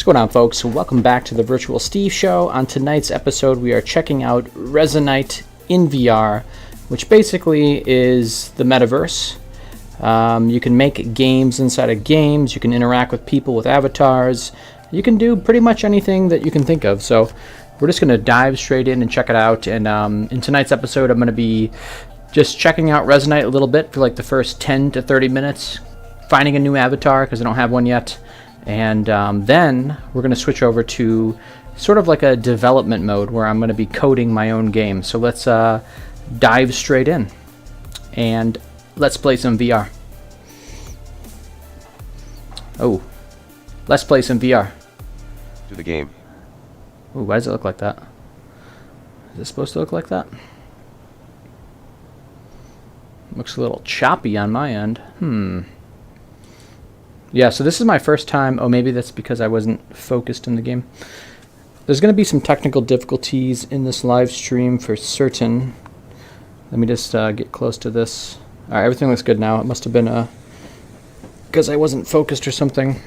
going on, folks? Welcome back to the Virtual Steve Show. On tonight's episode, we are checking out Resonite in VR, which basically is the metaverse. You can make games inside of games. You can interact with people with avatars. You can do pretty much anything that you can think of. So we're just going to dive straight in and check it out. And in tonight's episode, I'm going to be just checking out Resonite a little bit for like the first 10 to 30 minutes, finding a new avatar because I don't have one yet. And then we're going to switch over to sort of like a development mode where I'm going to be coding my own game. So let's dive straight in and let's play some VR. Oh, let's play some VR. To the game. Ooh, why does it look like that? Is it supposed to look like that? Looks a little choppy on my end. Yeah, so this is my first time. Oh, maybe that's because I wasn't focused in the game. There's going to be some technical difficulties in this live stream for certain. Let me just get close to this. All right, everything looks good now. It must have been because I wasn't focused or something.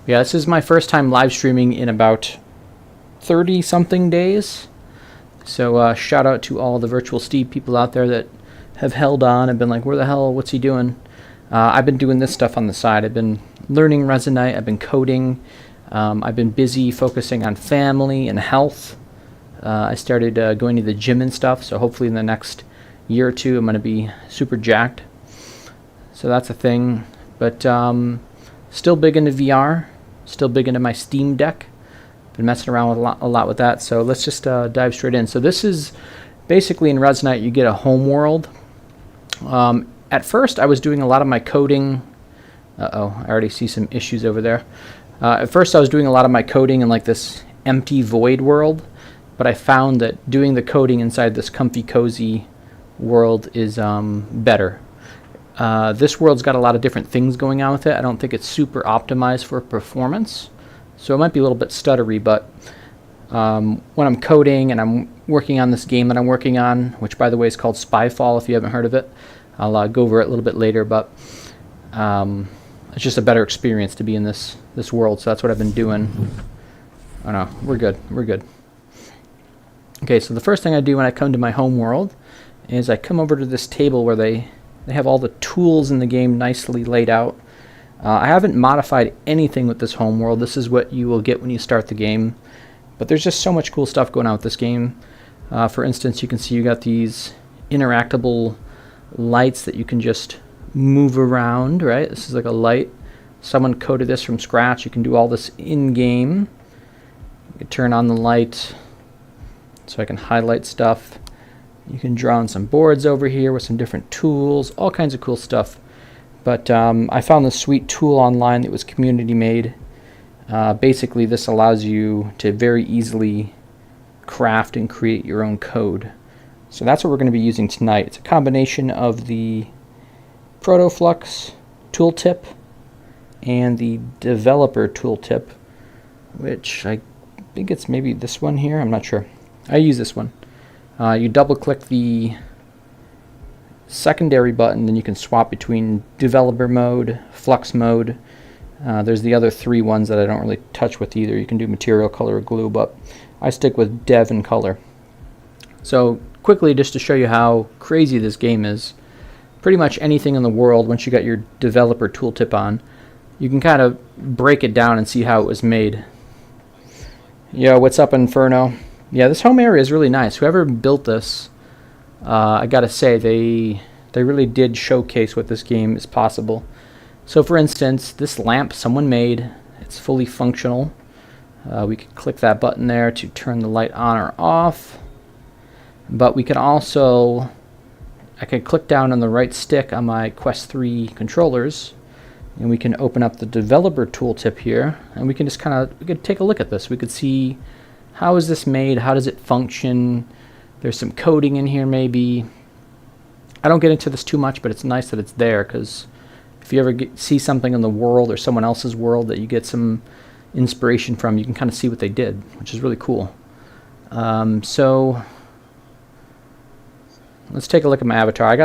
Yeah, this is my first time live streaming in about 30-something days. So shout out to all the Virtual Steve people out there that have held on and been like, where the hell, what's he doing? I've been doing this stuff on the side. I've been learning Resonite. I've been coding. I've been busy focusing on family and health. I started going to the gym and stuff, so hopefully in the next year or two I'm going to be super jacked. So that's a thing. But still big into VR. Still big into my Steam Deck. Been messing around with a lot with that. So let's just dive straight in. So this is basically in Resonite you get a home world. At first, I was doing a lot of my coding. Uh-oh, I already see some issues over there. At first, I was doing a lot of my coding in like this empty void world, but I found that doing the coding inside this comfy, cozy world is better. This world's got a lot of different things going on with it. I don't think it's super optimized for performance, so it might be a little bit stuttery, but when I'm coding and I'm working on this game that I'm working on, which by the way is called Spyfall if you haven't heard of it, I'll go over it a little bit later, but it's just a better experience to be in this world, so that's what I've been doing. Oh no, we're good. Okay, so the first thing I do when I come to my home world is I come over to this table where they have all the tools in the game nicely laid out. I haven't modified anything with this home world. This is what you will get when you start the game, but there's just so much cool stuff going on with this game. For instance, you can see you got these interactable lights that you can just move around, right? This is like a light. Someone coded this from scratch. You can do all this in-game. You can turn on the light so I can highlight stuff. You can draw on some boards over here with some different tools, all kinds of cool stuff. But I found this sweet tool online that was community made. Basically, this allows you to very easily craft and create your own code. So that's what we're going to be using tonight. It's a combination of the Protoflux tooltip and the developer tooltip, which I think it's maybe this one here. I'm not sure. I use this one. You double click the secondary button, then you can swap between developer mode, flux mode. There's the other three ones that I don't really touch with either. You can do material, color, or glue, but I stick with dev and color. So quickly, just to show you how crazy this game is, pretty much anything in the world, once you got your developer tooltip on, you can kind of break it down and see how it was made. Yo, what's up, Inferno? Yeah, this home area is really nice. Whoever built this, I gotta say, they really did showcase what this game is possible. So for instance, this lamp someone made, it's fully functional. We could click that button there to turn the light on or off. But we can also, I can click down on the right stick on my Quest 3 controllers, and we can open up the developer tooltip here, and we can just we could take a look at this. We could see, how is this made? How does it function? There's some coding in here maybe. I don't get into this too much, but it's nice that it's there, because if you ever see something in the world or someone else's world that you get some inspiration from, you can kind of see what they did, which is really cool. So let's take a look at my avatar.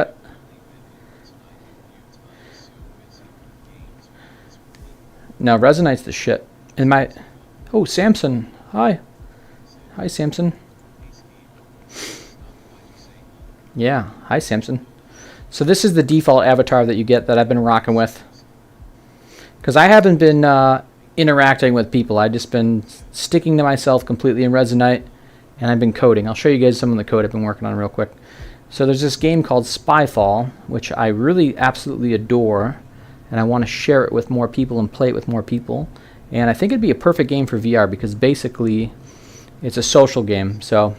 Now, Resonite's the shit. In my... Oh, Samson. Hi. Hi, Samson. Yeah. Hi, Samson. So this is the default avatar that you get that I've been rocking with. Because I haven't been interacting with people. I've just been sticking to myself completely in Resonite, and I've been coding. I'll show you guys some of the code I've been working on real quick. So there's this game called Spyfall, which I really absolutely adore, and I want to share it with more people and play it with more people. And I think it'd be a perfect game for VR because basically it's a social game. So,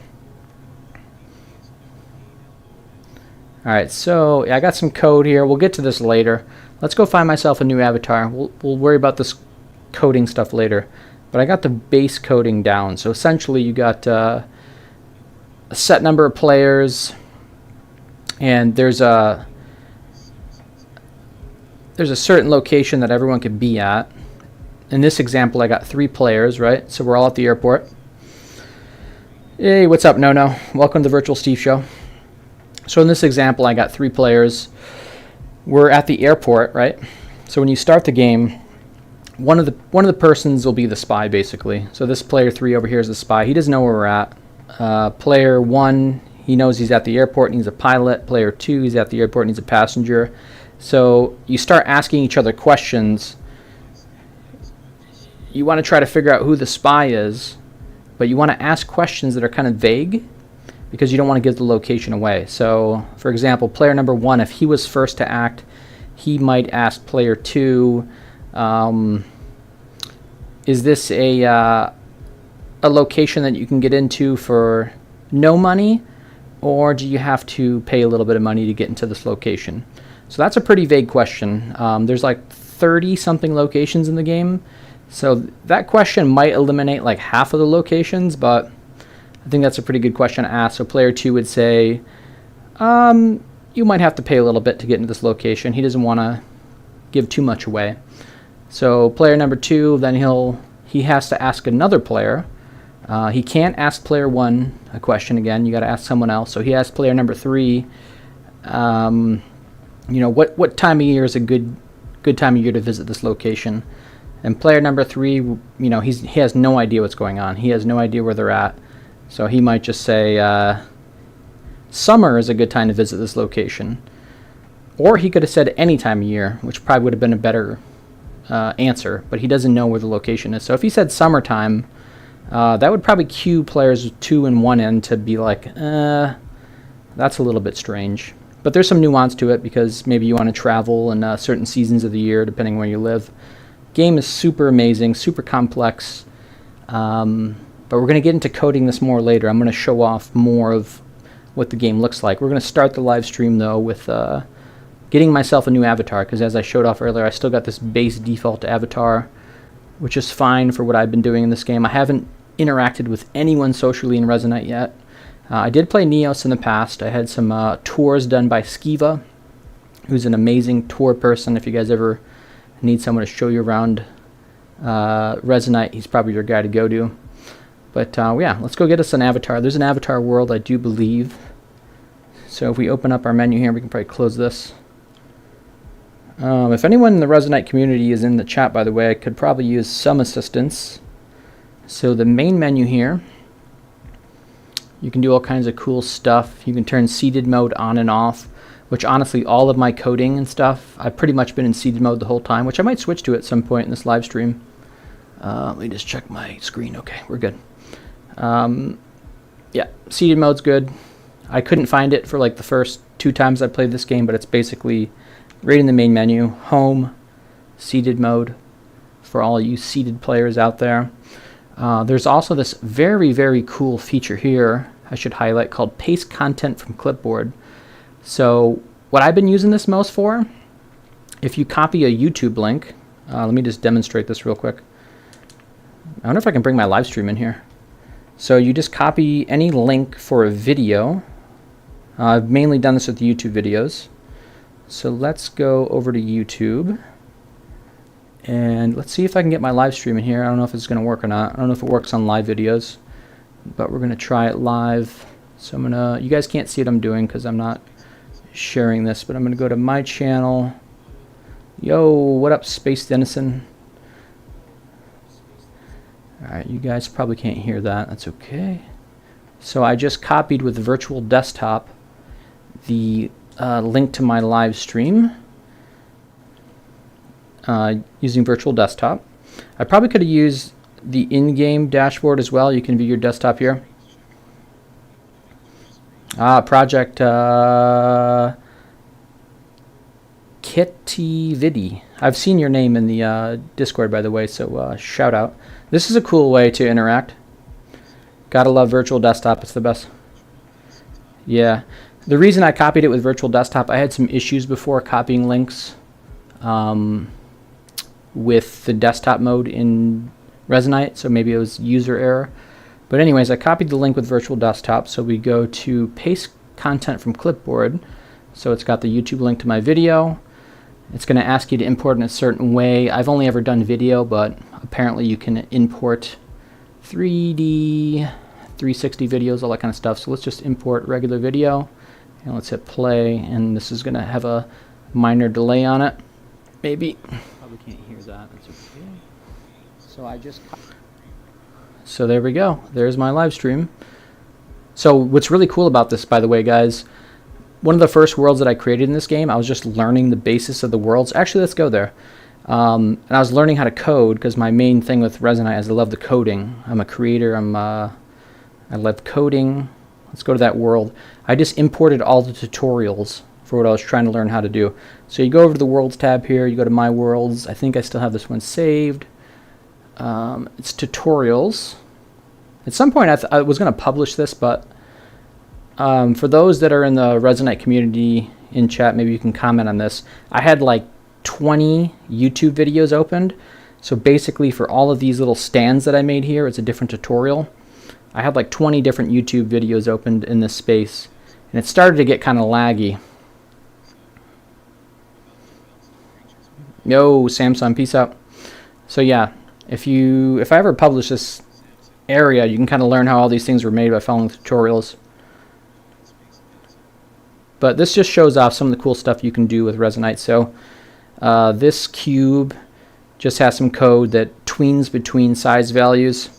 alright, so I got some code here. We'll get to this later. Let's go find myself a new avatar. We'll worry about this coding stuff later. But I got the base coding down. So essentially you got a set number of players, and there's a certain location that everyone can be at. In this example, I got 3 players, right? So we're all at the airport. Hey, what's up, No? Welcome to the Virtual Steve Show. So in this example, I got 3 players. We're at the airport, right? So when you start the game, one of the persons will be the spy, basically. So this player 3 over here is the spy. He doesn't know where we're at. Player 1, he knows he's at the airport, needs a pilot. Player 2, he's at the airport, needs a passenger. So you start asking each other questions. You want to try to figure out who the spy is, but you want to ask questions that are kind of vague because you don't want to give the location away. So, for example, player number 1, if he was first to act, he might ask player 2, is this a location that you can get into for no money, or do you have to pay a little bit of money to get into this location? So that's a pretty vague question. There's like 30-something locations in the game. So that question might eliminate like half of the locations, but I think that's a pretty good question to ask. So player 2 would say, you might have to pay a little bit to get into this location. He doesn't want to give too much away. So player number 2, then he has to ask another player. He can't ask player 1 a question again. You got to ask someone else. So he asks player number 3, what time of year is a good time of year to visit this location? And player number 3, he has no idea what's going on. He has no idea where they're at. So he might just say, summer is a good time to visit this location. Or he could have said any time of year, which probably would have been a better answer, but he doesn't know where the location is. So if he said summertime, that would probably cue players 2 and 1 in to be like, that's a little bit strange. But there's some nuance to it because maybe you want to travel in certain seasons of the year, depending where you live. Game is super amazing, super complex, but we're going to get into coding this more later. I'm going to show off more of what the game looks like. We're going to start the live stream, though, with getting myself a new avatar, because as I showed off earlier, I still got this base default avatar, which is fine for what I've been doing in this game. I haven't interacted with anyone socially in Resonite yet. I did play Neos in the past. I had some tours done by Skiva, who's an amazing tour person. If you guys ever need someone to show you around Resonite, he's probably your guy to go to. But yeah, let's go get us an avatar. There's an avatar world, I do believe. So if we open up our menu here, we can probably close this. If anyone in the Resonite community is in the chat, by the way, I could probably use some assistance. So the main menu here, you can do all kinds of cool stuff. You can turn seated mode on and off, which honestly, all of my coding and stuff, I've pretty much been in seated mode the whole time, which I might switch to at some point in this live stream. Let me just check my screen. Okay, we're good. Yeah, seated mode's good. I couldn't find it for like the first 2 times I played this game, but it's basically right in the main menu. Home, seated mode, for all you seated players out there. There's also this very, very cool feature here I should highlight called paste content from clipboard. So what I've been using this most for, if you copy a YouTube link, let me just demonstrate this real quick. I wonder if I can bring my live stream in here. So you just copy any link for a video. I've mainly done this with YouTube videos. So let's go over to YouTube. And let's see if I can get my live stream in here. I don't know if it's going to work or not. I don't know if it works on live videos. But we're going to try it live. So I'm going to... You guys can't see what I'm doing because I'm not sharing this. But I'm going to go to my channel. Yo, what up, Space Denison? Alright, you guys probably can't hear that. That's okay. So I just copied with virtual desktop the link to my live stream using virtual desktop. I probably could have used the in-game dashboard as well. You can view your desktop here. Project Kitty Vidi. I've seen your name in the Discord, by the way, so shout out. This is a cool way to interact. Gotta love virtual desktop. It's the best. Yeah. The reason I copied it with virtual desktop, I had some issues before copying links with the desktop mode in Resonite, so maybe it was user error. But anyways, I copied the link with virtual desktop, so we go to paste content from clipboard. So it's got the YouTube link to my video. It's going to ask you to import in a certain way. I've only ever done video, but apparently you can import 3D, 360 videos, all that kind of stuff. So let's just import regular video, and let's hit play, and this is going to have a minor delay on it. Maybe. Probably can't hear that. That's okay. So there we go. There's my live stream. So what's really cool about this, by the way, guys, one of the first worlds that I created in this game, I was just learning the basis of the worlds. Actually, let's go there. And I was learning how to code, because my main thing with Resonite is I love the coding. I'm a creator. I love coding. Let's go to that world. I just imported all the tutorials for what I was trying to learn how to do. So you go over to the Worlds tab here. You go to My Worlds. I think I still have this one saved. It's tutorials. At some point I was going to publish this, but for those that are in the Resonite community in chat, maybe you can comment on this. I had like 20 YouTube videos opened. So basically for all of these little stands that I made here, it's a different tutorial. I had like 20 different YouTube videos opened in this space, and it started to get kind of laggy. Yo, Samsung, peace out. So yeah, if I ever publish this area, you can kind of learn how all these things were made by following the tutorials. But this just shows off some of the cool stuff you can do with Resonite. So this cube just has some code that tweens between size values.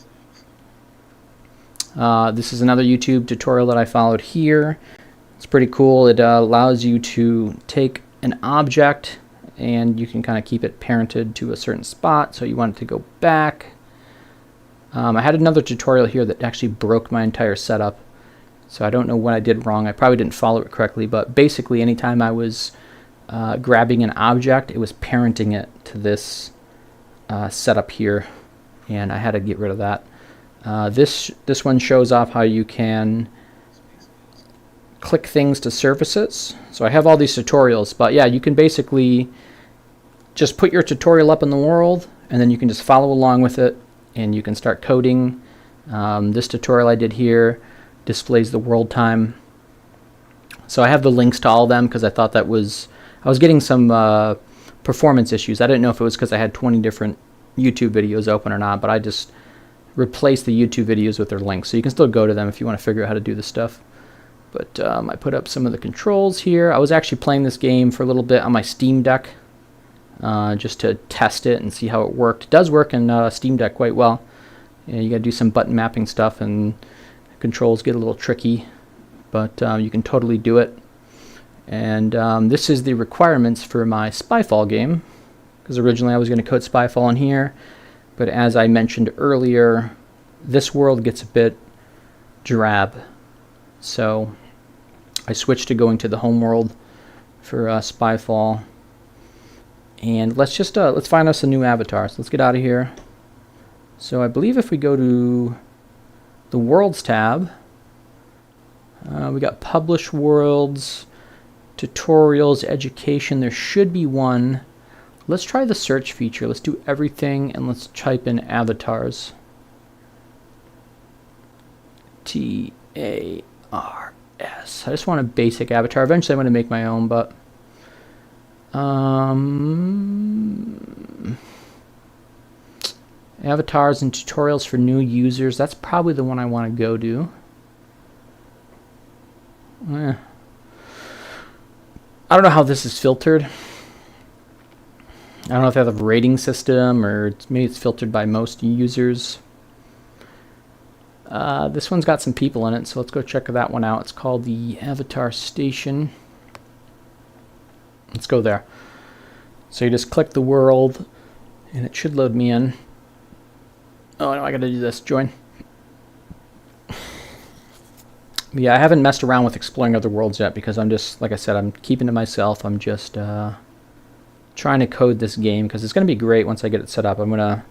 This is another YouTube tutorial that I followed here. It's pretty cool. It allows you to take an object and you can kind of keep it parented to a certain spot. So you want it to go back. I had another tutorial here that actually broke my entire setup. So I don't know what I did wrong. I probably didn't follow it correctly, but basically anytime I was grabbing an object, it was parenting it to this setup here, and I had to get rid of that. This one shows off how you can click things to surfaces. So I have all these tutorials, but yeah, you can basically just put your tutorial up in the world, and then you can just follow along with it, and you can start coding. This tutorial I did here displays the world time. So I have the links to all of them because I thought I was getting some performance issues. I didn't know if it was because I had 20 different YouTube videos open or not, but I just replaced the YouTube videos with their links. So you can still go to them if you want to figure out how to do this stuff. But I put up some of the controls here. I was actually playing this game for a little bit on my Steam Deck just to test it and see how it worked. It does work in Steam Deck quite well. You got to do some button mapping stuff, and controls get a little tricky, but you can totally do it. And this is the requirements for my Spyfall game, because originally I was going to code Spyfall in here, but as I mentioned earlier, this world gets a bit drab, so I switched to going to the home world for Spyfall. And let's just let's find us a new avatar. So let's get out of here. So I believe if we go to the Worlds tab, we got Publish Worlds, Tutorials, Education. There should be one. Let's try the search feature. Let's do everything, and let's type in avatars. T-A-R-S. I just want a basic avatar. Eventually I'm going to make my own, but avatars and tutorials for new users. That's probably the one I want to go to. I don't know how this is filtered. I don't know if they have a rating system, or maybe it's filtered by most users. This one's got some people in it, so let's go check that one out. It's called the Avatar Station. Let's go there. So you just click the world, and it should load me in. Oh no, I gotta do this. Join. Yeah, I haven't messed around with exploring other worlds yet because I'm just, like I said, I'm keeping to myself. I'm just trying to code this game because it's going to be great once I get it set up. I'm going to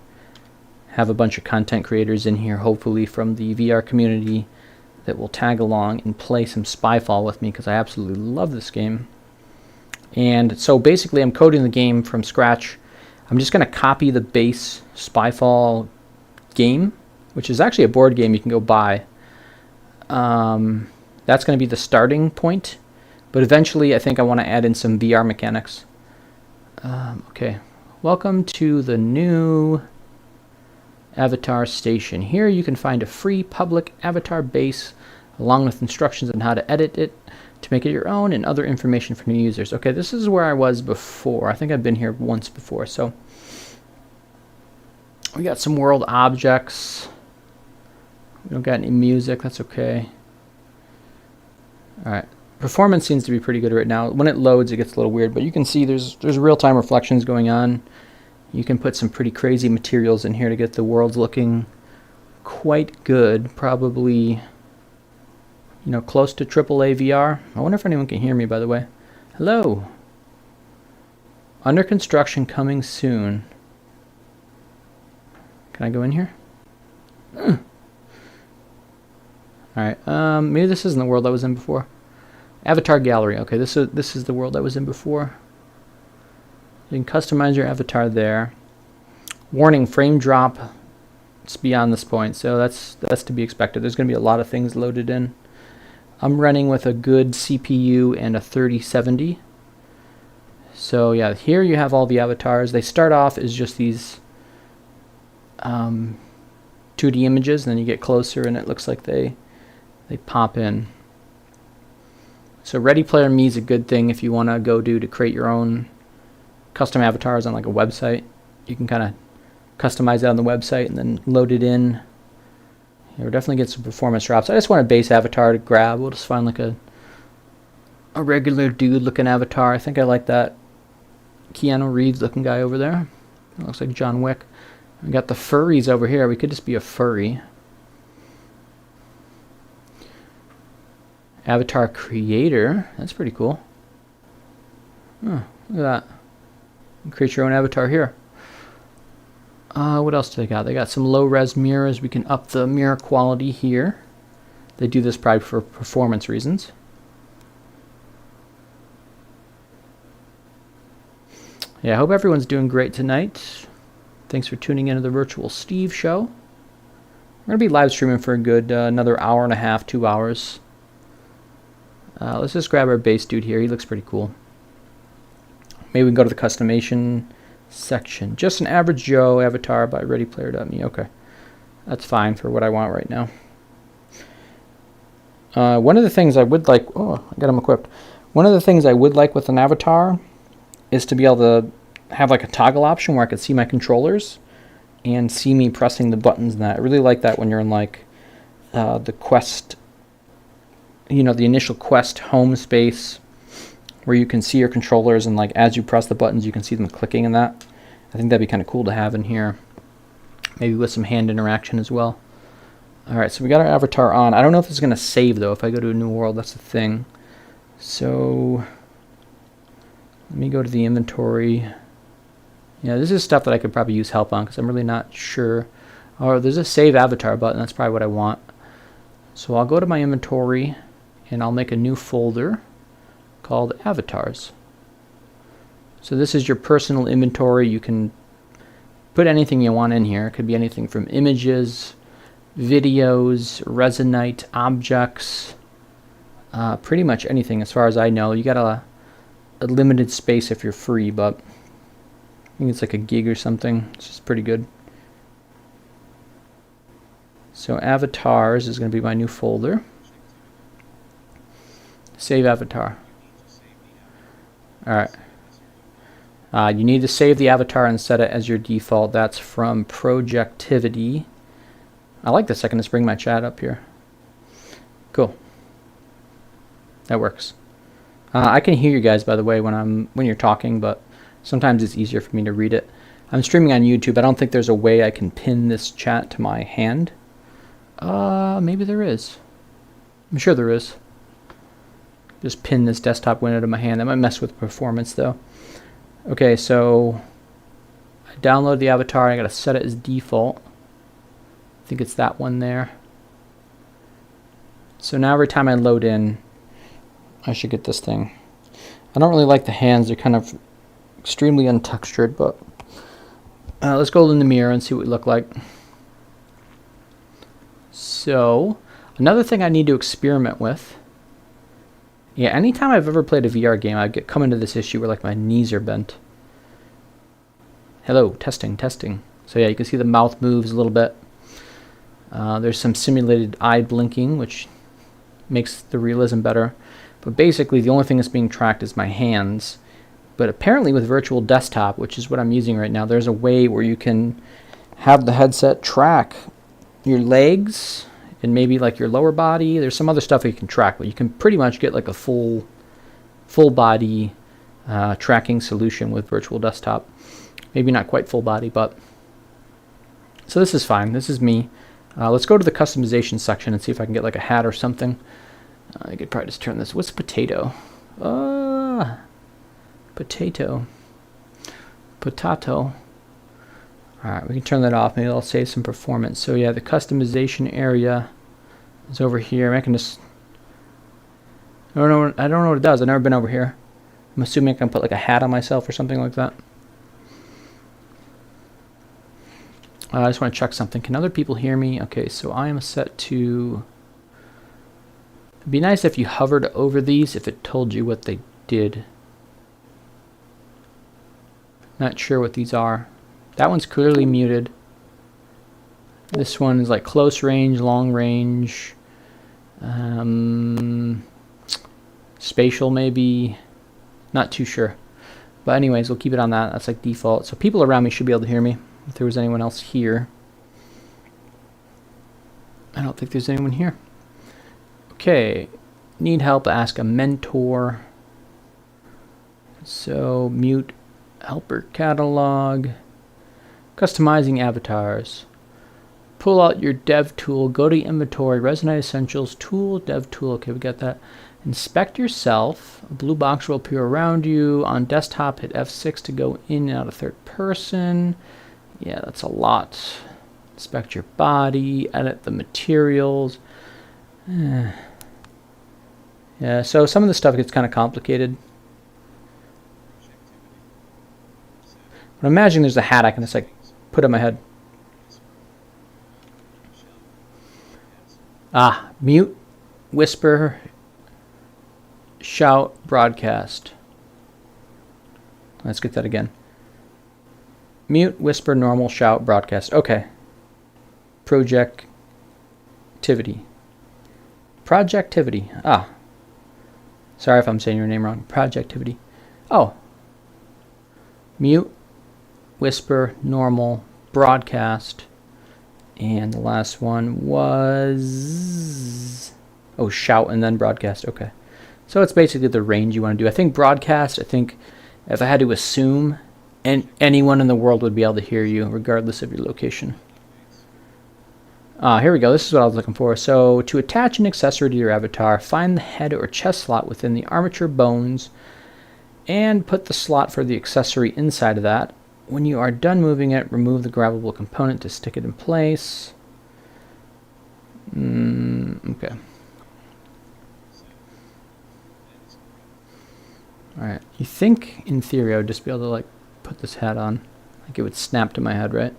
have a bunch of content creators in here, hopefully from the VR community, that will tag along and play some Spyfall with me because I absolutely love this game. And so basically I'm coding the game from scratch. I'm just going to copy the base Spyfall game, which is actually a board game you can go buy. That's going to be the starting point, but eventually I think I want to add in some VR mechanics. Okay, welcome to the new Avatar Station. Here you can find a free public avatar base along with instructions on how to edit it to make it your own and other information for new users. Okay, this is where I was before. I think I've been here once before. So we got some world objects. We don't got any music, that's okay. Alright, performance seems to be pretty good right now. When it loads it gets a little weird, but you can see there's real-time reflections going on. You can put some pretty crazy materials in here to get the worlds looking quite good. Probably, you know, close to AAA VR. I wonder if anyone can hear me, by the way. Hello. Under construction, coming soon. Can I go in here? Alright, maybe this isn't the world I was in before. Avatar Gallery. Okay, this is the world I was in before. You can customize your avatar there. Warning, frame drop. It's beyond this point, so that's to be expected. There's going to be a lot of things loaded in. I'm running with a good CPU and a 3070. So yeah, here you have all the avatars. They start off as just these 2D images, and then you get closer and it looks like they pop in. So Ready Player Me is a good thing if you want to go to create your own custom avatars on like a website. You can kind of customize it on the website and then load it in. Yeah, we're definitely getting some performance drops. I just want a base avatar to grab. We'll just find like a regular dude looking avatar. I think I like that Keanu Reeves looking guy over there. It looks like John Wick. We got the furries over here. We could just be a furry. Avatar creator. That's pretty cool. Oh, look at that. You can create your own avatar here. What else do they got? They got some low-res mirrors. We can up the mirror quality here. They do this probably for performance reasons. Yeah, I hope everyone's doing great tonight. Thanks for tuning into the Virtual Steve Show. We're going to be live streaming for a good another hour and a half, 2 hours. Let's just grab our base dude here. He looks pretty cool. Maybe we can go to the customization section. Just an average Joe avatar by ReadyPlayer.me. Okay, that's fine for what I want right now. One of the things I would like... Oh, I got him equipped. One of the things I would like with an avatar is to be able to have like a toggle option where I could see my controllers and see me pressing the buttons and that. I really like that when you're in like the quest, you know, the initial quest home space where you can see your controllers and like as you press the buttons you can see them clicking and that. I think that'd be kind of cool to have in here. Maybe with some hand interaction as well. Alright, so we got our avatar on. I don't know if it's going to save though. If I go to a new world, that's the thing. So let me go to the inventory. Yeah, this is stuff that I could probably use help on because I'm really not sure. Oh, there's a save avatar button. That's probably what I want. So I'll go to my inventory and I'll make a new folder called avatars. So this is your personal inventory. You can put anything you want in here. It could be anything from images, videos, Resonite, objects, pretty much anything as far as I know. You got a limited space if you're free, but I think it's like a gig or something. It's just pretty good. So avatars is going to be my new folder. Save avatar. Alright. You need to save the avatar and set it as your default. That's from Projectivity. I like this. I can just bring my chat up here. Cool. That works. I can hear you guys, by the way, when you're talking, but sometimes it's easier for me to read it. I'm streaming on YouTube. I don't think there's a way I can pin this chat to my hand. Maybe there is. I'm sure there is. Just pin this desktop window to my hand. That might mess with performance, though. Okay, so I download the avatar. I gotta set it as default. I think it's that one there. So now every time I load in, I should get this thing. I don't really like the hands. They're kind of extremely untextured, but let's go in the mirror and see what we look like. So another thing I need to experiment with. Yeah, anytime I've ever played a VR game, I come into this issue where like my knees are bent. Hello, testing, testing. So yeah, you can see the mouth moves a little bit. There's some simulated eye blinking, which makes the realism better. But basically, the only thing that's being tracked is my hands. But apparently with Virtual Desktop, which is what I'm using right now, there's a way where you can have the headset track your legs and maybe like your lower body. There's some other stuff you can track, but you can pretty much get like a full body tracking solution with Virtual Desktop. Maybe not quite full body, but so this is fine. This is me. Let's go to the customization section and see if I can get like a hat or something. I could probably just turn this. What's potato? Potato. Potato. Alright, we can turn that off. Maybe I'll save some performance. So yeah, the customization area is over here. I can just... I don't know what it does. I've never been over here. I'm assuming I can put like a hat on myself or something like that. I just want to check something. Can other people hear me? Okay, so I am set to... It'd be nice if you hovered over these if it told you what they did. Not sure what these are. That one's clearly muted. This one is like close range, long range, spatial maybe. Not too sure. But anyways, we'll keep it on that. That's like default. So people around me should be able to hear me. If there was anyone else here. I don't think there's anyone here. Okay. Need help, ask a mentor. So mute helper catalog. Customizing avatars. Pull out your dev tool. Go to inventory. Resonite essentials. Tool. Dev tool. Okay, we got that. Inspect yourself. A blue box will appear around you. On desktop, hit F6 to go in and out of third person. Yeah, that's a lot. Inspect your body. Edit the materials. Yeah, so some of the stuff gets kind of complicated. But imagine there's a hat I can just like put on my head. Mute, whisper, shout, broadcast. Let's get that again. Mute, whisper, normal, shout, broadcast. Okay. Projectivity. Projectivity. Sorry if I'm saying your name wrong. Projectivity. Oh. Mute, whisper, normal, broadcast. And the last one was... Oh, shout and then broadcast. Okay. So it's basically the range you want to do. I think broadcast, if I had to assume, anyone in the world would be able to hear you regardless of your location. Here we go. This is what I was looking for. So to attach an accessory to your avatar, find the head or chest slot within the armature bones and put the slot for the accessory inside of that. When you are done moving it, remove the grabbable component to stick it in place. Okay. Alright. You think, in theory, I would just be able to, like, put this hat on. Like, it would snap to my head, right?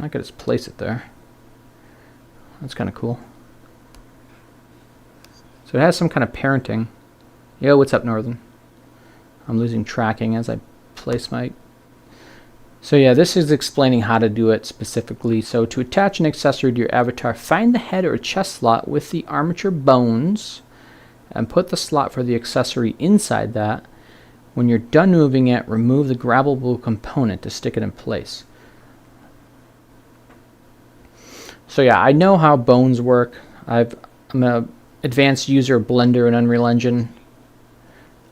I could just place it there. That's kind of cool. So it has some kind of parenting. Yo, what's up, Northern? I'm losing tracking as I place my... So yeah, this is explaining how to do it specifically. So to attach an accessory to your avatar, find the head or chest slot with the armature bones and put the slot for the accessory inside that. When you're done moving it, remove the grabbable component to stick it in place. So yeah, I know how bones work. I'm an advanced user of Blender and Unreal Engine.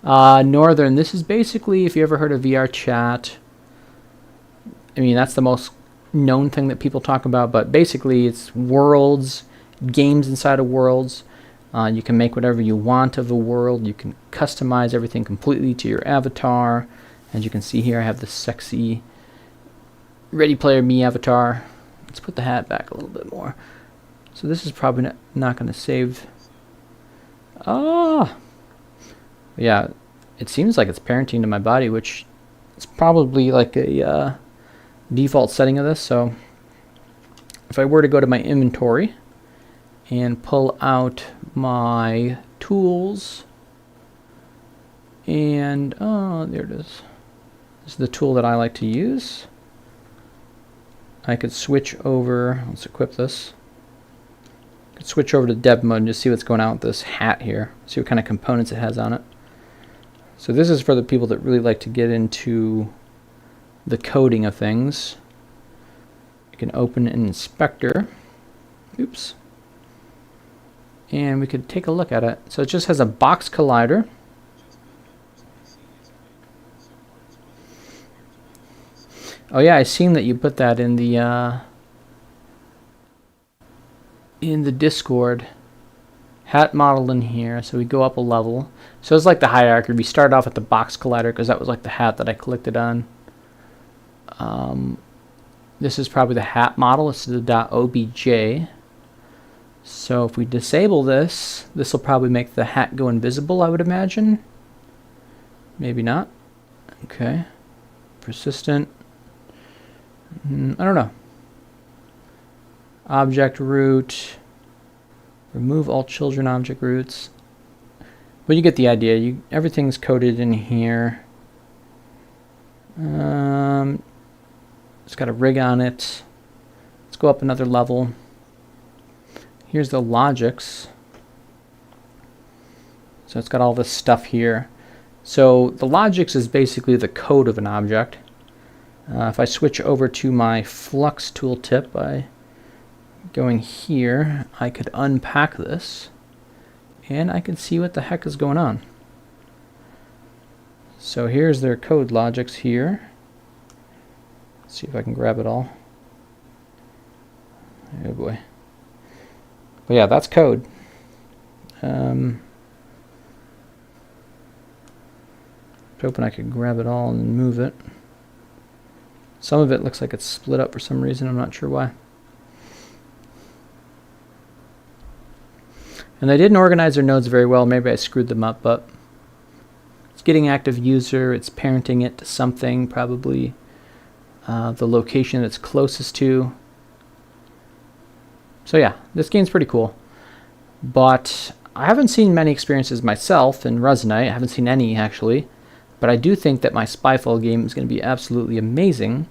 Northern, this is basically, if you ever heard of VR chat, I mean, that's the most known thing that people talk about, but basically it's worlds, games inside of worlds. You can make whatever you want of a world. You can customize everything completely to your avatar. As you can see here, I have this sexy Ready Player Me avatar. Let's put the hat back a little bit more. So this is probably not going to save. Ah! Yeah, it seems like it's parenting to my body, which is probably like a default setting of this. So if I were to go to my inventory and pull out my tools, and oh, there it is. This is the tool that I like to use. I could switch over, let's equip this. I could switch over to dev mode and just see what's going on with this hat here. See what kind of components it has on it. So this is for the people that really like to get into the coding of things. You can open an inspector. Oops. And we could take a look at it. So it just has a box collider. Oh yeah, I seen that you put that in the Discord. Hat model in here, so we go up a level. So it's like the hierarchy. We start off at the box collider because that was like the hat that I collected on. This is probably the hat model. This is the .obj. So if we disable this, this will probably make the hat go invisible, I would imagine. Maybe not. Okay. Persistent. I don't know. Object root. Remove all children object roots. But you get the idea. Everything's coded in here. It's got a rig on it. Let's go up another level. Here's the logics. So it's got all this stuff here. So the logics is basically the code of an object. If I switch over to my Flux tooltip by going here, I could unpack this and I can see what the heck is going on. So here's their code logics here. Let's see if I can grab it all. Oh boy. But yeah, that's code. Hoping I could grab it all and move it. Some of it looks like it's split up for some reason. I'm not sure why. And they didn't organize their nodes very well. Maybe I screwed them up, but it's getting active user. It's parenting it to something, probably the location it's closest to. So yeah, this game's pretty cool. But I haven't seen many experiences myself in Resonite. I haven't seen any, actually. But I do think that my Spyfall game is going to be absolutely amazing.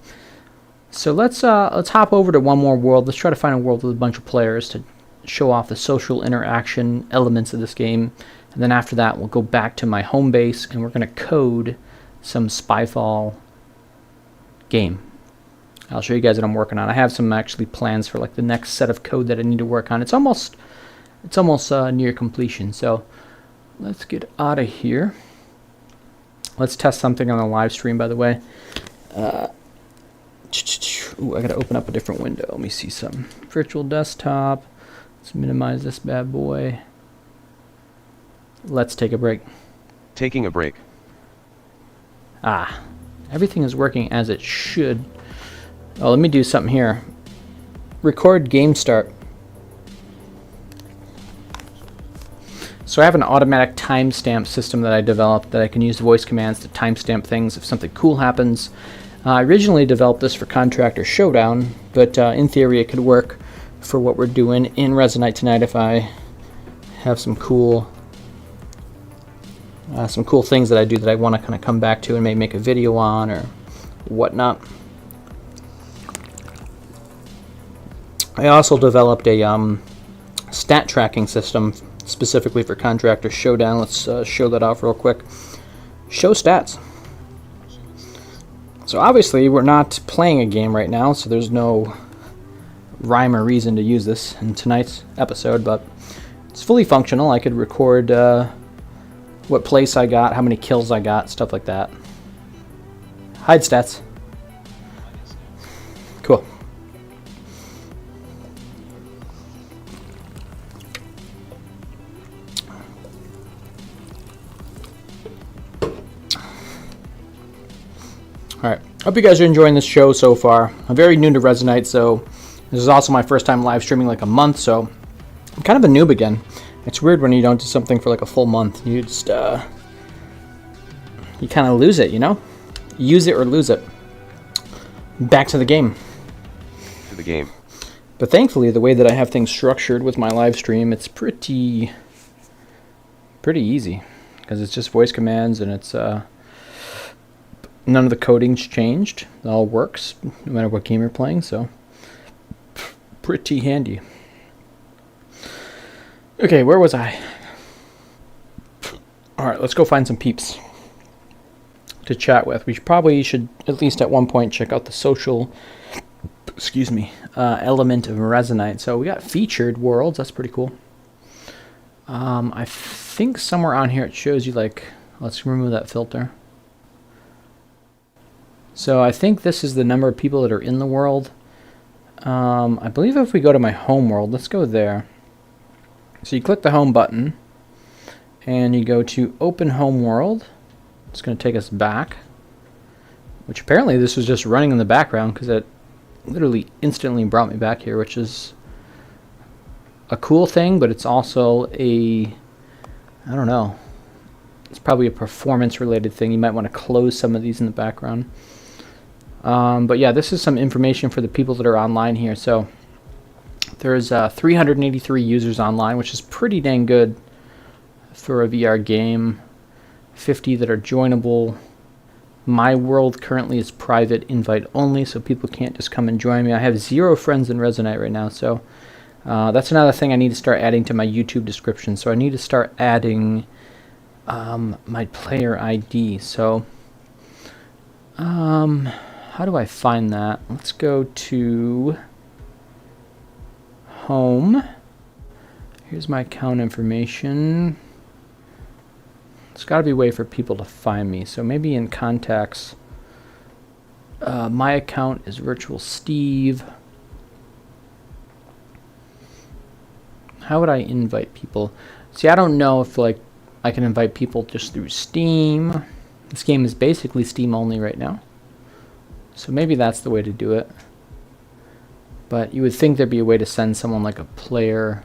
So let's hop over to one more world. Let's try to find a world with a bunch of players to show off the social interaction elements of this game. And then after that, we'll go back to my home base and we're going to code some Spyfall game. I'll show you guys what I'm working on. I have some actually plans for like the next set of code that I need to work on. It's almost near completion. So let's get out of here. Let's test something on the live stream, by the way. Ooh, I gotta open up a different window. Let me see some virtual desktop. Let's minimize this bad boy. Let's take a break. Taking a break. Ah, everything is working as it should. Oh, let me do something here. Record game start. So I have an automatic timestamp system that I developed that I can use voice commands to timestamp things if something cool happens. I originally developed this for Contractor Showdown, but in theory it could work for what we're doing in Resonite tonight if I have some cool things that I do that I want to kind of come back to and maybe make a video on or whatnot. I also developed a stat tracking system specifically for Contractor Showdown. Let's show that off real quick. Show stats. So obviously we're not playing a game right now, so there's no rhyme or reason to use this in tonight's episode, but it's fully functional. I could record what place I got, how many kills I got, stuff like that. Hide stats. Cool. Alright, hope you guys are enjoying this show so far. I'm very new to Resonite, so this is also my first time live streaming like a month, so I'm kind of a noob again. It's weird when you don't do something for like a full month. You just, you kind of lose it, you know? Use it or lose it. Back to the game. To the game. But thankfully, the way that I have things structured with my live stream, it's pretty easy. Because it's just voice commands and it's, none of the coding's changed. It all works, no matter what game you're playing, so pretty handy. Okay, where was I? Alright, let's go find some peeps to chat with. We probably should at least at one point check out the social, element of Resonite. So we got featured worlds, that's pretty cool. I think somewhere on here it shows you like, let's remove that filter. So I think this is the number of people that are in the world. I believe if we go to my home world, let's go there. So you click the home button and you go to open home world. It's going to take us back, which apparently this was just running in the background because it literally instantly brought me back here, which is a cool thing, but it's also a, I don't know, it's probably a performance related thing. You might want to close some of these in the background. But yeah, this is some information for the people that are online here. So there's 383 users online, which is pretty dang good for a VR game. 50 that are joinable. My world currently is private invite only, so people can't just come and join me. I have 0 friends in Resonite right now, so that's another thing I need to start adding to my YouTube description. So I need to start adding my player ID. So how do I find that? Let's go to home. Here's my account information. There's got to be a way for people to find me. So maybe in contacts, my account is Virtual Steve. How would I invite people? See, I don't know if like I can invite people just through Steam. This game is basically Steam only right now. So maybe that's the way to do it. But you would think there'd be a way to send someone like a player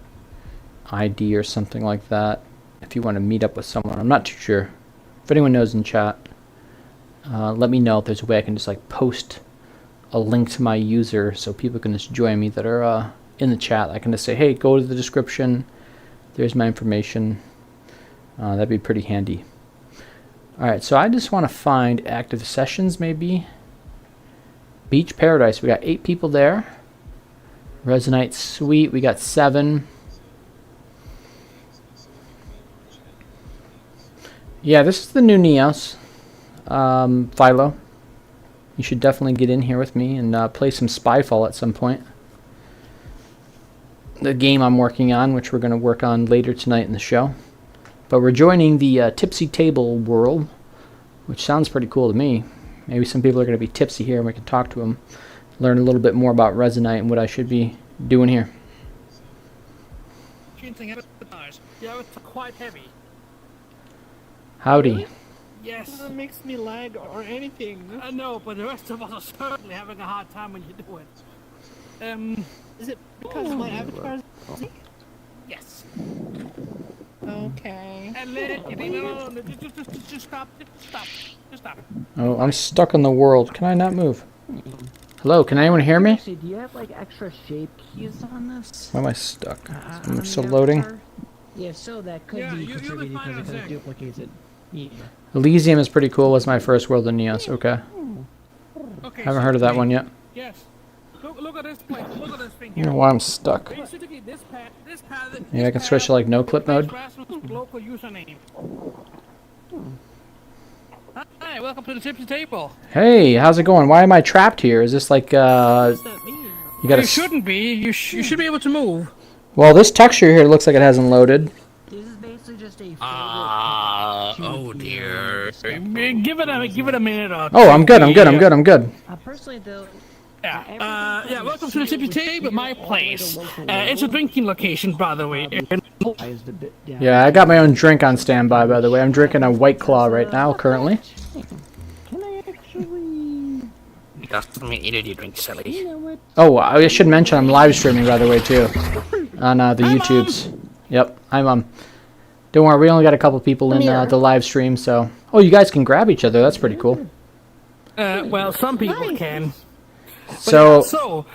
ID or something like that if you want to meet up with someone. I'm not too sure. If anyone knows in chat, let me know if there's a way I can just like post a link to my user so people can just join me that are in the chat. I can just say, hey, go to the description. There's my information. That'd be pretty handy. Alright, so I just want to find active sessions maybe. Beach Paradise, we got 8 people there. Resonite Suite, we got 7. Yeah, this is the new Neos. Philo. You should definitely get in here with me and play some Spyfall at some point. The game I'm working on, which we're going to work on later tonight in the show. But we're joining the Tipsy Table world, which sounds pretty cool to me. Maybe some people are going to be tipsy here and we can talk to them, learn a little bit more about Resonite and what I should be doing here. Yeah, it's quite heavy. Howdy. Really? Yes. That makes me lag or anything. I know, but the rest of us are certainly having a hard time when you do it. Is it because my avatar is... Yes. Okay. And then, no, just stop. Just stop. Oh, I'm stuck in the world. Can I not move? Hello, can anyone hear me? Actually, do you have like extra shape keys on this? Why am I stuck? I'm still loading. Yeah, so that could Yeah, be you'll be contributing fine because in it a kind of sec. duplicates it. Yeah. Elysium is pretty cool. Was my first world in Neos. Okay. Okay. Haven't heard of that one yet. Yes. Look at this place. Look at this thing I here. don't know why I'm stuck. Basically, this pad. Yeah, I can switch to like no clip mode. Local username. Hi, welcome to the Tipsy Table. Hey, how's it going? Why am I trapped here? Is this like What does that mean? You gotta. You shouldn't be. You should be able to move. Well, this texture here looks like it hasn't loaded. This is basically just a. Oh dear. Give it a minute or Oh, I'm good. two. I'm good. I'm good. I'm good. Personally, though. Yeah, welcome to the Tippy Table, my place. It's a drinking location, by the way. Yeah, I got my own drink on standby, by the way. I'm drinking a White Claw right now, currently. Can I actually? Doesn't mean either you drink, silly. Oh, I should mention I'm live streaming, by the way, too. On the YouTubes. Yep, I'm Don't worry, we only got a couple people in the live stream, so... Oh, you guys can grab each other. That's pretty cool. Well, some people can. But So...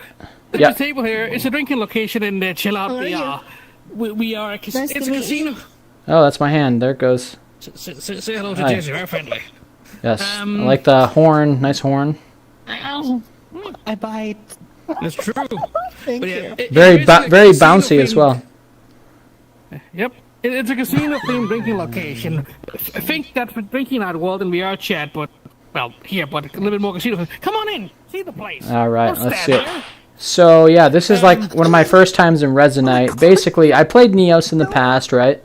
the table here is a drinking location in the chill out. We are. It's a casino. Oh, that's my hand. There it goes. Say hello to Hi. Jesse. Very friendly. Yes. I like the horn. Nice horn. Ow! I bite. That's true. Thank you. Very bouncy as well. Yep. It's a casino-themed drinking location. I think that for drinking out world in VR chat, but here, but a little bit more casino. Come on in, see the place. All right, Don't let's stand see it. there. So yeah, this is like one of my first times in Resonite. Basically, I played Neos in the past, right?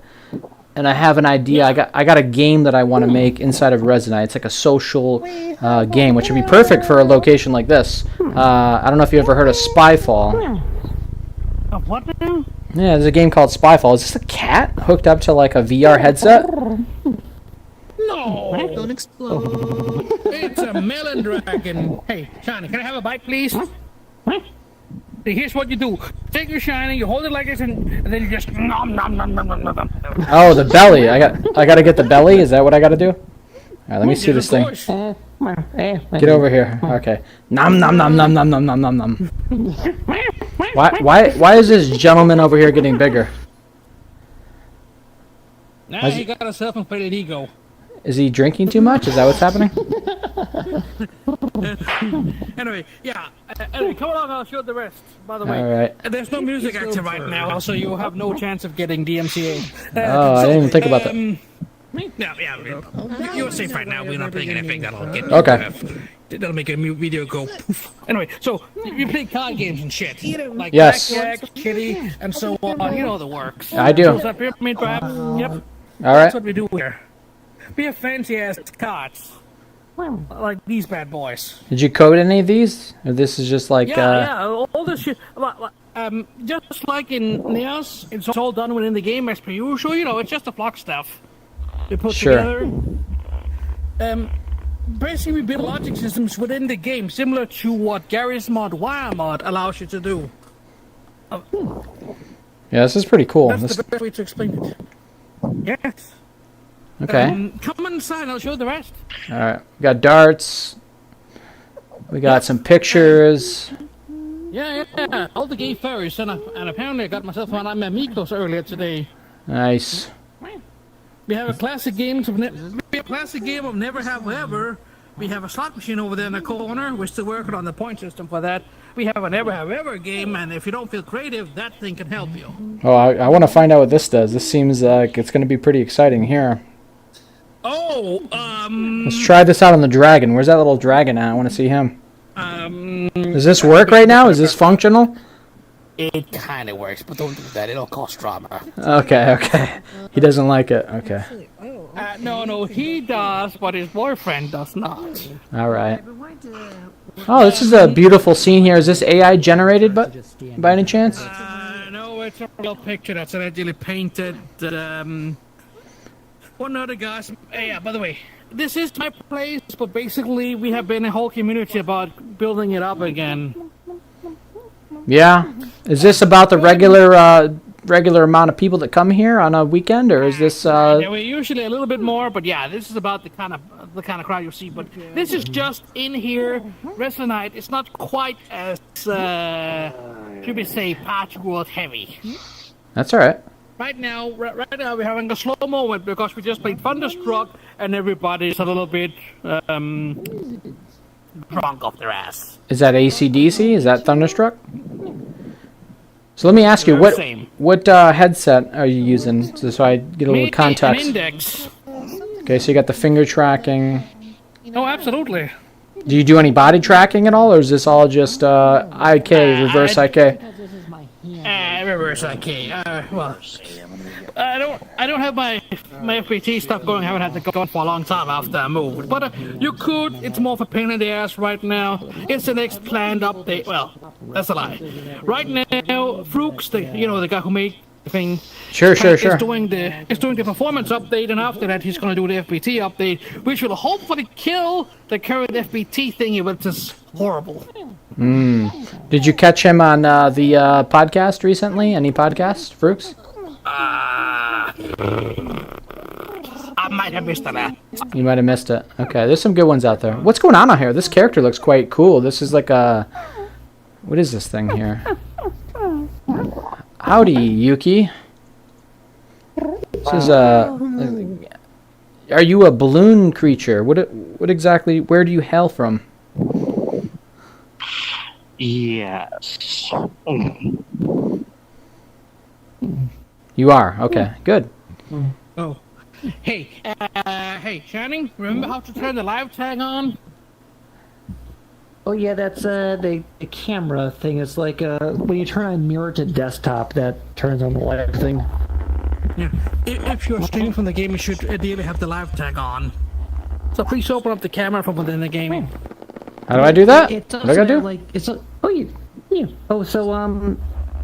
And I have an idea. I got a game that I want to make inside of Resonite. It's like a social game, which would be perfect for a location like this. I don't know if you ever heard of Spyfall. What now? Yeah, there's a game called Spyfall. Is this a cat hooked up to like a VR headset? No, Don't explode. it's a melon dragon. Hey, Shiny, can I have a bite, please? Here's what you do. Take your shiny, you hold it like this, and then you just nom nom nom nom nom nom nom. Oh, the belly. I got to get the belly. Is that what I got to do? All right, let me see this thing. Get over here. Okay. Nom nom nom nom nom nom nom nom nom. Why is this gentleman over here getting bigger? Now he got a self-inflated ego. Is he drinking too much? Is that what's happening? Anyway, anyway, come along, I'll show the rest, by the way. All right. There's no music active right now, so you have no chance of getting DMCA. Oh, I didn't even think about that. You're safe right now. We're not playing anything that'll get Okay. That'll make a video go poof. Anyway, so you play card games and shit. Like Yes. Blackjack, Kitty, and so on. You know the works. I do. So is that pyramid perhaps? Yep. All That's right. what we do here. We have fancy ass cards. Like these bad boys. Did you code any of these? Or this is just like All this shit. Just like in Neos, it's all done within the game as per usual. You know, it's just the Flux stuff we put Sure. together. Basically, we build logic systems within the game, similar to what Gary's mod, Wire mod, allows you to do. Yeah, this is pretty cool. That's This, the best way to explain it. Yes. okay. Come inside, I'll show the rest. All right. We got darts. We got some pictures. Yeah. All the gay furries, and apparently I got myself on Amigos earlier today. Nice. We have a classic game of Never Have Ever. We have a slot machine over there in the corner. We're still working on the point system for that. We have a Never Have Ever game, and if you don't feel creative, that thing can help you. Oh, I want to find out what this does. This seems like it's going to be pretty exciting here. Oh, Let's try this out on the dragon. Where's that little dragon at? I want to see him. Does this work right now? Is this functional? It kind of works, but don't do that. It'll cause drama. Okay. He doesn't like it. Okay. No, he does, but his boyfriend does not. All right. Oh, this is a beautiful scene here. Is this AI generated by any chance? No, it's a real picture that's allegedly painted. One other guys. Yeah, by the way, this is my place, but basically we have been a whole community about building it up again. Yeah. Is this about the regular amount of people that come here on a weekend, or is this? Yeah, we're usually a little bit more, but yeah, this is about the kind of crowd you see. But this is just in here. Resonite. It's not quite as should we say patch world heavy. That's all right. Right now, we're having a slow moment because we just played Thunderstruck and everybody's a little bit drunk off their ass. Is that AC/DC? Is that Thunderstruck? So let me ask you, what headset are you using, so I get a little context? An Index. Okay, so you got the finger tracking. Oh, absolutely. Do you do any body tracking at all, or is this all just IK, reverse IK? Because this is my hand. Reverse IK. Well, I don't have my FPT stuff going. I haven't had to go for a long time after I moved. But you could. It's more of a pain in the ass right now. It's the next planned update. Well, that's a lie. Right now, Flux, the guy who made the thing. Sure. Is doing the performance update, and after that, he's going to do the FPT update, which will hopefully kill the current FPT thingy, which is horrible. Did you catch him on the podcast recently? Any podcast, Fruits? I might have missed that. You might have missed it. Okay, there's some good ones out there. What's going on here? This character looks quite cool. This is like a... What is this thing here? Howdy, Yuki. This is a... Are you a balloon creature? What exactly... Where do you hail from? Yes. You are. Okay, good. Oh. Hey, Shining, remember how to turn the live tag on? Oh yeah, that's the camera thing. It's like when you turn on mirror to desktop, that turns on the live thing. Yeah. If you're streaming from the game, you should ideally have the live tag on. So please open up the camera from within the game. How do I do that? It's What do I gotta do? like yeah. Oh, so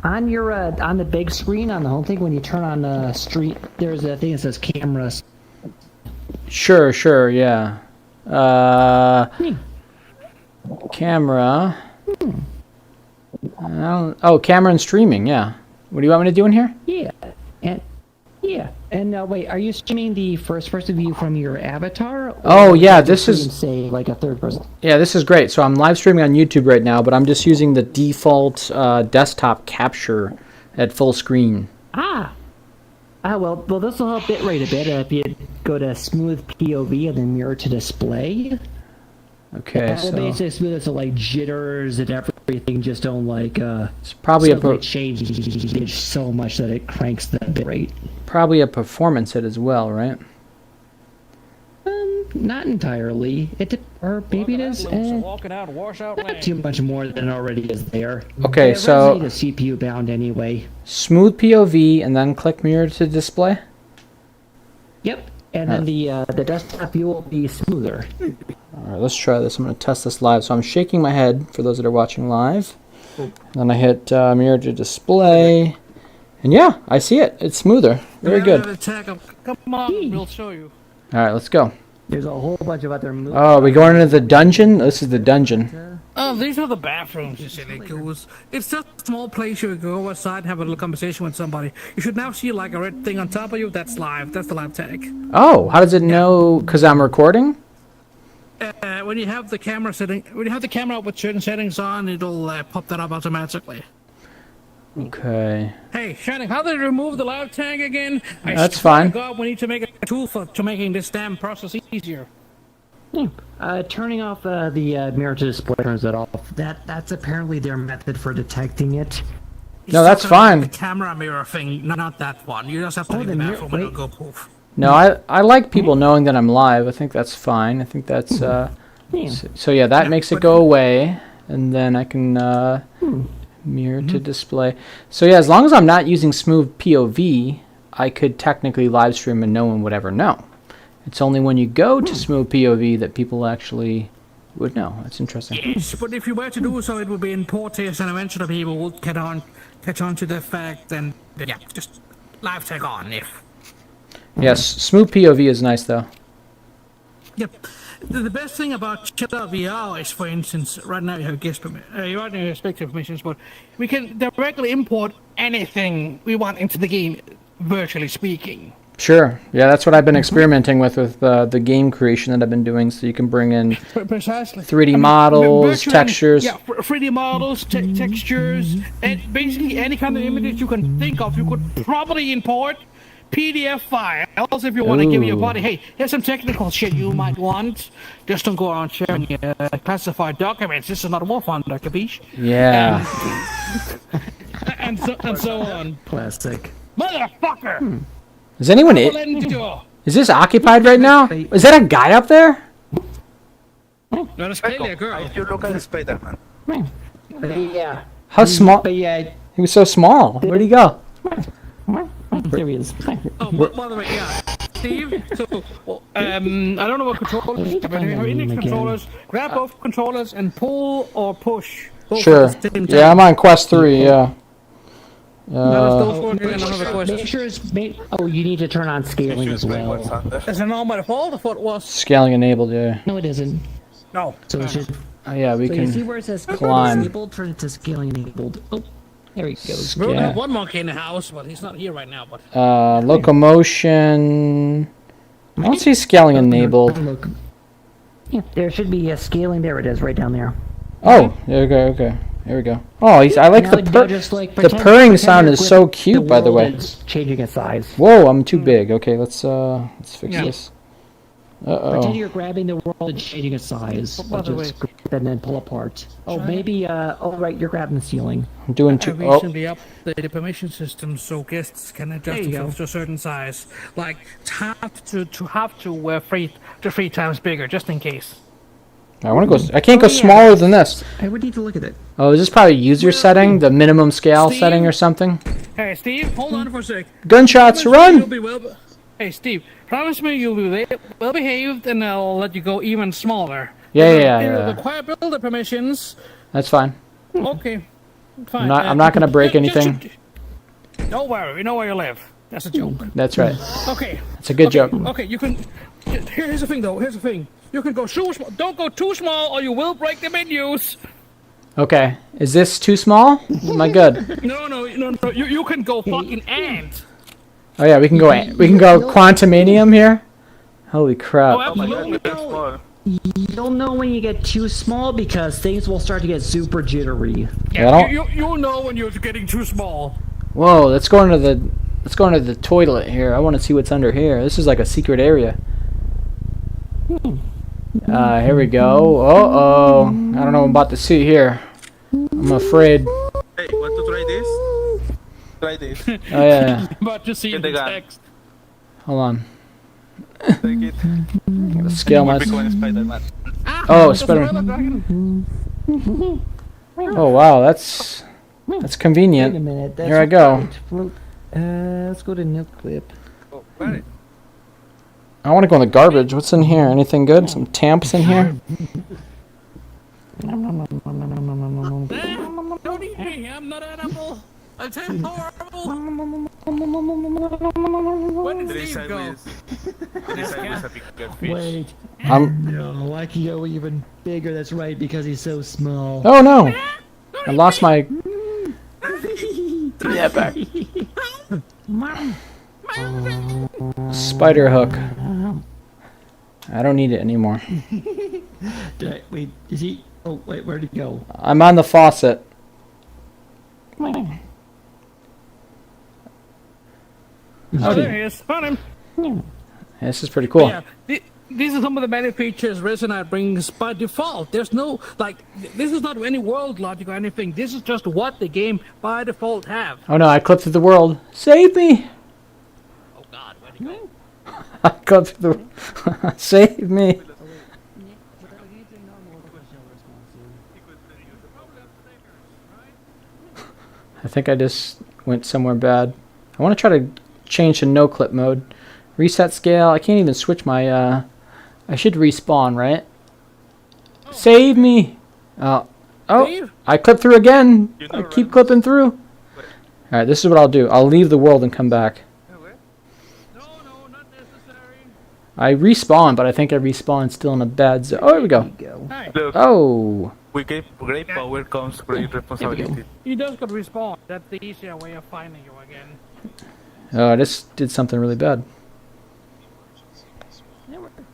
on your on the big screen on the home thing, when you turn on stream, there's a thing that says cameras. Sure, yeah. Camera. Camera and streaming, yeah. What do you want me to do in here? And wait, are you streaming the first-person view from your avatar? Oh, yeah, or this is... say like a third person. Yeah, this is great. So I'm live streaming on YouTube right now, but I'm just using the default desktop capture at full screen. Well, this will help bitrate a bit if you go to smooth POV and then mirror to display. Okay, That will so basically smooth it so like jitters and everything just don't like it's probably change so much that it cranks the bitrate. probably a performance hit as well, right? Not entirely. Or maybe it is. Walking out, wash out Not too much more than already is there. Okay, Yeah, so Resonite is CPU bound anyway. smooth POV and then click mirror to display. Then the desktop view will be smoother. All right, let's try this. I'm going to test this live. So I'm shaking my head for those that are watching live. Then I hit mirror to display. And yeah, I see it. It's smoother. Very good. Come on, we'll show you. All right, let's go. There's a whole bunch of other moves. Oh, are we going into the dungeon? This is the dungeon. Oh, these are the bathrooms, you silly goose. It's just a small place you go outside and have a little conversation with somebody. You should now see like a red thing on top of you. That's live. That's the live tag. Oh, how does it know? Because I'm recording? When you have the camera up with certain settings on, it'll pop that up automatically. Okay. Hey, Shining, how did I remove the live tag again? That's fine. God, we need to make a tool to making this damn process easier. Turning off the mirror to display turns it off. That's apparently their method for detecting it. No, that's fine. The camera mirror thing, not that one. You just have to leave the bathroom and it'll go poof. No, I like people knowing that I'm live. I think that's fine. I think that's... So yeah, that makes it go away. And then I can mirror to display. So yeah, as long as I'm not using smooth POV, I could technically live stream and no one would ever know. It's only when you go to smooth POV that people actually would know. That's interesting. Yes, but if you were to do so, it would be in poor taste, and eventually people would catch on to the fact, and yeah, just live tag on if. Yes, smooth POV is nice though. Yep. The best thing about Chiller VR is, for instance, right now you have guest you already have spectator permissions, but we can directly import anything we want into the game, virtually speaking. Sure. Yeah, that's what I've been experimenting with the game creation that I've been doing. So you can bring in Precisely 3D models, textures. Yeah, 3D models, textures, and basically any kind of images you can think of. You could probably import PDF files if you want to give your body, hey, here's some technical shit you might want. Just don't go around sharing classified documents. This is not a war fund, capiche? Yeah. And so on. Classic. Motherfucker! Is anyone Is this occupied right now? Is that a guy up there? Not a scaly girl. You look at Spider-Man. Yeah. How small? But yeah, He was so small. Where'd he go? there he is. Oh, by the way, yeah. Steve, so, I don't know what controllers, but if you have index controllers, grab both controllers and pull or push both Sure. at the same time. Yeah, I'm on quest 3. Yeah. Make sure oh, you need to turn on scaling as well. Is it not by default? I thought it was. Scaling enabled. Yeah. No, it isn't. No. So it should. Oh, yeah, we So you see can. where it says climb. enabled? Turn it to scaling enabled. Oh, there he goes. We only Yeah. have one monkey in the house, but he's not here right now. But Locomotion. I don't see scaling enabled. Look. Yeah, there should be a scaling. There it is, right down there. Oh, okay, okay. There we go. Oh, I like Now, the now purr. just, like, The pretend- purring pretend sound you're is so gripping cute, by the world way. and it's changing its size. Whoa, I'm too big. Okay, let's fix Yeah. this. Pretend Uh-oh. you're grabbing the world and changing its size. by the way- Just grip and then pull apart. Oh, maybe. Oh, right, you're grabbing the ceiling. I'm doing I too. Oh, recently updated the permission system so guests can adjust There you themselves to a certain size. Like have to three times bigger, just in case. I want to go. I can't go smaller than this. I would need to look at it. Oh, is this probably user setting, the minimum scale Steve? setting or something? Hey, Steve, hold on for a sec. Gunshots, Promise me run! you'll be Hey, Steve, promise me you'll be well behaved, and I'll let you go even smaller. Yeah, If yeah, you yeah. require builder permissions. That's fine. Okay, fine. I'm not gonna break anything. Don't worry, we know where you live. That's a joke. That's right. Okay. It's a good joke. Okay, you can. Here's the thing, though. Here's the thing. You can go too small. Don't go too small, or you will break the menus. Okay, is this too small? Am I good? No. You can go fucking ant. Oh yeah, we can go. We can go Quantumanium here. Holy crap! Oh, absolutely. You'll know when you get too small because things will start to get super jittery. Yeah, I don't- You'll know when you're getting too small. Whoa, let's go into the toilet here. I want to see what's under here. This is like a secret area. Here we go. Uh-oh. I don't know what I'm about to see here. I'm afraid. Hey, want to try this? Try this. Oh, yeah. But you see Get the the gun. text. Hold on. Take it. Gotta scale my... Become Spider-Man. Oh, Just Spider... another dragon. Oh, wow. That's Wait a convenient. minute. That's Here I go. right. Let's go to new clip. Oh, right. I want to go in the garbage. What's in here? Anything good? Some tamps in here? Don't eat me. I'm not edible. I taste horrible. Where did There is Steve go? always a bigger fish. Wait. I'm... No, I can go even bigger. That's right, because he's so small. Oh, no. I lost my... Yeah, back. Spider hook. I don't need it anymore. Wait, is he? Oh, wait, where'd he go? I'm on the faucet. Oh, Howdy. there he is. Found him. This is pretty cool. Yeah. These are some of the many features Resonite brings by default. There's no, this is not any world logic or anything. This is just what the game by default have. Oh no, I clipped through the world. Save me! Oh God, where'd he go? I clipped through the... Save me! I think I just went somewhere bad. I want to try to change to no clip mode. Reset scale. I can't even switch my... I should respawn, right? Save me! Oh, Steve? I clipped through again. You know, I keep right? clipping through. Alright, this is what I'll do. I'll leave the world and come back. No, not necessary. I respawn, but I think I respawn still in a bad zone. Oh, here we go. Hey, Look, Oh! with great power comes great responsibility. you just got to respawn. That's the easier way of finding you again. Oh, I just did something really bad.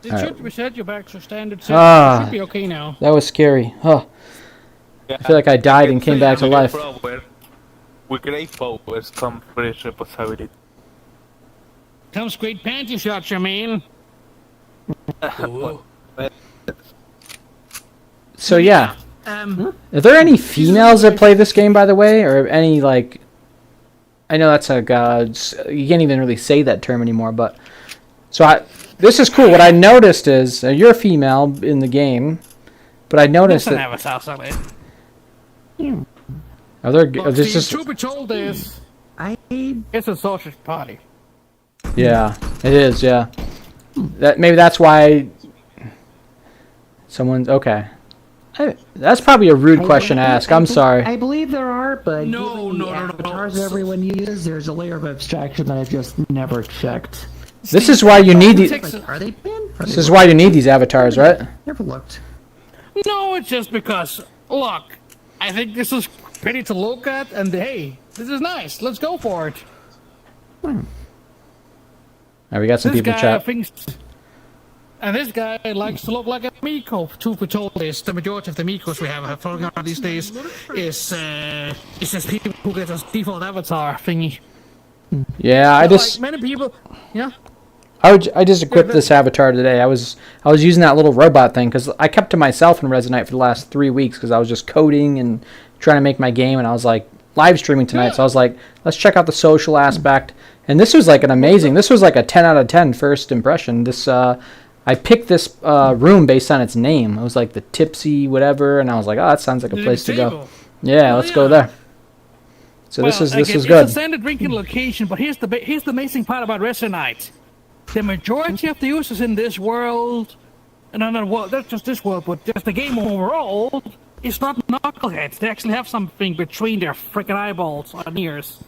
It Alright. should reset you back to standard set. Ah. You should be okay now. That was scary. Huh. Yeah, I feel like I died and came back to life. With great powers comes great responsibility. Comes great panty shots, you mean? So yeah, Um, are there any females that play this game, by the way, or any like? I know that's a you can't even really say that term anymore, but so this is cool. What I noticed is you're a female in the game. But I noticed It's an that. avatar, sorry. Are there? But There's the just. True Patrol is it's a social party. Yeah, it is. Yeah. That maybe that's why. Someone's okay. That's probably a rude question to ask. I'm sorry. I believe there are, but No, given the no. avatars that everyone uses, there's a layer of abstraction that I've just never checked. This is why you need these. Like, are they banned? This is why you need these avatars, right? Never looked. No, it's just because, look, I think this is pretty to look at, and hey, this is nice. Let's go for it. All right, we got some This people guy chat. thinks, and this guy likes to look like a Miko. True Patrol is the majority of the Mikos we have floating around these days is just people who get a default avatar thingy. Yeah, I just like many people, yeah. I just equipped this avatar today. I was using that little robot thing because I kept to myself in Resonite for the last 3 weeks because I was just coding and trying to make my game, and I was like live streaming tonight. So I was like, let's check out the social aspect. And this was like an amazing. This was like a 10 out of 10 first impression. This I picked this room based on its name. It was like the Tipsy whatever, and I was like, oh, that sounds like a place to go. Yeah, let's go there. So this is It's good. a standard drinking location, but here's the amazing part about Resonite. The majority of the users in this world, and not just this world, but just the game overall, is not knuckleheads. They actually have something between their freaking eyeballs and ears.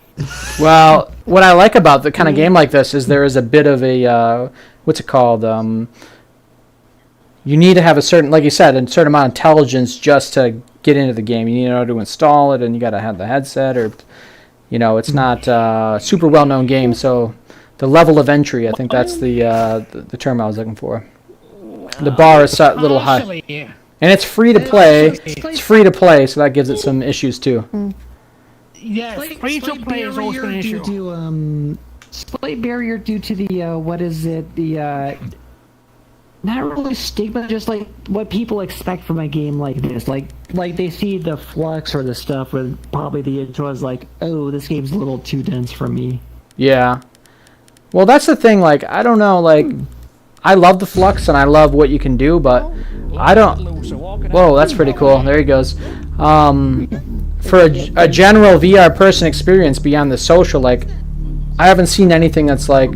Well, what I like about the kind of game like this is there is a bit of a what's it called? You need to have a certain, like you said, a certain amount of intelligence just to get into the game. You need to know how to install it, and you got to have the headset, or it's not a super well-known game, so the level of entry, I think that's the term I was looking for. The bar is set a little high, Yeah. and it's free to play. It's free to play, so that gives it some issues too. Yes, free to play is always been an issue. Slight barrier due to the what is it? The not really stigma, just like what people expect from a game like this. Like they see the flux or the stuff where probably the intro is like, oh, this game's a little too dense for me. Yeah. Well, that's the thing. Like, I don't know. Like, I love the flux and I love what you can do, but I don't. Whoa, that's pretty cool. There he goes. For a general VR person experience beyond the social, like, I haven't seen anything that's like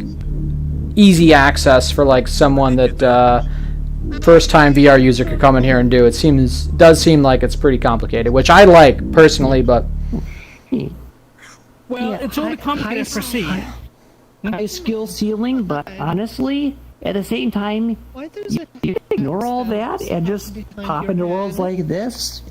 easy access for like someone that first time VR user could come in here and do. It does seem like it's pretty complicated, which I like personally, but Well, it's only complicated for C. High skill ceiling, but honestly, at the same time, you ignore all that and just pop into worlds like this,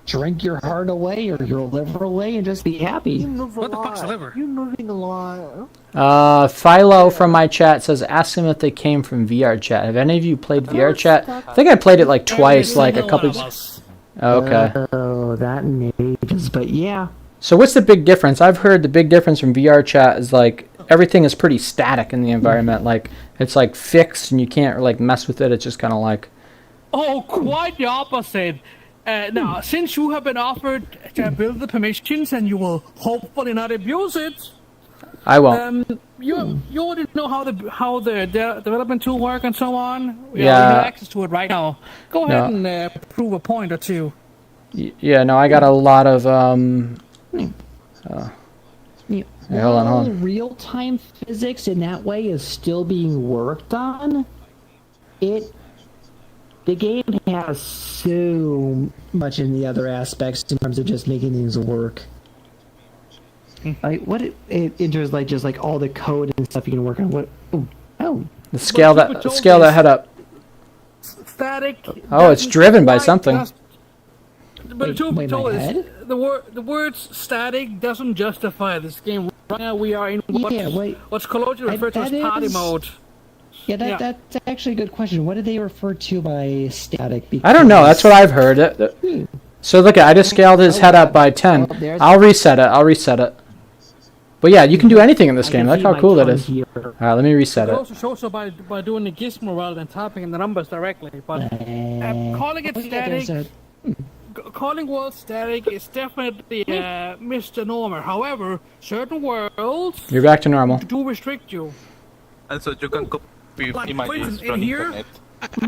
drink your heart away or your liver away, and just be happy. What the fuck's a liver? You're moving a lot. Philo from my chat says, ask them if they came from VR chat. Have any of you played VR chat? I think I played it like twice, like a couple of... Okay. Oh, that in ages, but yeah. So what's the big difference? I've heard the big difference from VR chat is like everything is pretty static in the environment. Like it's like fixed and you can't like mess with it. It's just kind of like... Oh, quite the opposite. Now, since you have been offered to build the permissions and you will hopefully not abuse it, I won't. you already know how the development tool work and so on. You Yeah. have access to it right now. Go ahead and prove a point or two. Yeah, no, I got a lot of... Hey, hold on. Real-time physics in that way is still being worked on. The game has so much in the other aspects in terms of just making things work. Like what it enters like just like all the code and stuff you can work on. What? Oh. Scale that head up. Static. Oh, it's driven by something. But the truth be wait, told my is head? the words static doesn't justify this game. Right now we are in what's colloquially referred to as party mode. Yeah, that's actually a good question. What do they refer to by static? Because... I don't know. That's what I've heard. So look, I just scaled his head up by 10. I'll reset it. But yeah, you can do anything in this game. Look how cool that is. Alright, let me reset It it. also shows by doing the gizmo rather than typing in the numbers directly. But calling it static, calling world static is definitely a misnomer. However, certain worlds You're back to normal. do restrict you. And so you can copy Like, images for instance, from in here, internet.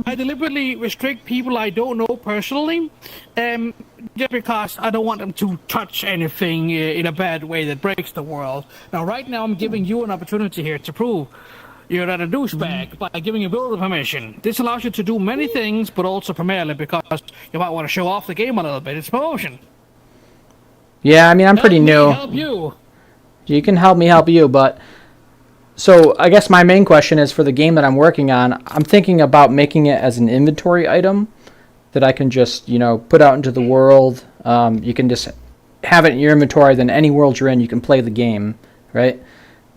I deliberately restrict people I don't know personally, just because I don't want them to touch anything in a bad way that breaks the world. Now, right now, I'm giving you an opportunity here to prove you're not a douchebag by giving you builder permission. This allows you to do many things, but also primarily because you might want to show off the game a little bit. It's promotion. Yeah, I mean, I'm pretty new. Help you. You can help me help you, but... So, I guess my main question is for the game that I'm working on, I'm thinking about making it as an inventory item that I can just, you know, put out into the world. You can just have it in your inventory, then any world you're in, you can play the game, right?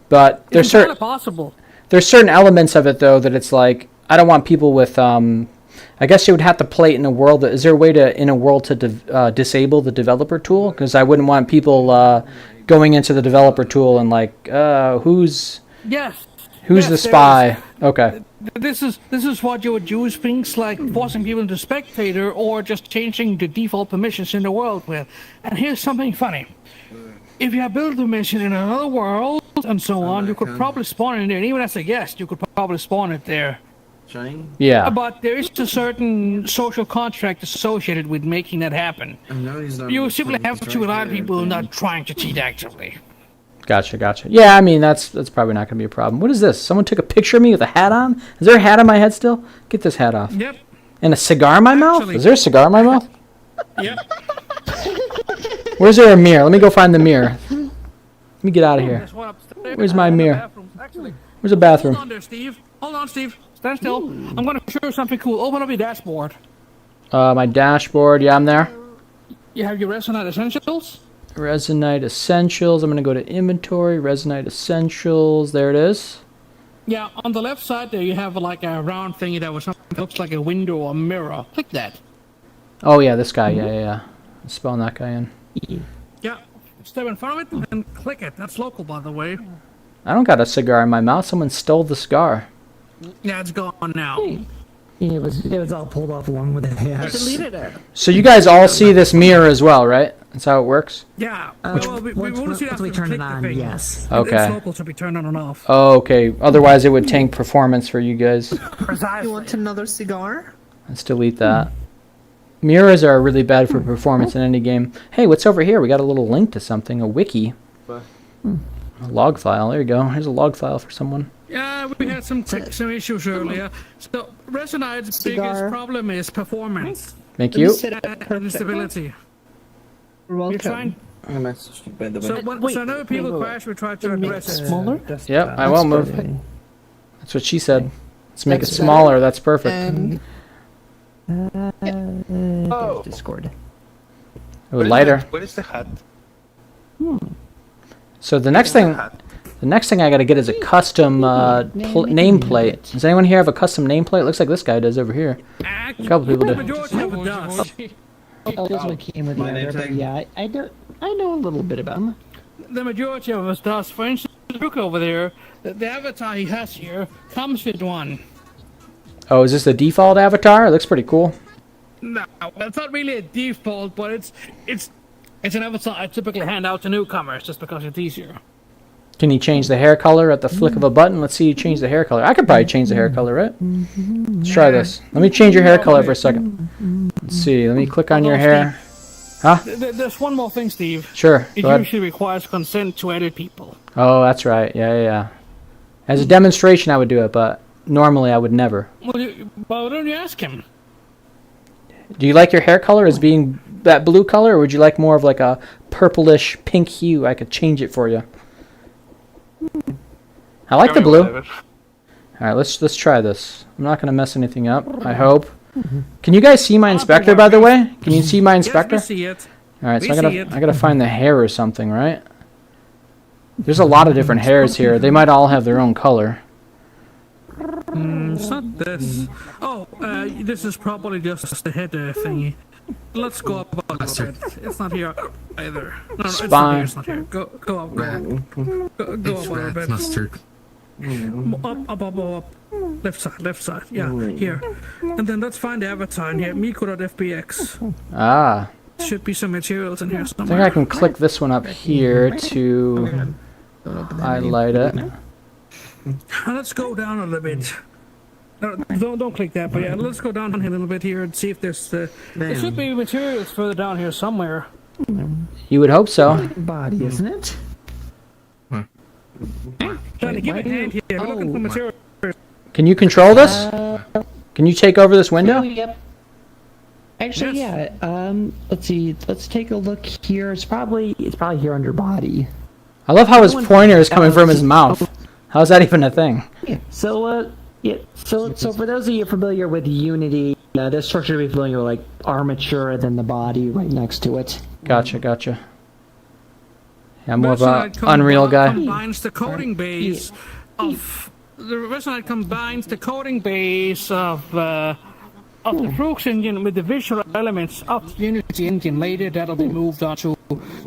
But there's certain... possible. There's certain elements of it, though, that it's like, I don't want people with, I guess you would have to play it in a world. Is there a way to, in a world, to disable the developer tool? Because I wouldn't want people going into the developer tool and like, who's the spy? Okay. This is what you would use things like forcing people into spectator or just changing the default permissions in the world with. And here's something funny. If you have built a mission in another world and so on, you could probably spawn it there. And even as a guest, you could probably spawn it there. Yeah. But there is a certain social contract associated with making that happen. You simply have to rely on people not trying to cheat actively. Gotcha. Yeah, I mean, that's probably not going to be a problem. What is this? Someone took a picture of me with a hat on? Is there a hat on my head still? Get this hat off. Yep. And a cigar in my mouth? Is there a cigar in my mouth? Yep. Where's there a mirror? Let me go find the mirror. Let me get out of here. Where's my mirror? Where's the bathroom? Hold on there, Steve. Hold on, Steve. Stand still. I'm going to show you something cool. Open up your dashboard. My dashboard. Yeah, I'm there. You have your Resonite Essentials. Resonite Essentials. I'm going to go to Inventory. Resonite Essentials. There it is. Yeah, on the left side there you have like a round thingy that looks like a window or mirror. Click that. Oh, yeah, this guy. Yeah. I'm spelling that guy in. Yeah, step in front of it and click it. That's local, by the way. I don't got a cigar in my mouth. Someone stole the cigar. Yeah, it's gone now. Yeah, it was all pulled off along with it. Yeah. Deleted it. So you guys all see this mirror as well, right? That's how it works? Yeah. Well, we want to see that once we turn it on, yes. Okay. It's local to be turned on and off. Oh, okay. Otherwise, it would tank performance for you guys. You want another cigar? Let's delete that. Mirrors are really bad for performance in any game. Hey, what's over here? We got a little link to something, a wiki. A log file. There you go. Here's a log file for someone. Yeah, we had some issues earlier. So, Resonite's biggest problem is performance. Thank you. And stability. You're trying... So whenever people crash, we try to address it. Smaller? Yep, I won't move. That's what she said. Let's make it smaller. That's perfect. Discord. Oh, lighter. Where is the hat? So the next thing I got to get is a custom nameplate. Does anyone here have a custom nameplate? Looks like this guy does over here. A couple people do. Oh, this one came with the other, but yeah, I know a little bit about him. The majority of us does. For instance, look over there. The avatar he has here comes with one. Oh, is this the default avatar? It looks pretty cool. No, it's not really a default, but it's an avatar I typically hand out to newcomers just because it's easier. Can you change the hair color at the flick of a button? Let's see you change the hair color. I could probably change the hair color, right? Let's try this. Let me change your hair color for a second. Let's see. Let me click on your hair. Huh? There's one more thing, Steve. Sure. It usually requires consent to edit people. Oh, that's right. Yeah. As a demonstration, I would do it, but normally I would never. Well, why don't you ask him? Do you like your hair color as being that blue color, or would you like more of like a purplish pink hue? I could change it for you. I like the blue. All right, let's try this. I'm not gonna mess anything up. I hope. Can you guys see my inspector, by the way? Can you see my inspector? Yes, we see it. All right, so I gotta find the hair or something, right? There's a lot of different hairs here. They might all have their own color. It's not this. Oh, this is probably just the head thingy. Let's go up a little bit. It's not here either. No, it's not here. It's not here. Go up. Go up a little bit. Mustard. Up. Left side. Yeah, here. And then let's find the avatar in here. Miko.fbx. Ah. Should be some materials in here I somewhere. think I can click this one up here to highlight it. Let's go down a little bit. No, don't click that. But yeah, let's go down here a little bit here and see if there's. There should be materials further down here somewhere. You would hope so. Body, isn't it? Johnny, give me a hand here. We're looking for materials. Can you control this? Can you take over this window? Oh, yep. Actually, Yes. yeah. Let's see. Let's take a look here. It's probably here under body. I love how his pointer is coming from his mouth. How's that even a thing? Yeah. So, So for those of you familiar with Unity, this structure to be familiar with, like armature, then the body right next to it. Gotcha. Yeah, I'm more of a Unreal guy. Combines the coding base of the Resonite combines the coding base of the Flux engine with the visual elements of the Unity engine. Later, that'll be moved on to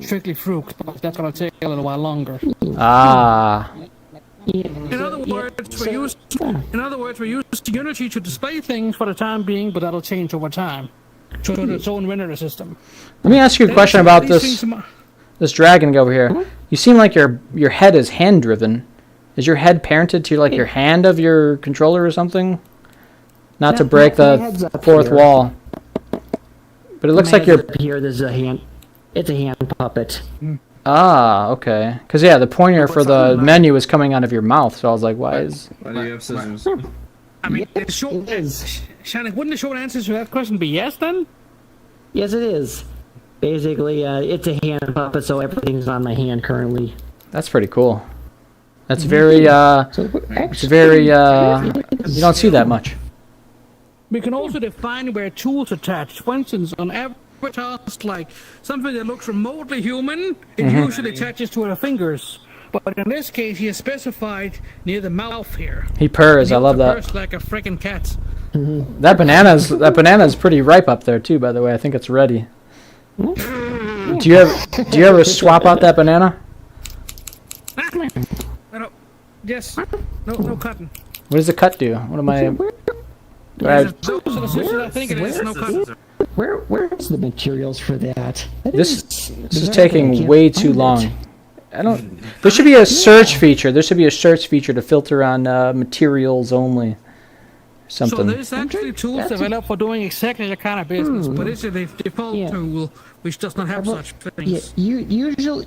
strictly Flux, but that's gonna take a little while longer. Ah. In other words, we use Unity to display things for the time being, but that'll change over time to its own renderer system. Let me ask you a question about this dragon over here. You seem like your head is hand driven. Is your head parented to like your hand of your controller or something? Not to break the fourth wall. But it looks like you're here. This is a hand. It's a hand puppet. Ah, okay. Because, yeah, the pointer for the menu is coming out of your mouth, so I was like, why do you have scissors? I mean, Shannon, wouldn't the short answer to that question be yes, then? Yes, it is. Basically, it's a hand puppet, so everything's on my hand currently. That's pretty cool. That's very, it's very, you don't see that much. We can also define where tools attach. For instance, on avatars, like something that looks remotely human, it usually attaches to our fingers. But in this case, he is specified near the mouth here. He purrs. I love that. Purrs like a freaking cat. That banana's pretty ripe up there too. By the way, I think it's ready. Do you ever swap out that banana? Yes. No cutting. What does the cut do? What am I? I think it is no cutting. Where's the materials for that? This is taking way too long. There should be a search feature. There should be a search feature to filter on materials only. Something. So there's actually tools developed for doing exactly that kind of business, but it's a default tool which does not have such things. Yeah,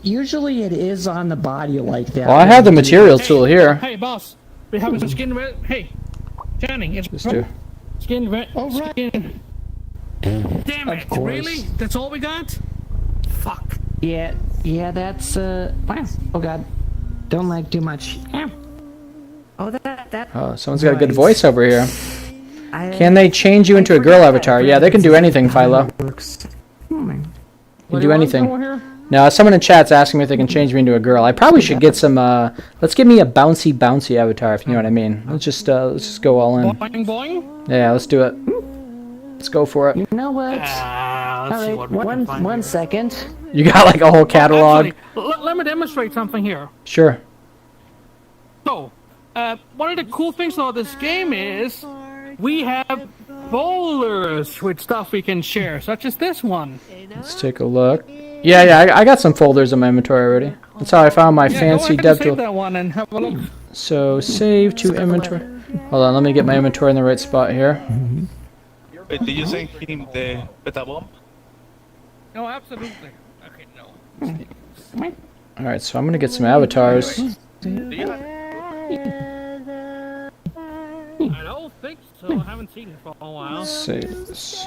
usually it is on the body like that. Well, I have the material tool here. Hey, boss, we have some skin red. Hey, Channing, it's skin red. Oh, right. Skin. Damn it! Really? That's all we got? Fuck. Yeah, that's wow. Oh god, don't like too much. Oh, that. Oh, someone's got a good voice over here. Can they change you into a girl avatar? Yeah, they can do anything, Philo. Can do anything. Now, someone in chat's asking me if they can change me into a girl. I probably should get some. Let's give me a bouncy avatar, if you know what I mean. Let's just go all in. Boing boing. Yeah, let's do it. Let's go for it. You know what? All right, one second. You got like a whole catalog. Actually, let me demonstrate something here. Sure. So, one of the cool things about this game is we have folders with stuff we can share, such as this one. Let's take a look. Yeah, I got some folders in my inventory already. That's how I found my fancy dev tool. Save that one and have a look. So, save to inventory. Hold on, let me get my inventory in the right spot here. Wait, did you send him the beta bomb? No, absolutely. Okay, no. Alright, so I'm gonna get some avatars. Do you have? I don't think so. I haven't seen it for a while. Save this.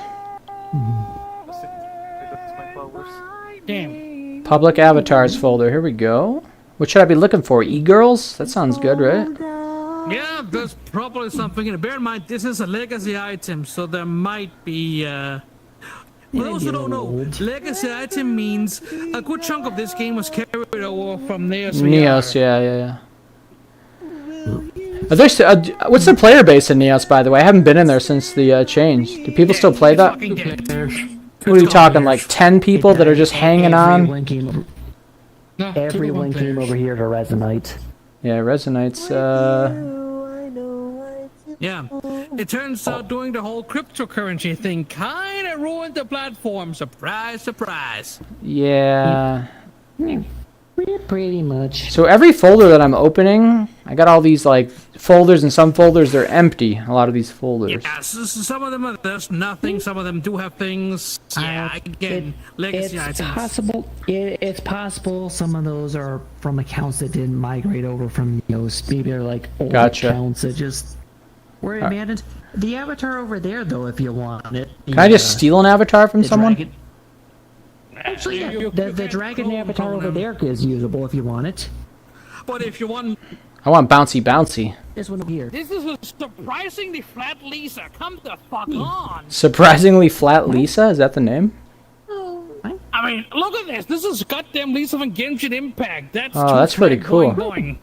Damn. Public avatars folder. Here we go. What should I be looking for? E-girls? That sounds good, right? Yeah, there's probably something in it. Bear in mind, this is a legacy item, so there might be, For those who don't know, legacy item means a good chunk of this game was carried over from Neos. Neos, yeah. Are there what's the player base in Neos, by the way? I haven't been in there since the change. Do people still play that? What are you talking, like 10 people that are just hanging on? Everyone came over here to Resonite. Yeah, Resonite's, Yeah, it turns out doing the whole cryptocurrency thing kind of ruined the platform. Surprise, surprise. Yeah. Yeah, pretty much. So every folder that I'm opening, I got all these like folders, and some folders they're empty. A lot of these folders. Yeah, some of them are there's nothing. Some of them do have things. Yeah, again, legacy It's items. possible. It's possible some of those are from accounts that didn't migrate over from Neos. Maybe they're like old Gotcha. accounts that just were abandoned. The avatar over there, though, if you want it. Can I just steal an avatar from someone? Actually, yeah, You the can dragon clone avatar over them. there is usable if you want it. But if you want, I want bouncy bouncy. This one over here. this is a surprisingly flat Lisa. Come the fuck on. Surprisingly flat Lisa, is that the name? I mean, look at this. This is goddamn Lisa from Genshin Impact. That's Oh, that's pretty cool. Going.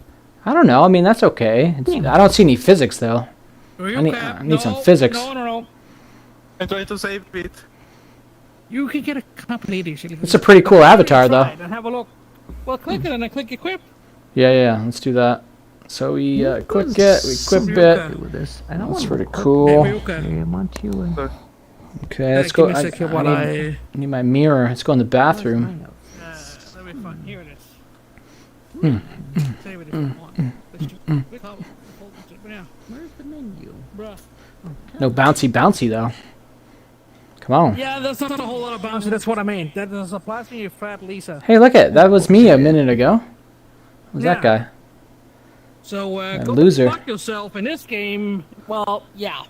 I don't know. I mean, that's okay. I don't see any physics though. I need some physics. No. I try to save it. You can get a complete edition. It's a pretty cool avatar though. And have a look. Well, click it and I click equip. Yeah. Let's do that. So we click it, we equip it. With this. I don't That's want pretty cool. Mayuka. I want to. Okay, let's go. Give me a second while I need my mirror. Let's go in the bathroom. Let me find. Here it is. Save it if you want. Let's do yeah. Where's the menu? Bruh. No bouncy though. Come on. Yeah, that's not a whole lot of bouncy. That's what I mean. That is a plastic fat Lisa. Hey, look at that was me a minute ago. Who's that guy? So That go loser. fuck yourself in this game. Well, yeah.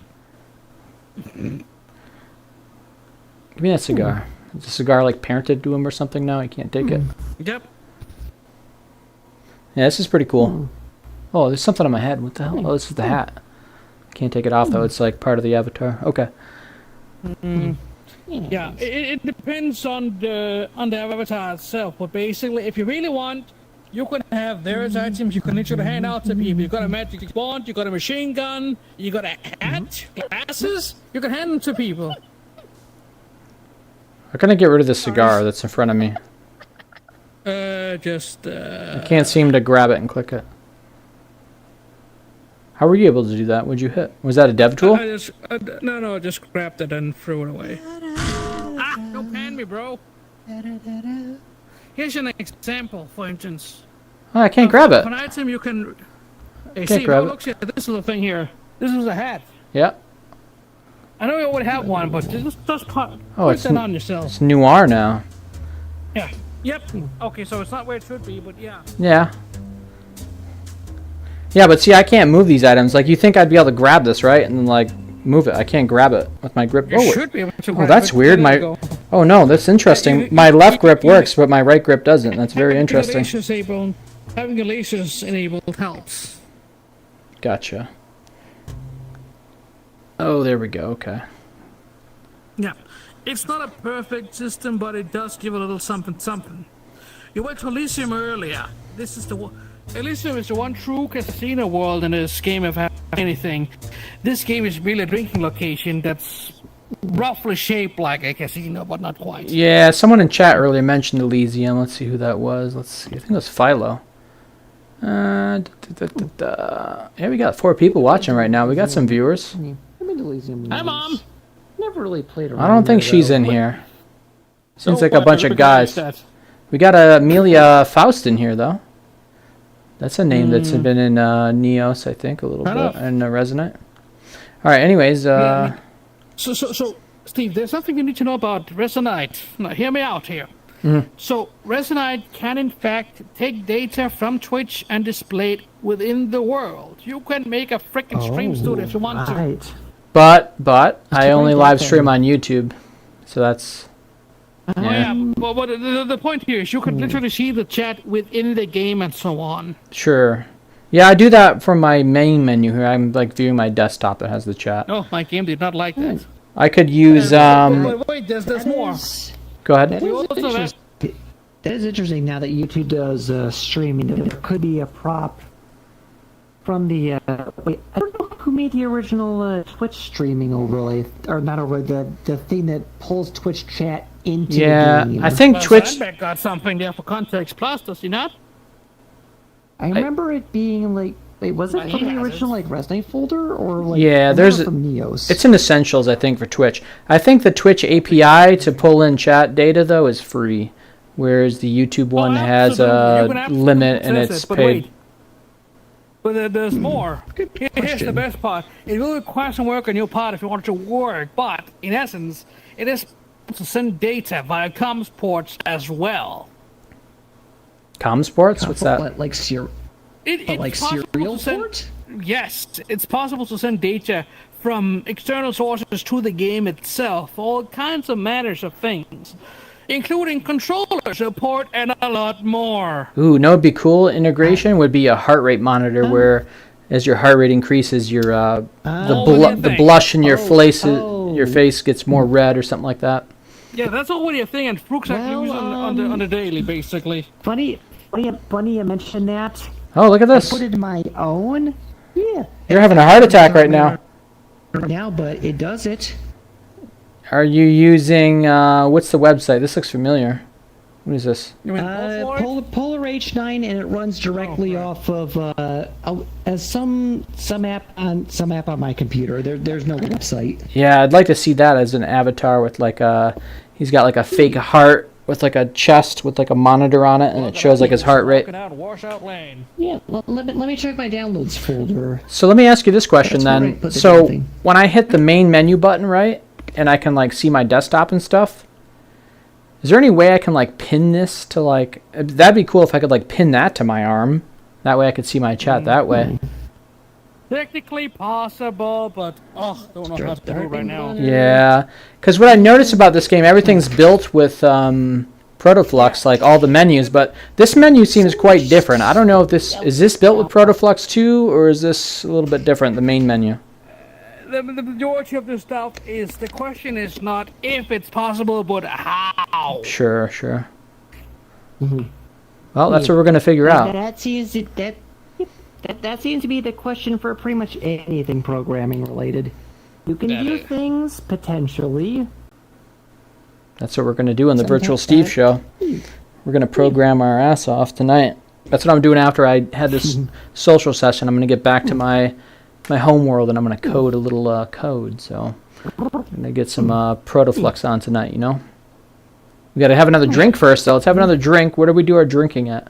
Give me that cigar. Is the cigar like parented to him or something now? I can't take it. Yep. Yeah, this is pretty cool. Oh, there's something on my head. What the hell? Oh, this is the hat. Can't take it off though. It's like part of the avatar. Okay. Yeah, it depends on the avatar itself. But basically, if you really want, you can have various items you can literally hand out to people. You got a magic wand, you got a machine gun, you got a hat, glasses. You can hand them to people. How can I get rid of this cigar that's in front of me? I I can't seem to grab it and click it. How were you able to do that? What'd you hit? Was that a dev tool? No, just grabbed it and threw it away. Don't pan me, bro. Here's an example, for instance. Oh, I can't grab it. An item you can. Hey, Can't see, grab look at this little thing here. This is a hat. Yeah. I know you already have one, but just put it's that on yourself. It's noir now. Yeah. Yep. Okay, so it's not where it should be, but yeah. Yeah. Yeah, but see, I can't move these items. Like, you think I'd be able to grab this, right? And then, like, move it. I can't grab it with my grip. You should be able to. Oh, that's weird. Oh, no, that's interesting. My left grip works, but my right grip doesn't. That's very interesting. Having the lasers enabled helps. Gotcha. Oh, there we go. Okay. Yeah. It's not a perfect system, but it does give a little something. You went to Elysium earlier. This is the one. Elysium is the one true casino world in this game of anything. This game is really a drinking location that's roughly shaped like a casino, but not quite. Yeah, someone in chat earlier mentioned Elysium. Let's see who that was. Let's see. I think it was Philo. Yeah, we got 4 people watching right now. We got some viewers. Hi, Mom. Never really played around. I don't think there, she's though. in here. Seems like a bunch of guys. We got Amelia Faust in here, though. That's a name that's been in Neos, I think, a little bit, and Resonite. All right. Anyways, So, Steve, there's something you need to know about Resonite. Now, hear me out here. So, Resonite can, in fact, take data from Twitch and display it within the world. You can make a freaking stream studio if you want to. But I only live stream on YouTube, so that's. Oh, yeah, but the point here is you can literally see the chat within the game and so on. Sure. Yeah, I do that from my main menu here. I'm like viewing my desktop that has the chat. Oh, my game did not like that. I could use Wait, there's more. Go ahead. That is interesting now that YouTube does streaming. There could be a prop from the wait, I don't know who made the original Twitch streaming overlay, or not overlay, the thing that pulls Twitch chat into the game. I think Twitch. Sandbeck got something there for Context Plus, does he not? I remember it being like, wait, was it from the original like Resonite folder or like? Yeah, there's from Neos. It's in Essentials, I think, for Twitch. I think the Twitch API to pull in chat data though is free, whereas the YouTube one has absolutely. You can a absolutely limit and access it's it, but paid. wait. But there's more. Here's the best part. It will require some work on your part if you want it to work, but in essence, it is to send data via comms ports as well. Comsports? What's that? Like serial Possible to send- port? Yes, it's possible to send data from external sources to the game itself, all kinds of matters of things, including controller support and a lot more. Ooh, no, it'd be cool. Integration would be a heart rate monitor where, as your heart rate increases, your the blush in your your face gets more red or something like that. Yeah, that's already a thing, and Flux actually uses on the daily, basically. Funny you mentioned that. Oh, look at I this. put it in my own. Yeah. You're having a heart attack right now. Now, but it does it. Are you using, what's the website? This looks familiar. What is this? You mean Polar H9, and it runs directly off of some app on my computer. There's no website. Yeah, I'd like to see that as an avatar with like he's got like a fake heart with like a chest with like a monitor on it, and it shows like his heart rate. Yeah, let me check my downloads folder. So let me ask you this question That's where I then. put the So damn thing. when I hit the main menu button, right, and I can like see my desktop and stuff, is there any way I can like pin this to like? That'd be cool if I could like pin that to my arm. That way I could see my chat that way. technically possible, but don't know how to do it right now. Yeah, because what I noticed about this game, everything's built with Protoflux, like all the menus, but this menu seems quite different. I don't know if is this built with Protoflux too, or is this a little bit different, the main menu? The majority of the stuff is, the question is not if it's possible, but how. Sure. Well, that's what we're going to figure out. That seems to be the question for pretty much anything programming related. You can do things potentially. That's what we're going to do on the Virtual Steve show. We're going to program our ass off tonight. That's what I'm doing after I had this social session. I'm going to get back to my home world, and I'm going to code a little code. So I'm going to get some Protoflux on tonight, you know? We got to have another drink first, though. Let's have another drink. Where do we do our drinking at?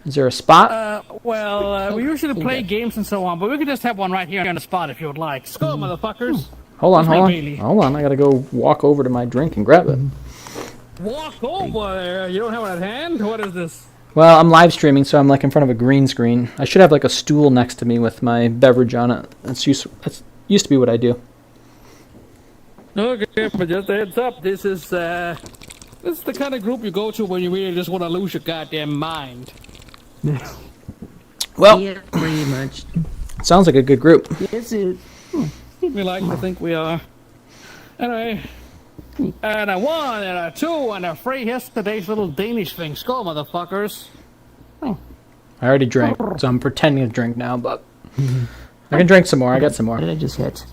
Is there a spot? We usually play games and so on, but we could just have one right here on the spot if you would like. Skull, motherfuckers. Hold on. Bailey. Hold on. I got to go walk over to my drink and grab it. Walk over. You don't have it at hand? What is this? Well, I'm live streaming, so I'm like in front of a green screen. I should have like a stool next to me with my beverage on it. That's used to be what I do. Okay, but just a heads up, this is the kind of group you go to when you really just want to lose your goddamn mind. Well, Yeah, pretty much. sounds like a good group. Yes, it. We like to think we are. Anyway, and a 1, and a 2, and a 3. Here's today's little Danish thing. Skull, motherfuckers. I already drank, so I'm pretending to drink now, but I can drink some more. I got some more. What did I just hit?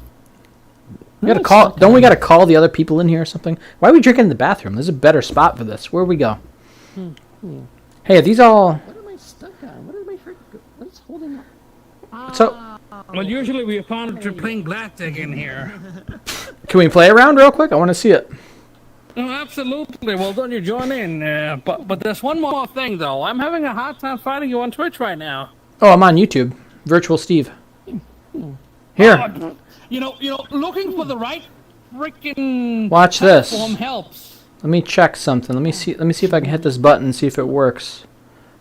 We gotta call. Don't we gotta call the other people in here or something? Why are we drinking in the bathroom? There's a better spot for this. Where we go? Hey, are these all? What am I stuck on? What's holding up? So, Well, usually we found to playing blackjack in here. can we play around real quick? I want to see it. Oh, absolutely. Well, don't you join in? But there's one more thing, though. I'm having a hard time finding you on Twitch right now. Oh, I'm on YouTube. Virtual Steve. Here, You know, looking for the right freaking watch this. platform helps. Let me check something. Let me see if I can hit this button and see if it works.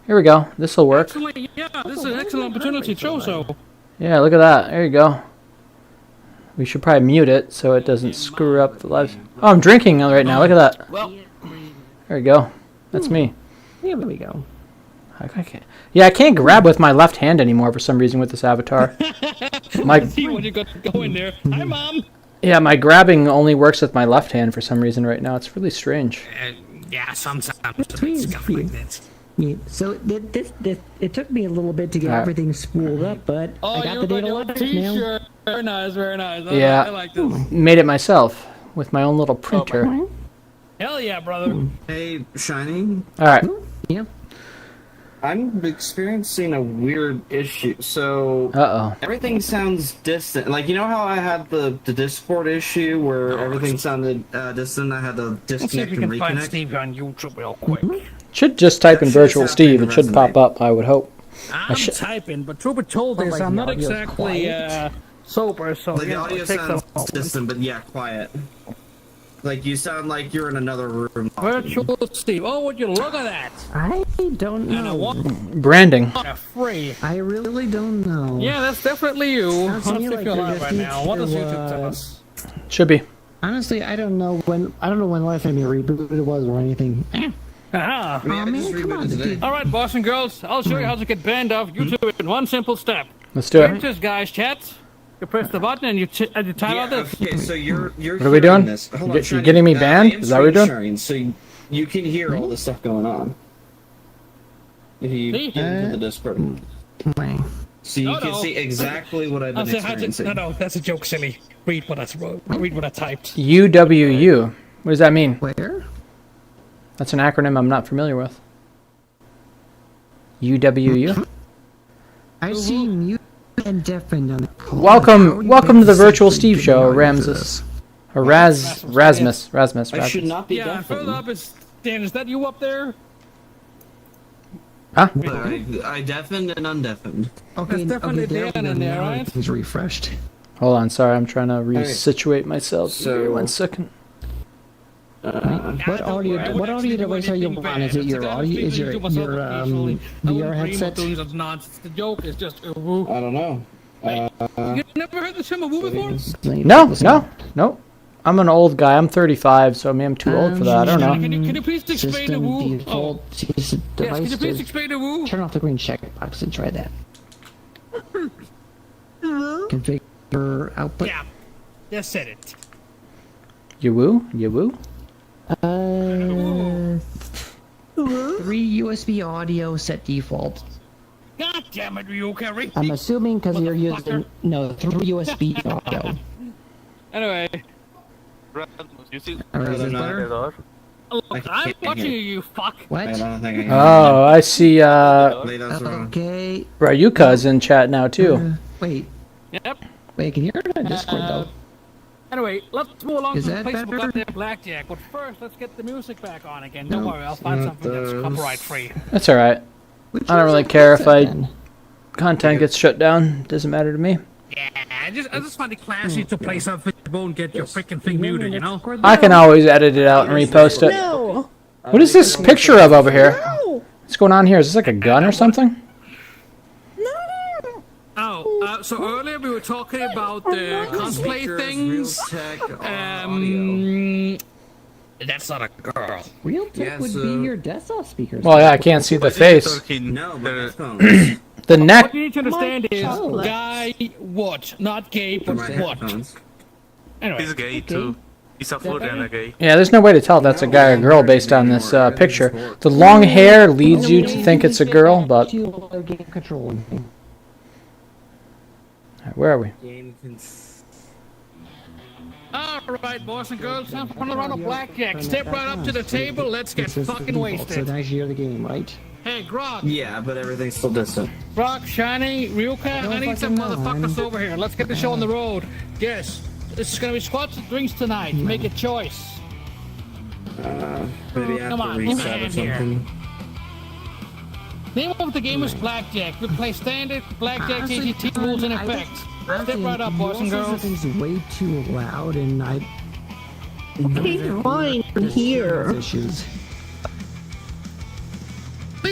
Here we go. This will work. Actually, yeah, this is an excellent opportunity, Choso. Yeah, look at that. There you go. We should probably mute it so it doesn't screw up the live. Oh, I'm drinking right now. Look at that. There you go. That's me. Here we go. I can't. Yeah, I can't grab with my left hand anymore for some reason with this avatar. See what you got going there. Hi, Mom. Yeah, my grabbing only works with my left hand for some reason right now. It's really strange. Yeah, sometimes It's stuff like that. Yeah, so it took me a little bit to get everything spooled up, but I got the data live now. T-shirt. Very nice, very nice. Yeah. I like this. Made it myself with my own little printer. Hell yeah, brother. Hey, Shiny. All right. Yeah. I'm experiencing a weird issue. So Uh-oh. everything sounds distant. Like, you know how I had the Discord issue where everything sounded distant? I had to Let's see if disconnect we and can find reconnect. Steve on YouTube real quick. Should just type in That shit is Virtual happening Steve. in It should Resonite. pop up, I would hope. I'm typing, but Trooper told But, us like, I'm the not audio's exactly quiet. sober, so Like, you the know, audio it takes a sounds moment. distant, but yeah, quiet. Like, you sound like you're in another room. Virtual Steve. Oh, would you look at that? I don't And a know. one Branding. a free. I really don't know. Yeah, that's definitely you. Sounds to Let's me check like your there live just right needs now. What to, does YouTube tell us? Should be. Honestly, I don't know when last time you rebooted it was or anything. Aha. Yeah, I just man, come rebooted on, today. dude. All right, boys and girls, I'll show you how to get banned off YouTube in one simple step. Let's do Here's it. this guy's chat. You press the button and you type out this. Okay, so you're What are we doing? hearing This. Hold on, You're Shiny. getting me I banned? am Is that what you're doing? screen sharing, so you can hear all the stuff going on. If you See? get into the Discord. So you No, can no. see exactly what I've I'll been say how to. experiencing. No, that's a joke, silly. Read what I wrote. Read what I typed. UWU. What does that mean? Where? That's an acronym I'm not familiar with. UWU? I see mute and deafened on the call. Welcome to the Virtual Steve Show, Ramses. Or Rasmus. I should not be Yeah, and deafened. further up is Dan. Is that you up there? Huh? But I deafened and undeafened. Okay, There's definitely there we Dan go, in there, now right? everything's refreshed. Hold on, sorry, I'm trying to resituate myself. So- Here, 1 second. What audio device are you on? Is it your audio? Is your VR headset? Nonsense. The joke is just. I don't know. You never heard the Shimma Woo before? No. I'm an old guy. I'm 35, so maybe I'm too old for that. I don't know. Can you please explain the System Woo? default Yes, can device. you please explain the Woo? Turn off the green checkbox and try that. Configure output. Yeah, just said it. You woo? You woo? 3 USB audio set default. God damn it, Ryu Carry. I'm assuming because you're using Motherfucker. 3 USB audio. Anyway, You see Alright, is this not. better? look, I'm watching you, you fuck. I What? don't think I can. Oh, I see. Wait, that's wrong. Okay. Rayuka's in chat now too. Wait, Yep. I can hear it on Discord though. Anyway, let's move along Is to the that place we got better? there, Blackjack. But first, let's get the music back on again. Don't worry, I'll find something that's those. copyright free. That's all right. Which I don't one's really the care if headset I then? content gets shut down. Doesn't matter to me. Yeah, I just find it classy to play something that won't get your freaking thing muted, you know? I can always edit it out and repost it. No. What is this picture of over here? No. What's going on here? Is this like a gun or something? No. Oh, so earlier we were talking about the cosplay Speakers, things. real tech, audio. That's not a girl. Real tech Yeah, would so- be your desktop speakers. Well, yeah, I can't see the face. No, but headphones. The What neck. you need to understand is child. guy what, not gay, For but my what. headphones. Anyway, he's gay too. He's a food and a gay. Yeah, there's no way to tell if that's a guy or girl based on this picture. The long hair leads you to think it's a girl, but Game control. where are we? Game alright, boys and girls, time for another round of blackjack. Step right up to the table, let's get This is the fucking default, so wasted. that's your game, right? Hey, Grok, Yeah, but everything's still distant. Grok, Shiny, Ryuka, I need some fucking know, motherfuckers man. over here. Let's get the show on the road. Yes, this is gonna be squats and drinks tonight. Make a choice. Maybe I have Come to on, reset or hand here. something. Name of the game is Blackjack. We play standard Blackjack Honestly, AGT rules in I effect. I Step right up, boys and girls. Things way too loud, and I. He's fine here. Issues.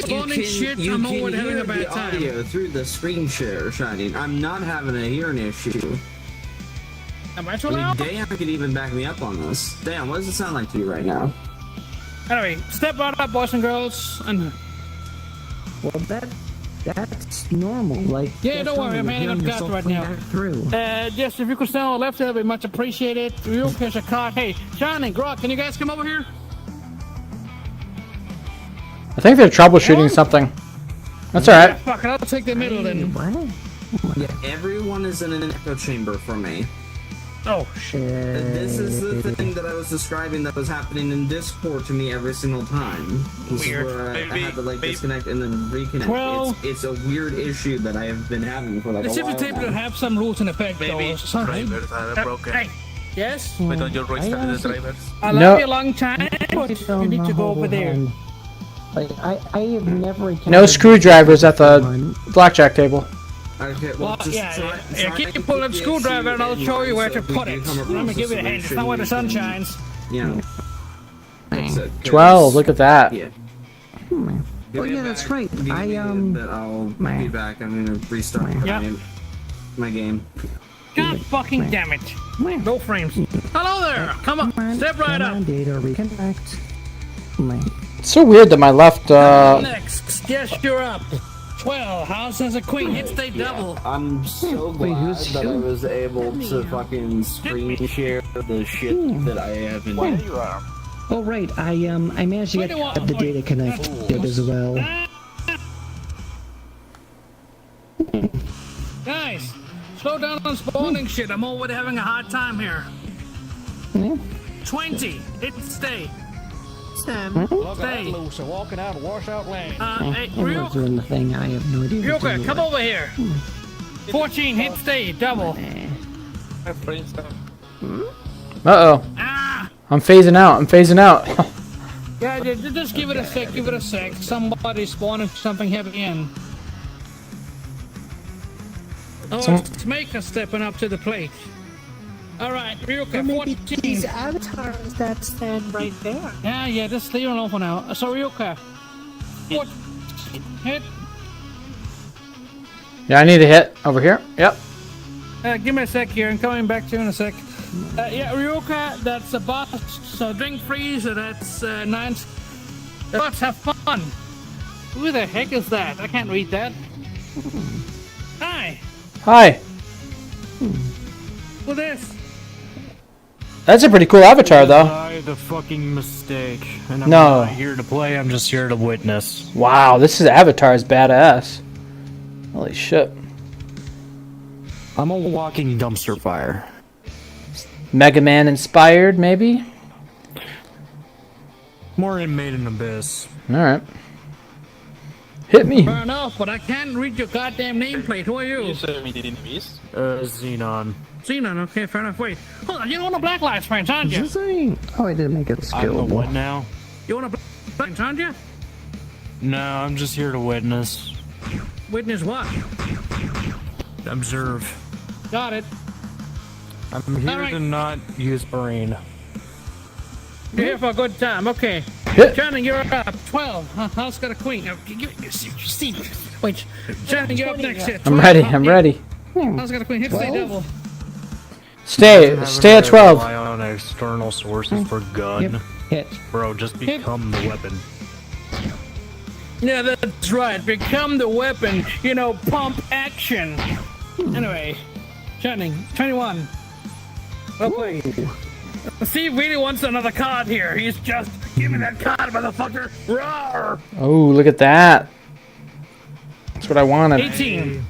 Morning shit, I'm always having a bad the time. audio through the screen share, Shining. I'm not having a hearing issue. Am I too I mean, loud? Dan could even back me up on this. Dan, what does it sound like to you right now? Anyway, step right up, boys and girls, and Well, that's normal. Like. Yeah, that's don't worry, normal. I'm handing You're out hearing guts yourself right play now. that Through. Just if you could stand on the left, that'd be much appreciated. Real catch a cock. Hey, John and Grok, can you guys come over here? I think they're troubleshooting something. That's all right. Fuck it, I'll take the middle then. What? Yeah, everyone is in an echo chamber for me. Oh shit. This is the thing that I was describing that was happening in Discord to me every single time. This Weird. is where I Maybe- had to like maybe- disconnect and then reconnect. Well- it's a weird issue that I have been having for like The a while table to now. have some rules in effect, Maybe though. So, drivers are broken. hey, yes? Why don't you restart the honestly- drivers? I No. love you a long time, but you need to go over there. Like, I have never encountered... No screwdrivers at the blackjack table. Okay, Well, just yeah, try keep to pulling keep the screwdriver and I'll exchange show you where going to so put if it. we come Let me across give you a hint. It's not where the sun situation, shines. You know. That's it, 12, look at that. Yeah. Oh yeah, that's right. I'll be back. I'm gonna restart my game. God fucking damn it. No frames. Hello there. Come on. Step right up. Data reconnect. It's so weird that my left, Next. Yes, you're up. 12. House has a queen. Hit stay double. I'm so glad that I was able to fucking screen share the shit that I have in Where you are? Oh right, I managed to get the data connected as well. Guys, slow down on spawning shit. I'm already having a hard time here. 20. Hit stay. Sam. Stay. Walking out of washout lane. Hey, Everyone's doing the thing. I have no idea. what to Ryoka, do. come over here. 14. Hit stay. Double. uh-oh. Ah. I'm phasing out. Yeah, just give it a sec. Give it a sec. Somebody's spawning something heavy in. Oh, it's Maker stepping up to the plate. Alright, Ryoka, 14. These avatars that stand right there. Yeah, just leave it alone for now. So, Ryoka. 14. Hit. Yeah, I need a hit over here. Yep. Give me a sec here. I'm coming back to you in a sec. Yeah, Ryoka, that's a bot. So, drink freeze, so that's 9. Let's have fun. Who the heck is that? I can't read that. Hi. Hi. Who's this? That's a pretty cool avatar, though. I the fucking mistake. And I'm No. not here to play, I'm just here to witness. Wow, this avatar is badass. Holy shit. I'm a walking dumpster fire. Mega Man inspired, maybe? More inmate in abyss. Alright. Hit me. Fair enough, but I can't read your goddamn nameplate. Who are you? Xenon. Xenon, okay, fair enough. Wait, hold on, you're one of Black Lives friends, aren't you? Oh, I didn't make it I'm a what skillable. now? You're one of Black Lives friends, aren't you? No, I'm just here to witness. Witness what? Observe. Got it. I'm here Alright. to not use brain. You're here for a good time, okay. Hit. Shannon, you're up. 12. House got a queen. Wait, Shannon, you're up next. Hit. I'm 12. ready, I'm ready. House got a queen. Hit stay double. Stay at 12. Rely on external sources for gun. Hit. Bro, just become the weapon. Yeah, that's right. Become the weapon. You know, pump action. Anyway, Shannon, 21. Well played. Steve really wants another card here. He's just, give me that card, motherfucker. Roar! Oh, look at that. That's what I wanted. 18.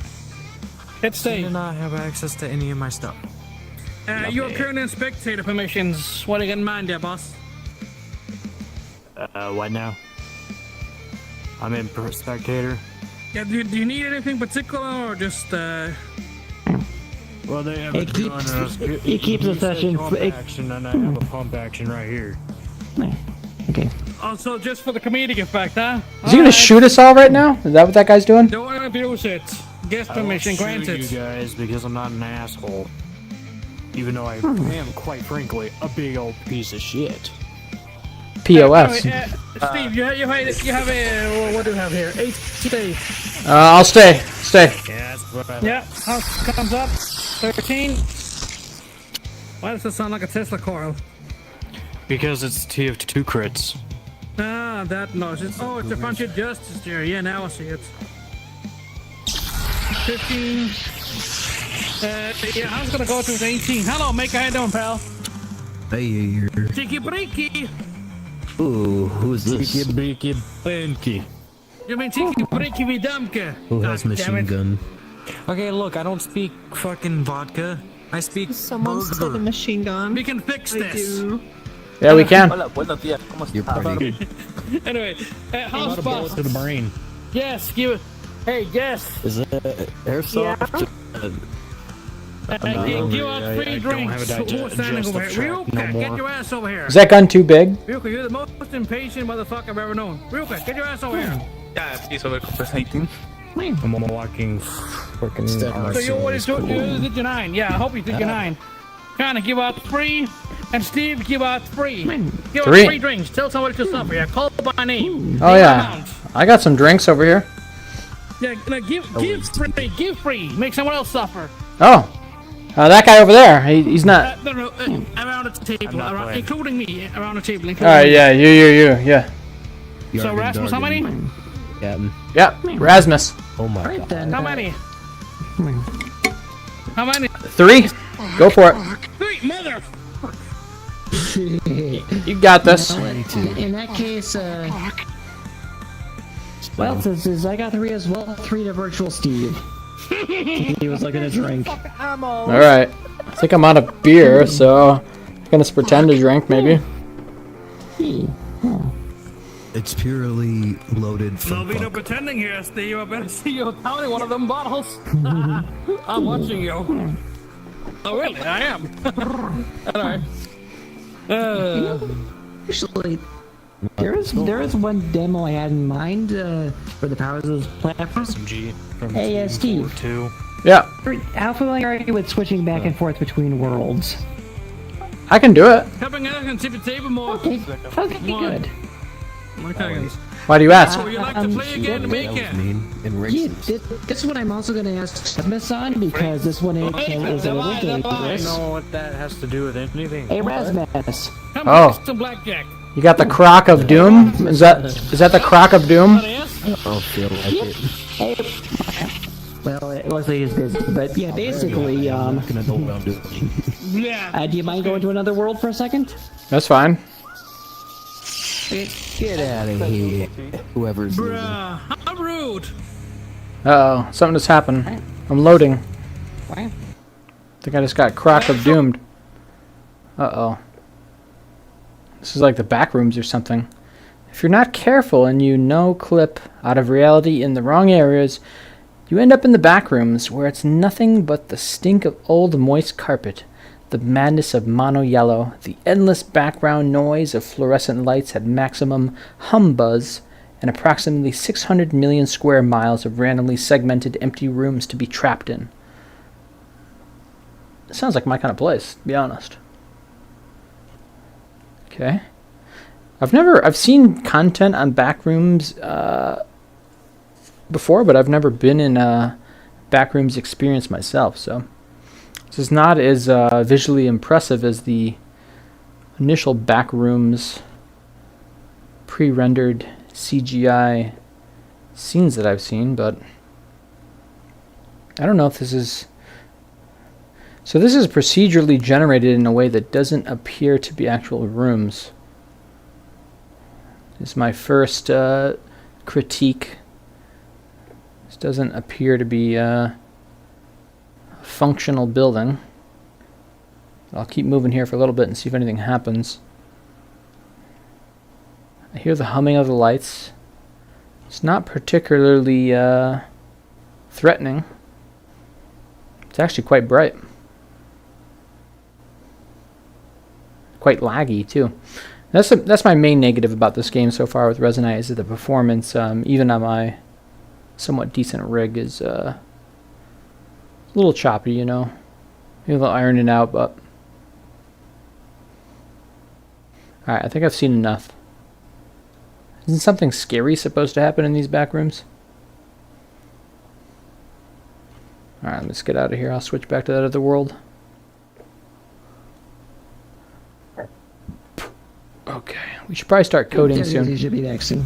Hit I stay. do not have access to any of my stuff. You're currently in spectator permissions. What do you got in mind there, boss? What now? I'm in spectator. Yeah, do you need anything particular or just, Well, they have It keeps the session. pump action, and I have a pump action right here. Okay. also just for the comedic effect, huh? Is he gonna shoot us all right now? Is that what that guy's doing? Don't abuse it. Guest permission I won't shoot granted. you guys because I'm not an asshole. Even though I am, quite frankly, a big old piece of shit. POS. Anyway, Steve, you have a, what do you have here? 8 stay. I'll stay. Yeah, that's what I Yeah, house comes up. 13. Why does that sound like a Tesla coil? Because it's TF2 crits. Ah, that noise. It's a bunch of justice there. Yeah, now I see it. 15. Yeah, I was gonna go to 18. Hello, Maker, how you doing, pal? Hey, Tiki Breaky. ooh, who's this? Beaky, beaky, binky. You mean Tiki Breaky Vidamka? Who has machine gun? Okay, look, I don't speak fucking vodka. I speak Someone said a burger. machine gun. We can fix I this. do. Yeah, we can. Hola, buenos días. ¿Cómo You're estás? pretty. Anyway, house A bullet boss. to the brain. Yes, give it. Hey, yes. Is it airsoft? Give out free drinks. Who's standing over here? Ryuka, get your ass over here. Is that gun too big? Ryuka, you're the most impatient motherfucker I've ever known. Ryuka, get your ass over here. Yeah, please over compensating. I'm walking freaking. So you already did your 9. Yeah, I hope you did your 9. Kinda give out 3, and Steve, give out 3. Give out 3 drinks. Tell somebody to stop here. Call by name. Oh yeah, I got some drinks over here. Yeah, give free. Make someone else suffer. Oh, that guy over there. He's not. No, around the table, including me, around the table. All right, yeah, you, yeah. So Rasmus, how many? Yeah, Rasmus. Oh my Right god. then. How many? How many? 3. Go for it. 3, mother. You got this. In that case, Well, since I got 3 as well, 3 to Virtual Steve. He was looking to drink. All right. I think I'm out of beer, so I'm gonna just pretend to drink maybe. It's purely loaded No from be no fuck. pretending here, Steve. I better see you counting one of them bottles. I'm watching you. Oh, really? I am. Alright. actually, There is one demo I had in mind for the powers of this platform. SMG from Hey, Steve. 2. Yeah, How familiar are you with switching back and forth between worlds? I can do it. Coming out and tip the table more. Okay, good. Okay. Why do you ask? So you like to play again? Make it. yeah, this is what I'm also going to ask Miss on because this one is a little I dangerous. know what that has to do with anything. Hey, Rasmus. Come Oh. on, some blackjack. You got the Croc of Doom? Is that the Croc of Doom? Yes? I don't feel like it. Well, it looks like he's busy, but yeah, basically, I'm gonna know what I'm doing. Yeah. do you mind going to another world for a second? That's fine. Get out of here, whoever's losing. Bruh, how rude. Uh-oh, something just happened. I'm loading. I think I just got Croc of Doomed. Uh-oh. This is like the back rooms or something. If you're not careful and you no-clip out of reality in the wrong areas, you end up in the back rooms where it's nothing but the stink of old moist carpet, the madness of mono yellow, the endless background noise of fluorescent lights at maximum hum buzz, and approximately 600 million square miles of randomly segmented empty rooms to be trapped in. It sounds like my kind of place, to be honest. Okay. I've seen content on backrooms before, but I've never been in a backrooms experience myself, so this is not as visually impressive as the initial backrooms pre-rendered CGI scenes that I've seen, but I don't know if this is... So this is procedurally generated in a way that doesn't appear to be actual rooms. This is my first critique. This doesn't appear to be a functional building. I'll keep moving here for a little bit and see if anything happens. I hear the humming of the lights. It's not particularly threatening. It's actually quite bright. Quite laggy too. That's my main negative about this game so far with Resonite, is that the performance, even on my somewhat decent rig, is a little choppy, you know. Maybe they'll iron it out, but... Alright, I think I've seen enough. Isn't something scary supposed to happen in these back rooms? Alright, let's get out of here. I'll switch back to that other world. Okay, we should probably start coding soon. He should be next soon.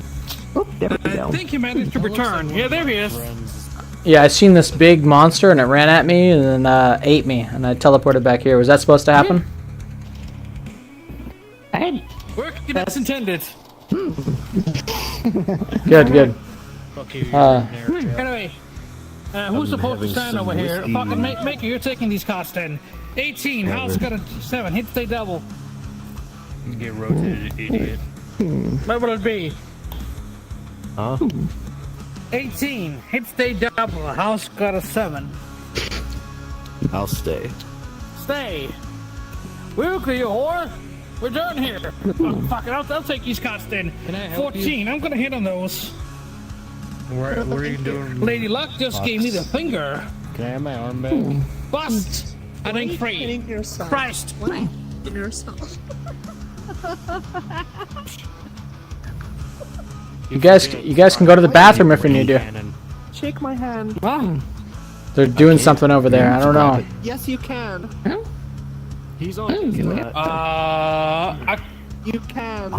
Oh, there we I go. think he managed to return. Yeah, there he is. Yeah, I seen this big monster and it ran at me and then ate me, and I teleported back here. Was that supposed to happen? Working as intended. Good, good. Anyway, who's supposed to stand over here? Fucking Maker, you're taking these costs then. 18, house got a 7, hit stay double. Get rotated, idiot. What will it be? Huh? 18, hit stay double, house got a 7. I'll stay. Stay. Wilkie, you whore. We're done here. Oh, fuck it, I'll take these cards then. Can I help 14, I'm gonna hit on those. What are you doing? Lady Luck just gave me the finger. Can I have my arm back? Bust. I think free. Hitting yourself. Christ. What? Hitting yourself. You guys can go to the bathroom if you need to. Shake my hand. Wow. They're doing something over there. I don't know. Yes, you can. He's on his You can.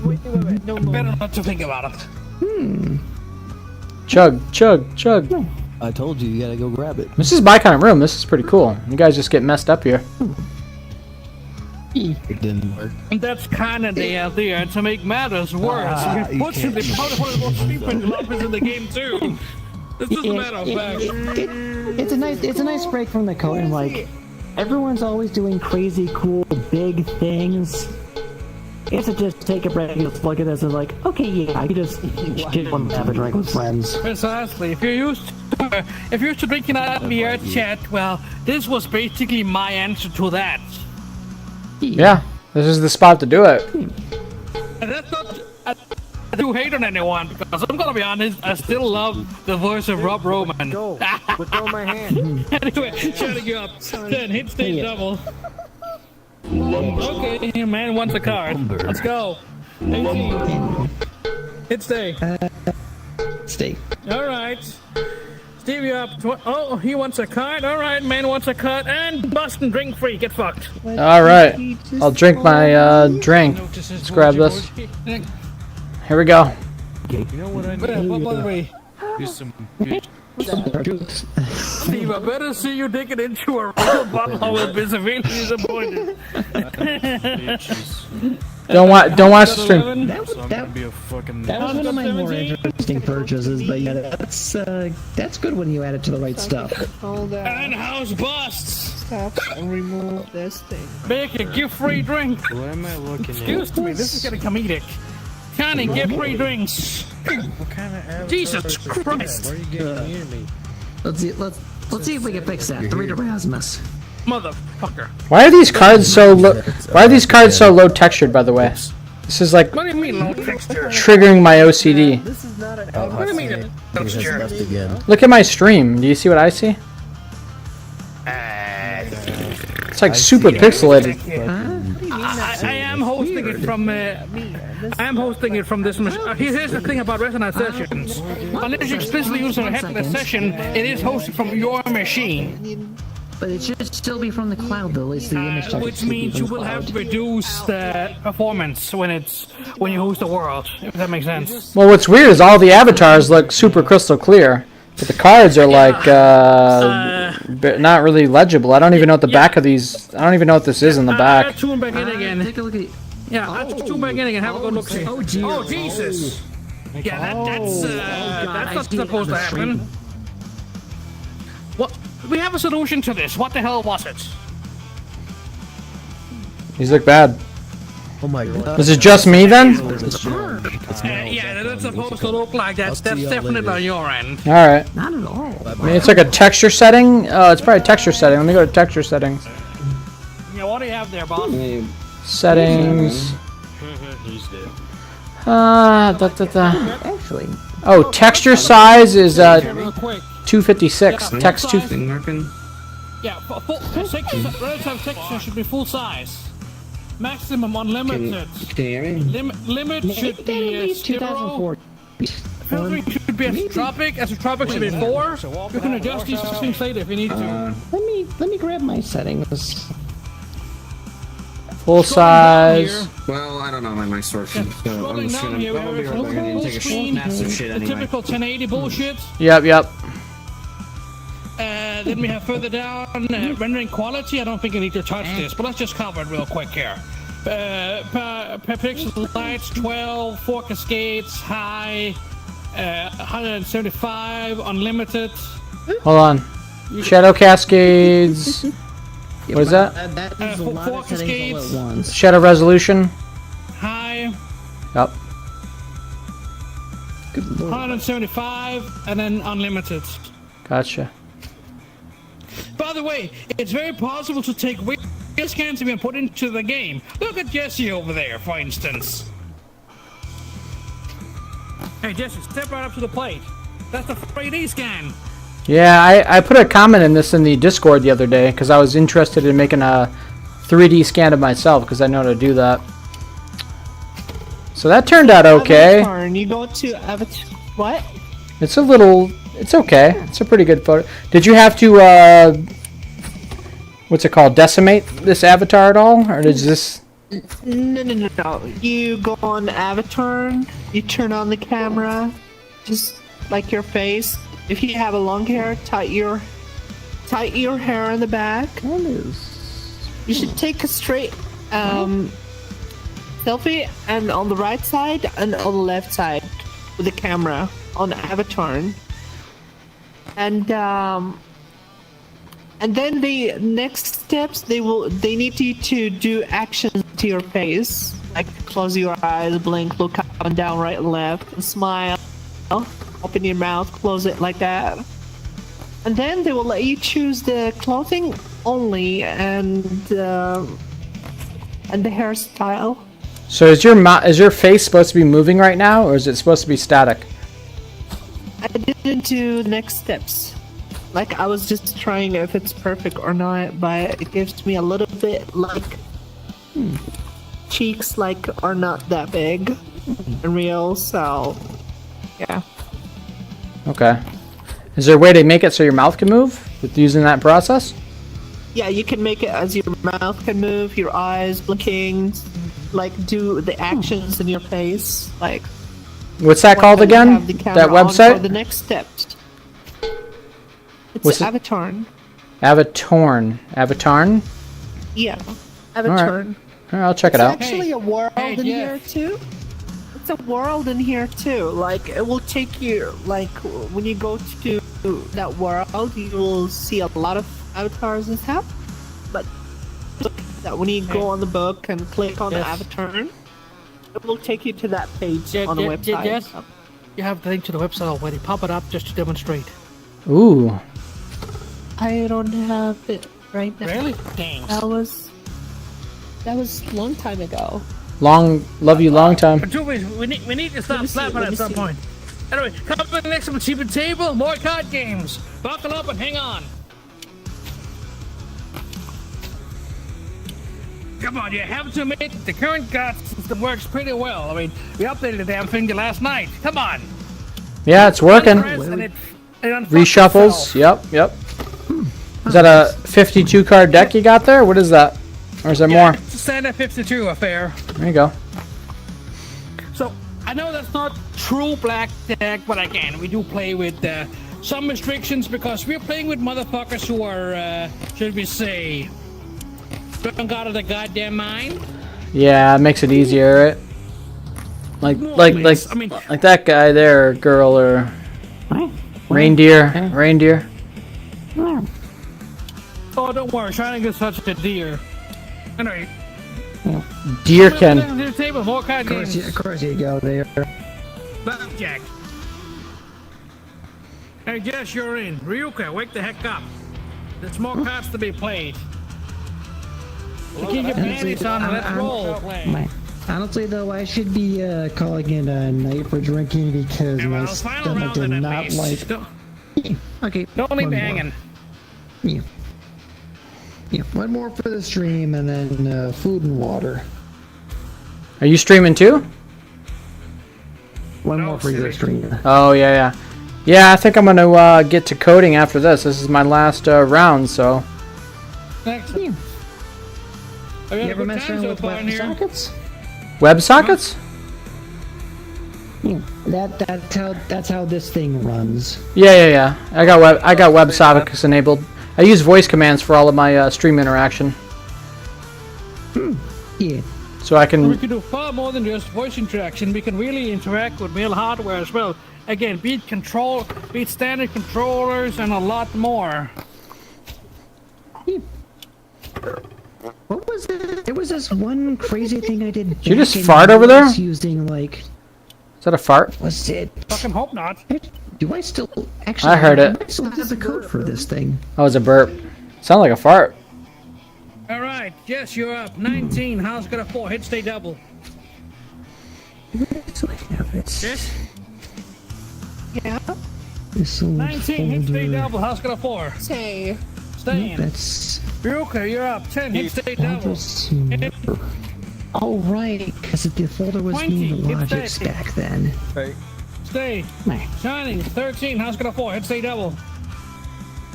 Wait. No more. Better not to think about it. Chug, chug, chug. I told you gotta go grab it. This is my kind of room. This is pretty cool. You guys just get messed up here. It didn't work. And that's kind of the idea to make matters worse. Unfortunately, part of one of the most stupid developers in the game too. This is a matter of fact. It's a nice break from the code. And like, everyone's always doing crazy, cool, big things. It's to just take a break and just look at this and like, okay, yeah, I could just want to have a drink with friends. Precisely. If you're used to drinking out of beer chat, well, this was basically my answer to that. Yeah, this is the spot to do it. And that's not I do hate on anyone because I'm gonna be honest, I still love the voice of Rob Roman. Go. Let go of my hand. Anyway, shutting you up. Then hit stage double. Okay, man wants a card. Let's go. 18. Hit stay. Stay. Alright. Steve, you up? Oh, he wants a card. Alright, man wants a card. And Boston drink free. Get fucked. Alright. I'll drink my drink. Let's grab this. Here we go. You know what I By the way, do some Steve, I better see you digging into a real bottle. I will be severely disappointed. Don't watch the stream. That was one of my more interesting purchases, but yeah, that's good when you add it to the right stuff. Hold on. And house busts. Stop and remove this thing. Make a gift free drink. What am I looking at? Excuse me, this is getting comedic. Connie, get free drinks. What kind of avatar Jesus is this? Christ. Why are you getting near me? Let's see if we can fix that. 3 to Rasmus. Motherfucker. Why are these cards so low? Why are these cards so low textured? By the way, this is like What do you mean low texture? triggering my OCD. This is not an What do you mean low texture? Left again. Look at my stream. Do you see what I see? It's like super pixelated. I am hosting it from. I am hosting it from this machine. Here's the thing about Resonite sessions. Unless you explicitly use a headless session, it is hosted from your machine. But it should still be from the cloud, though. At least the image type Which should be means from you the will have cloud. to reduce the performance when you host the world. If that makes sense. Well, what's weird is all the avatars look super crystal clear, but the cards are like not really legible. I don't even know what the back of these. I don't even know what this is in the I back. tune back in again. Take a look at. Yeah, I tune back in again. Have a good look. See. Oh, dear. Oh Jesus! Yeah, that's not supposed to happen. What? We have a solution to this. What the hell was it? These look bad. Oh my god. Is it just me then? Yeah, that's supposed to look like that. That's see y'all definitely later. on your end. All right. Not at all. I mean, it's like a texture setting. It's probably texture setting. Let me go to texture settings. Yeah, what do you have there, boss? Settings. He's dead. Actually, Oh, texture size is Real quick. 256. Yeah, Text full 2. size. Yeah, relative texture should be full size. Maximum unlimited. Can you hear me? Limit should be at least 0. 2004. Filtering should be astrotropic should be 4. You can adjust these things later if you need to. Let me grab my settings. Full size. Well, I don't know my source. So I'm Scrolling just down gonna. here, we I'll have be a right back. I need to take a screen, massive shit the anyway. typical 1080 bullshit. Yep. Then we have further down rendering quality. I don't think I need to touch this, but let's just cover it real quick here. Per pixel lights 12, 4 cascades, high, 175, unlimited. Hold on. Shadow cascades. What is that? That is a lot of Four settings all at once. Shadow resolution. High, Yep. Good lord. 175, and then unlimited. Gotcha. By the the way, it's very possible to take real scans and be put into the game. Look at Jesse over there, for instance. Hey, Jesse, step right up to the plate. That's a 3D scan. Yeah, I put a comment in this in the Discord the other day because I was interested in making a 3D scan of myself because I know how to do that. So that turned out okay. Avatar, and you go to Avatar. What? It's a little. It's okay. It's a pretty good photo. Did you have to what's it called? Decimate this avatar at all, or is this? No. You go on Avatar, you turn on the camera, just like your face. If you have a long hair, tighten your hair in the back. You should take a straight selfie, and on the right side and on the left side with the camera on Avatar. And then the next steps, they need you to do actions to your face, like close your eyes, blink, look up and down, right and left, and smile. Open your mouth, close it like that. And then they will let you choose the clothing only and the hairstyle. So is your face supposed to be moving right now, or is it supposed to be static? I didn't do the next steps. Like, I was just trying if it's perfect or not, but it gives me a little bit like cheeks like are not that big and real, so yeah. Okay. Is there a way to make it so your mouth can move with using that process? Yeah, you can make it as your mouth can move, your eyes blinking, like do the actions in your face, like. What's that called again? That website? For the next step. It's What's it? Avatar. Avatar? Yeah, Avatar. Alright, I'll check it out. It's actually a world in here too. It's a world in here too. Like, it will take you, like, when you go to that world, you will see a lot of avatars and stuff. But look at that when you go on the book and click on the avatar, it will take you to that page on the website. Yes. You have the link to the website already. Pop it up just to demonstrate. Ooh. I don't have it right now. Really? Dang. That was a long time ago. Love you long time. We need to stop slapping at some point. Anyway, come up next to the cheap table, more card games. Buckle up and hang on. Come on, you have to admit that the current card system works pretty well. I mean, we updated the damn thing last night. Come on. Yeah, it's working. Reshuffles. Yep. Is that a 52 card deck you got there? What is that? Or is there more? It's a standard 52 affair. There you go. So, I know that's not true black deck, but again, we do play with some restrictions because we're playing with motherfuckers who are, should we say, drunk out of the goddamn mind. Yeah, it makes it easier, right? Like that guy there, or girl, or reindeer. Oh, don't worry, trying to get such a deer. Anyway. Deer can. The table, more card games. Of course you go there. Blackjack. Hey, Jess, you're in. Ryuka, wake the heck up. There's more cards to be played. Get your panties on and let's roll. Honestly, though, I should be calling it a night for drinking because my stomach did not like. Okay. Don't leave me hanging. Yeah, one more for the stream and then food and water. Are you streaming too? One more for your stream. Oh yeah. Yeah, I think I'm gonna get to coding after this. This is my last round, so. Thanks. You ever mess around with WebSockets? WebSockets? Yeah, that's how this thing runs. Yeah. I got WebSockets enabled. I use voice commands for all of my stream interaction. Yeah. So I can. We can do far more than just voice interaction. We can really interact with real hardware as well. Again, beat standard controllers, and a lot more. What was it? There was this one crazy thing I did. Did you just fart over there? Using like. Is that a fart? Was it? Fucking hope not. Do I still actually? I heard it. I still have the code for this thing. Oh, it's a burp. Sound like a fart. All right, Jess, you're up. 19. House got a 4. Hit stay double. Jess? Yeah. 19. Hit stay double. House got a 4. Say. Staying. That's Ruka, you're up. 10. Hit stay double. Hit oh right, because the folder was 20, being hit logics stay. back then. stay. Nice. Shining. 13. House got a 4. Hit stay double.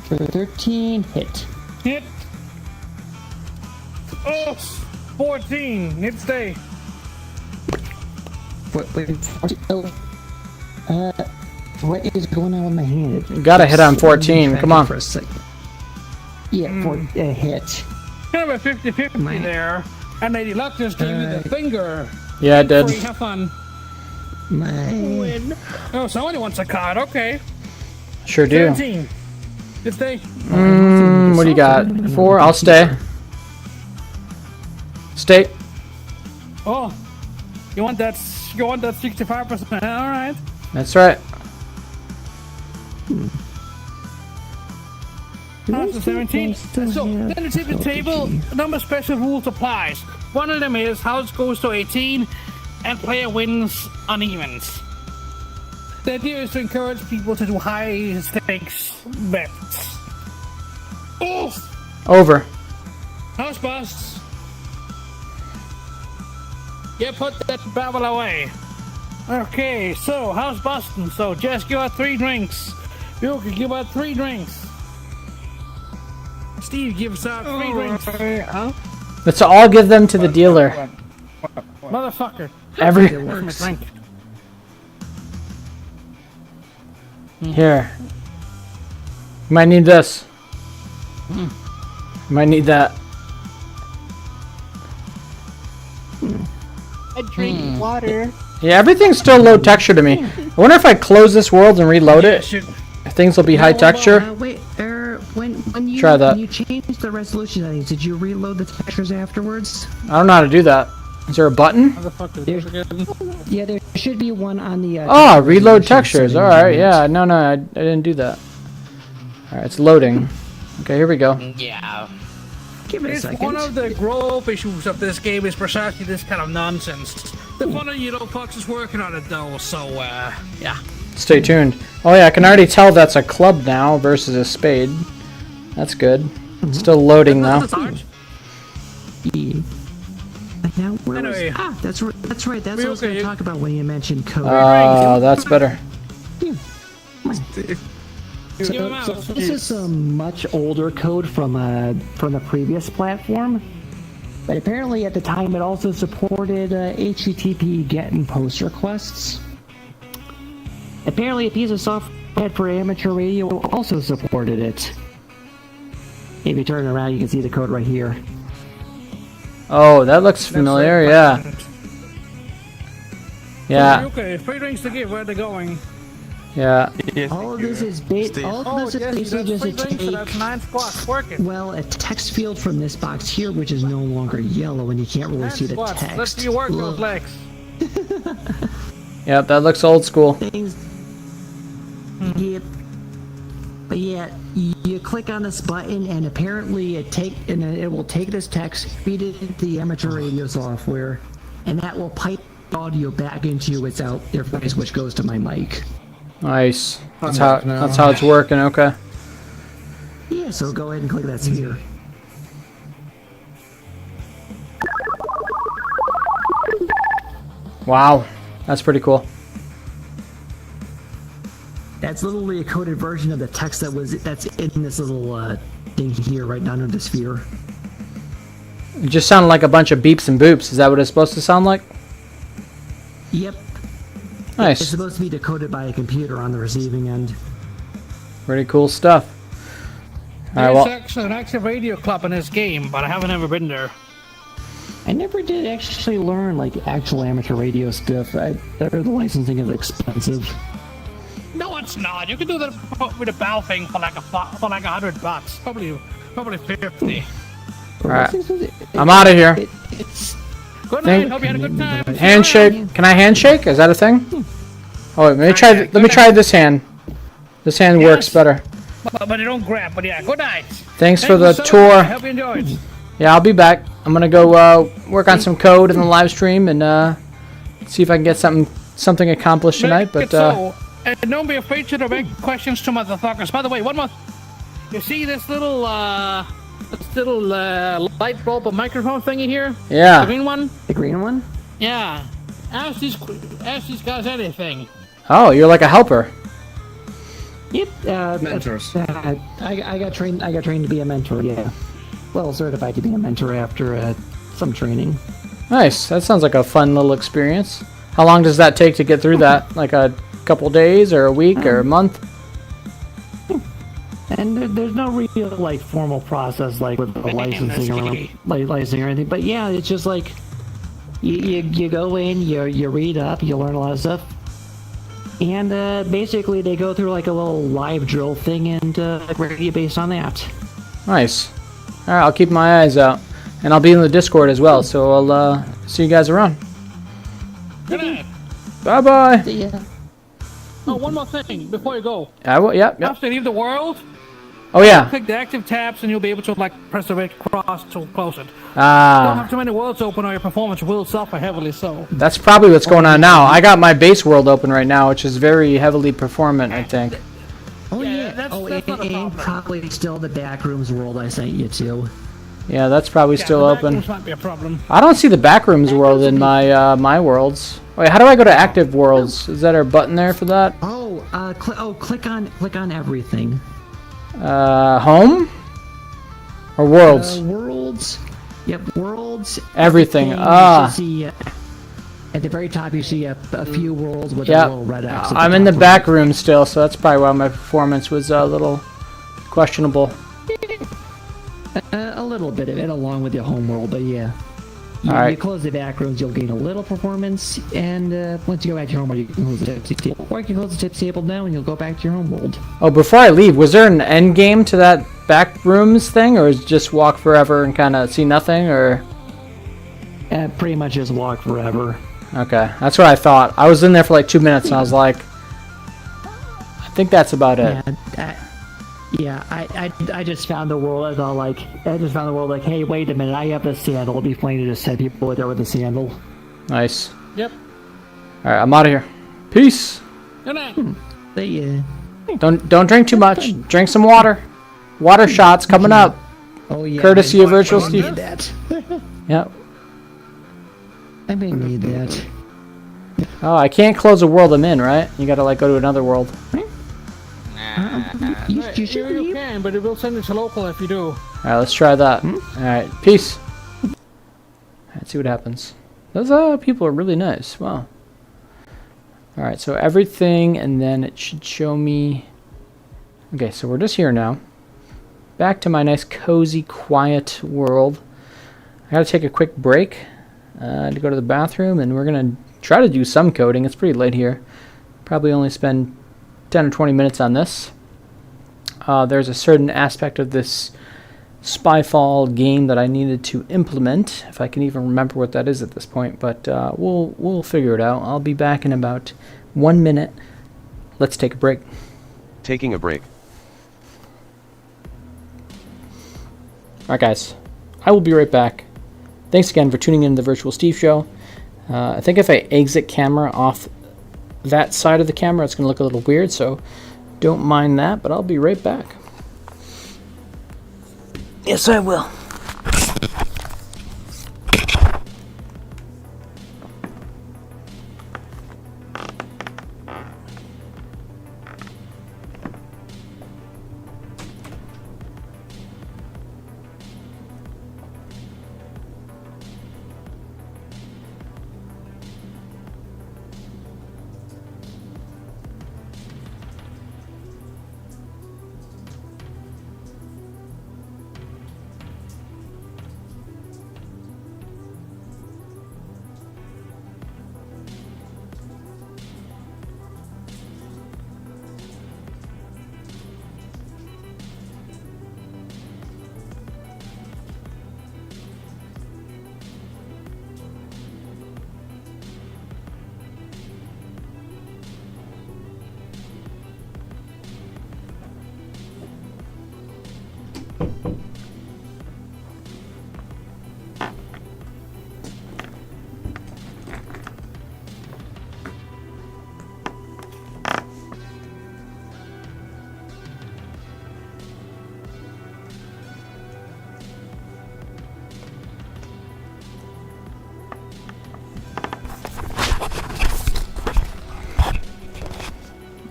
For 13, hit. Hit. Oh, 14. Hit stay. Wait, what is going on with my hand? You gotta hit on 14. Come on. For a second. Yeah, for a hit. Kind of a 50-50 there. And Lady Luck just gave you the finger. Yeah, I did. Free, have fun. Win. Oh, somebody wants a card. Okay. Sure do. 17. Hit stay. What do you got? 4. I'll stay. Stay. Oh, you want that 65%? All right. That's right. After 17. So, then it's at the table. A number of special rules applies. One of them is house goes to 18 and player wins on evens. The idea is to encourage people to do high stakes bets. Oof! Over. House busts. Yeah, put that babble away. Okay, so house busting. So Jess, give out 3 drinks. You can give out 3 drinks. Steve gives out 3 drinks. Let's all give them to the dealer. Motherfucker. Every Where's my drink? here. You might need this. You might need that. I drink water. Yeah, everything's still low texture to me. I wonder if I close this world and reload it, things will be high texture. Wait, when you Try that. When you changed the resolution settings, did you reload the textures afterwards? I don't know how to do that. Is there a button? Yeah, there should be one on the. Oh, reload textures. All right, yeah. No, I didn't do that. All right, it's loading. Okay, here we go. Yeah. Give it a It's second. one of the growth issues of this game is precisely this kind of nonsense. The fun of Fox is working on it though, so yeah. Stay tuned. Oh yeah, I can already tell that's a club now versus a spade. That's good. It's still loading though. Yeah. Now where Anyway. was, that's right. That's what I was going to talk about when you mentioned code. Oh, that's better. So this is a much older code from the previous platform, but apparently at the time it also supported HTTP GET and POST requests. Apparently a piece of software for amateur radio also supported it. If you turn around, you can see the code right here. Oh, that looks familiar. Yeah. Yeah. Okay, 3 drinks to give. Where are they going? Yeah. All of this is basically just a take. That's 9 squats. Work it. Well, a text field from this box here, which is no longer yellow, and you can't really 9 see the squats. text. Let's see you work those legs. Yep, that looks old school. Things. Yep. But yeah, you click on this button, and apparently it will take this text, feed it into the amateur radio software, and that will pipe audio back into its interface, which goes to my mic. Nice. That's how it's working. Okay. Yeah, so go ahead and click that sphere. Wow, that's pretty cool. That's literally a coded version of the text that's in this little thing here, right under the sphere. It just sounded like a bunch of beeps and boops. Is that what it's supposed to sound like? Yep. Nice. It's supposed to be decoded by a computer on the receiving end. Pretty cool stuff. There's actually an active radio club in this game, but I haven't ever been there. I never did actually learn like actual amateur radio stuff. The licensing is expensive. No, it's not. You can do that with a bow thing for like $100. Probably 50. Alright. I'm out of here. Good night. Hope you had a good time. Handshake. Can I handshake? Is that a thing? Oh, wait, let me try this hand. This hand works better. but they don't grab. But yeah, good night. Thanks for Thank you the so much. tour. I hope you enjoyed. Yeah, I'll be back. I'm gonna go work on some code in the live stream and see if I can get something accomplished tonight. Make it But so. And don't be afraid to direct questions to motherfuckers. By the way, one more. You see this little light bulb microphone thingy here? yeah. The green one? The green one? Yeah. Ask these guys anything. Oh, you're like a helper. Yep. Mentors. I got trained. I got trained to be a mentor. Yeah. Well, certified to be a mentor after some training. Nice. That sounds like a fun little experience. How long does that take to get through that? Like a couple days or a week or a month? And there's no real like formal process like with the licensing or anything. But yeah, it's just like you go in, you read up, you learn a lot of stuff, and basically they go through like a little live drill thing and grade you based on that. Nice. All right, I'll keep my eyes out, and I'll be in the Discord as well. So I'll see you guys around. Good night. Bye bye. Yeah. Oh, one more thing before you go. Yep. After you leave the world, Oh yeah. click the active tabs and you'll be able to like press the red cross to close it. Don't Ah, have too many worlds open or your performance will suffer heavily. So that's probably what's going on now. I got my base world open right now, which is very heavily performant, I think. Oh Yeah, yeah. that's Oh, not a and problem. probably still the backrooms world I sent you to. Yeah, that's probably still the open. backrooms might be a problem. I don't see the backrooms world in my my worlds. Wait, how do I go to active worlds? Is that a button there for that? Oh, click on everything. Home or worlds? Worlds. Yep, worlds. Everything. You Ah. should see, at the very top, you see a few worlds with Yep. a little red X. at I'm in the top back room still, so that's probably why my performance was a little questionable. A little bit of it along with your home world, but yeah. You, Alright. you close the back rooms, you'll gain a little performance, and once you go back to your home world, you can close the tipsy table. Or you can close the tipsy table down and you'll go back to your home world. Oh, before I leave, was there an end game to that back rooms thing, or is it just walk forever and kind of see nothing, or? Pretty much just walk forever. Okay, that's what I thought. I was in there for like 2 minutes, and I was like, I think that's about it. I just found the world. I just found the world like, hey, wait a minute, I have the sandal. It'd be funny to just send people there with the sandal. Nice. Yep. All right, I'm out of here. Peace. Good night. Don't drink too much. Drink some water. Water shots coming up. Oh yeah. Courtesy of Virtual I Steve. need that. Yep. I may need that. Oh, I can't close a world I'm in, right? You gotta like go to another world. You should You leave. can, but it will send it to local if you do. All right, let's try that. All right, peace. Let's see what happens. Those people are really nice. Wow. All right, so everything, and then it should show me. Okay, so we're just here now. Back to my nice, cozy, quiet world. I gotta take a quick break to go to the bathroom, and we're gonna try to do some coding. It's pretty late here. Probably only spend 10 or 20 minutes on this. There's a certain aspect of this Spyfall game that I needed to implement, if I can even remember what that is at this point, but we'll figure it out. I'll be back in about 1 minute. Let's take a break. Taking a break. Alright guys, I will be right back. Thanks again for tuning in to the Virtual Steve Show. I think if I exit camera off that side of the camera, it's going to look a little weird, so don't mind that, but I'll be right back. Yes, I will.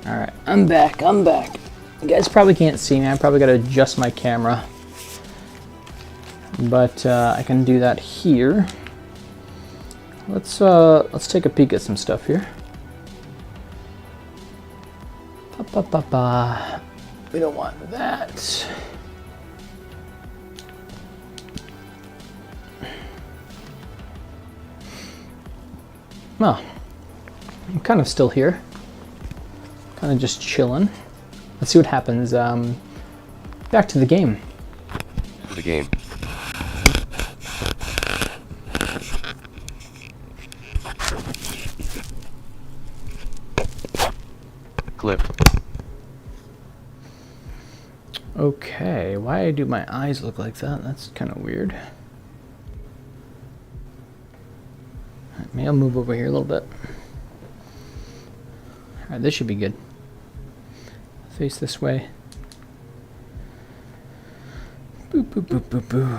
Alright, I'm back. You guys probably can't see me. I probably got to adjust my camera. But I can do that here. Let's take a peek at some stuff here. We don't want that. Well, I'm kind of still here. Kind of just chilling. Let's see what happens. Back to the game. The game. Clip. Okay, why do my eyes look like that? That's kind of weird. Maybe I'll move over here a little bit. Alright, this should be good. Face this way. Boo, boo, boo, boo, boo.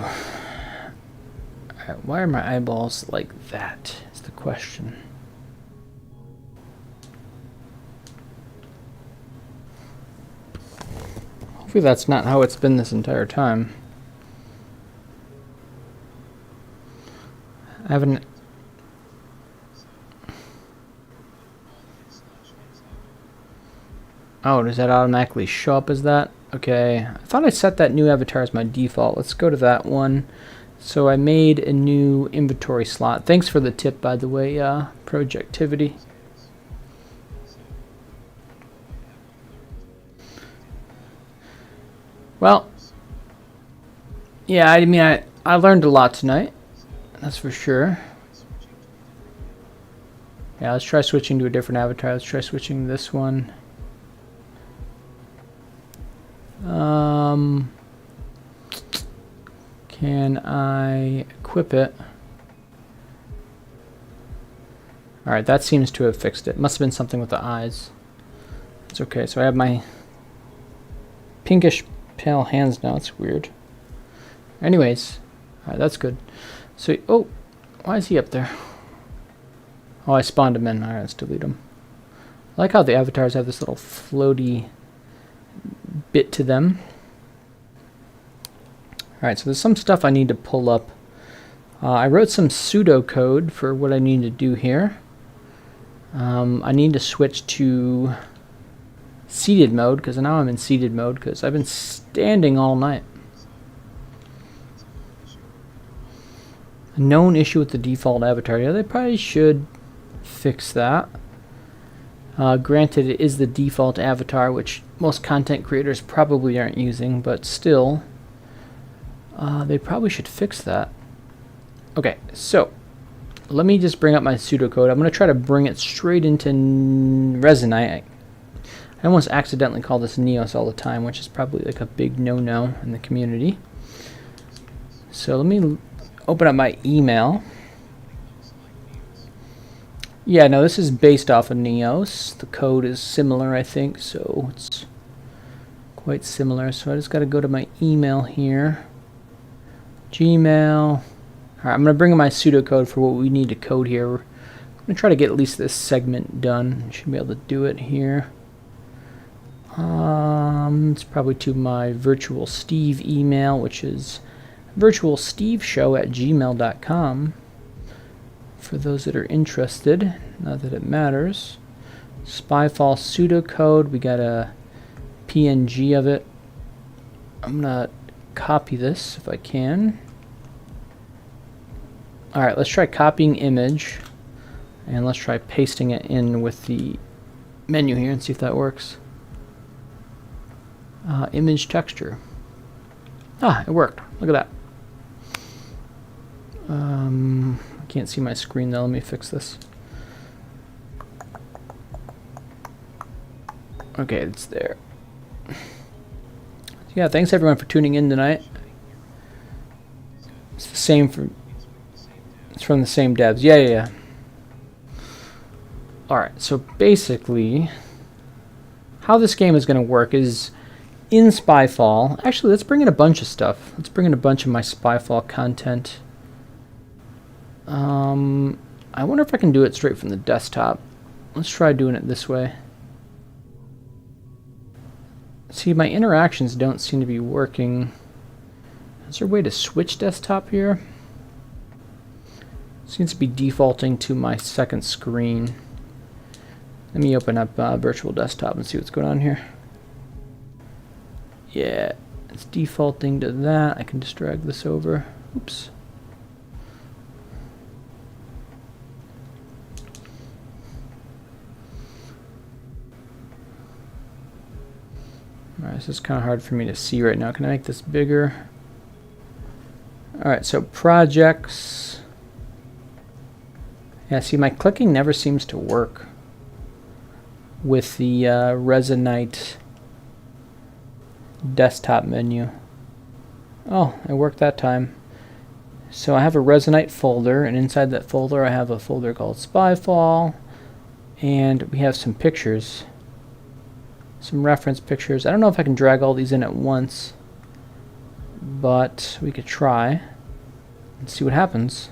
Alright, why are my eyeballs like that? Is the question. Hopefully that's not how it's been this entire time. I haven't... Oh, does that automatically show up as that? Okay, I thought I set that new avatar as my default. Let's go to that one. So I made a new inventory slot. Thanks for the tip, by the way, Projectivity. Well, yeah, I mean, I learned a lot tonight. That's for sure. Yeah, let's try switching to a different avatar. Let's try switching to this one. Can I equip it? Alright, that seems to have fixed it. Must have been something with the eyes. It's okay, so I have my pinkish pale hands now. It's weird. Anyways, alright, that's good. So, oh, why is he up there? Oh, I spawned him in. Alright, let's delete him. I like how the avatars have this little floaty bit to them. Alright, so there's some stuff I need to pull up. I wrote some pseudocode for what I need to do here. I need to switch to seated mode, because now I'm in seated mode, because I've been standing all night. A known issue with the default avatar. Yeah, they probably should fix that. Granted, it is the default avatar, which most content creators probably aren't using, but still, they probably should fix that. Okay, so let me just bring up my pseudocode. I'm going to try to bring it straight into Resonite. I almost accidentally call this Neos all the time, which is probably like a big no-no in the community. So let me open up my email. Yeah, no, this is based off of Neos. The code is similar, I think, so it's quite similar. So I just got to go to my email here. Gmail. Alright, I'm going to bring in my pseudocode for what we need to code here. I'm going to try to get at least this segment done. Should be able to do it here. It's probably to my virtual Steve email, which is virtualsteveshow@gmail.com. For those that are interested, not that it matters. Spyfall pseudocode, we got a PNG of it. I'm gonna copy this if I can. Alright, let's try copying image, and let's try pasting it in with the menu here and see if that works. Image texture. Ah, it worked. Look at that. I can't see my screen though. Let me fix this. Okay, it's there. yeah, thanks everyone for tuning in tonight. It's the same for. It's from the same devs. Yeah, yeah, yeah. Alright, so basically, how this game is going to work is in Spyfall. Actually, let's bring in a bunch of stuff. Let's bring in a bunch of my Spyfall content. I wonder if I can do it straight from the desktop. Let's try doing it this way. See, my interactions don't seem to be working. Is there a way to switch desktop here? Seems to be defaulting to my second screen. Let me open up virtual desktop and see what's going on here. Yeah, it's defaulting to that. I can just drag this over. Oops. Alright, this is kind of hard for me to see right now. Can I make this bigger? Alright, so projects. Yeah, see, my clicking never seems to work with the Resonite desktop menu. Oh, it worked that time. So I have a Resonite folder, and inside that folder I have a folder called Spyfall, and we have some pictures, some reference pictures. I don't know if I can drag all these in at once, but we could try and see what happens.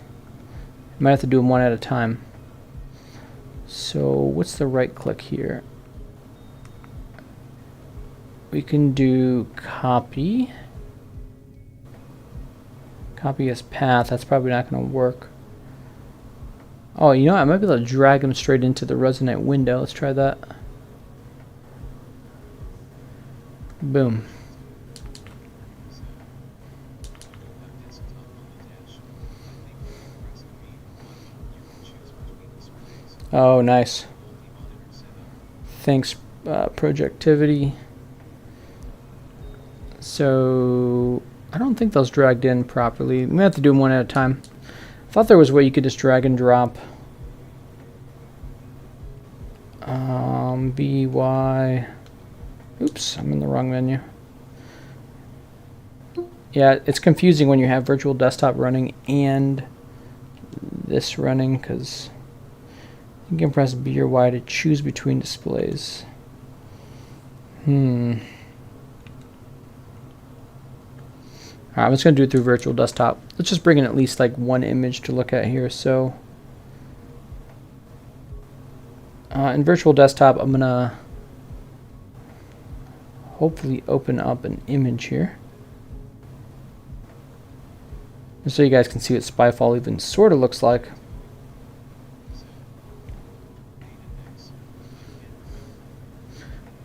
I might have to do them one at a time. So what's the right click here? We can do copy. Copy as path. That's probably not going to work. Oh, you know, I might be able to drag them straight into the Resonite window. Let's try that. Boom. Oh, nice. Thanks, Projectivity. So, I don't think those dragged in properly. We have to do them one at a time. I thought there was a way you could just drag and drop. BY. Oops, I'm in the wrong menu. Yeah, it's confusing when you have virtual desktop running and this running, because you can press B or Y to choose between displays. Alright, I'm just going to do it through virtual desktop. Let's just bring in at least like one image to look at here. So in virtual desktop, I'm going to hopefully open up an image here, just so you guys can see what Spyfall even sort of looks like.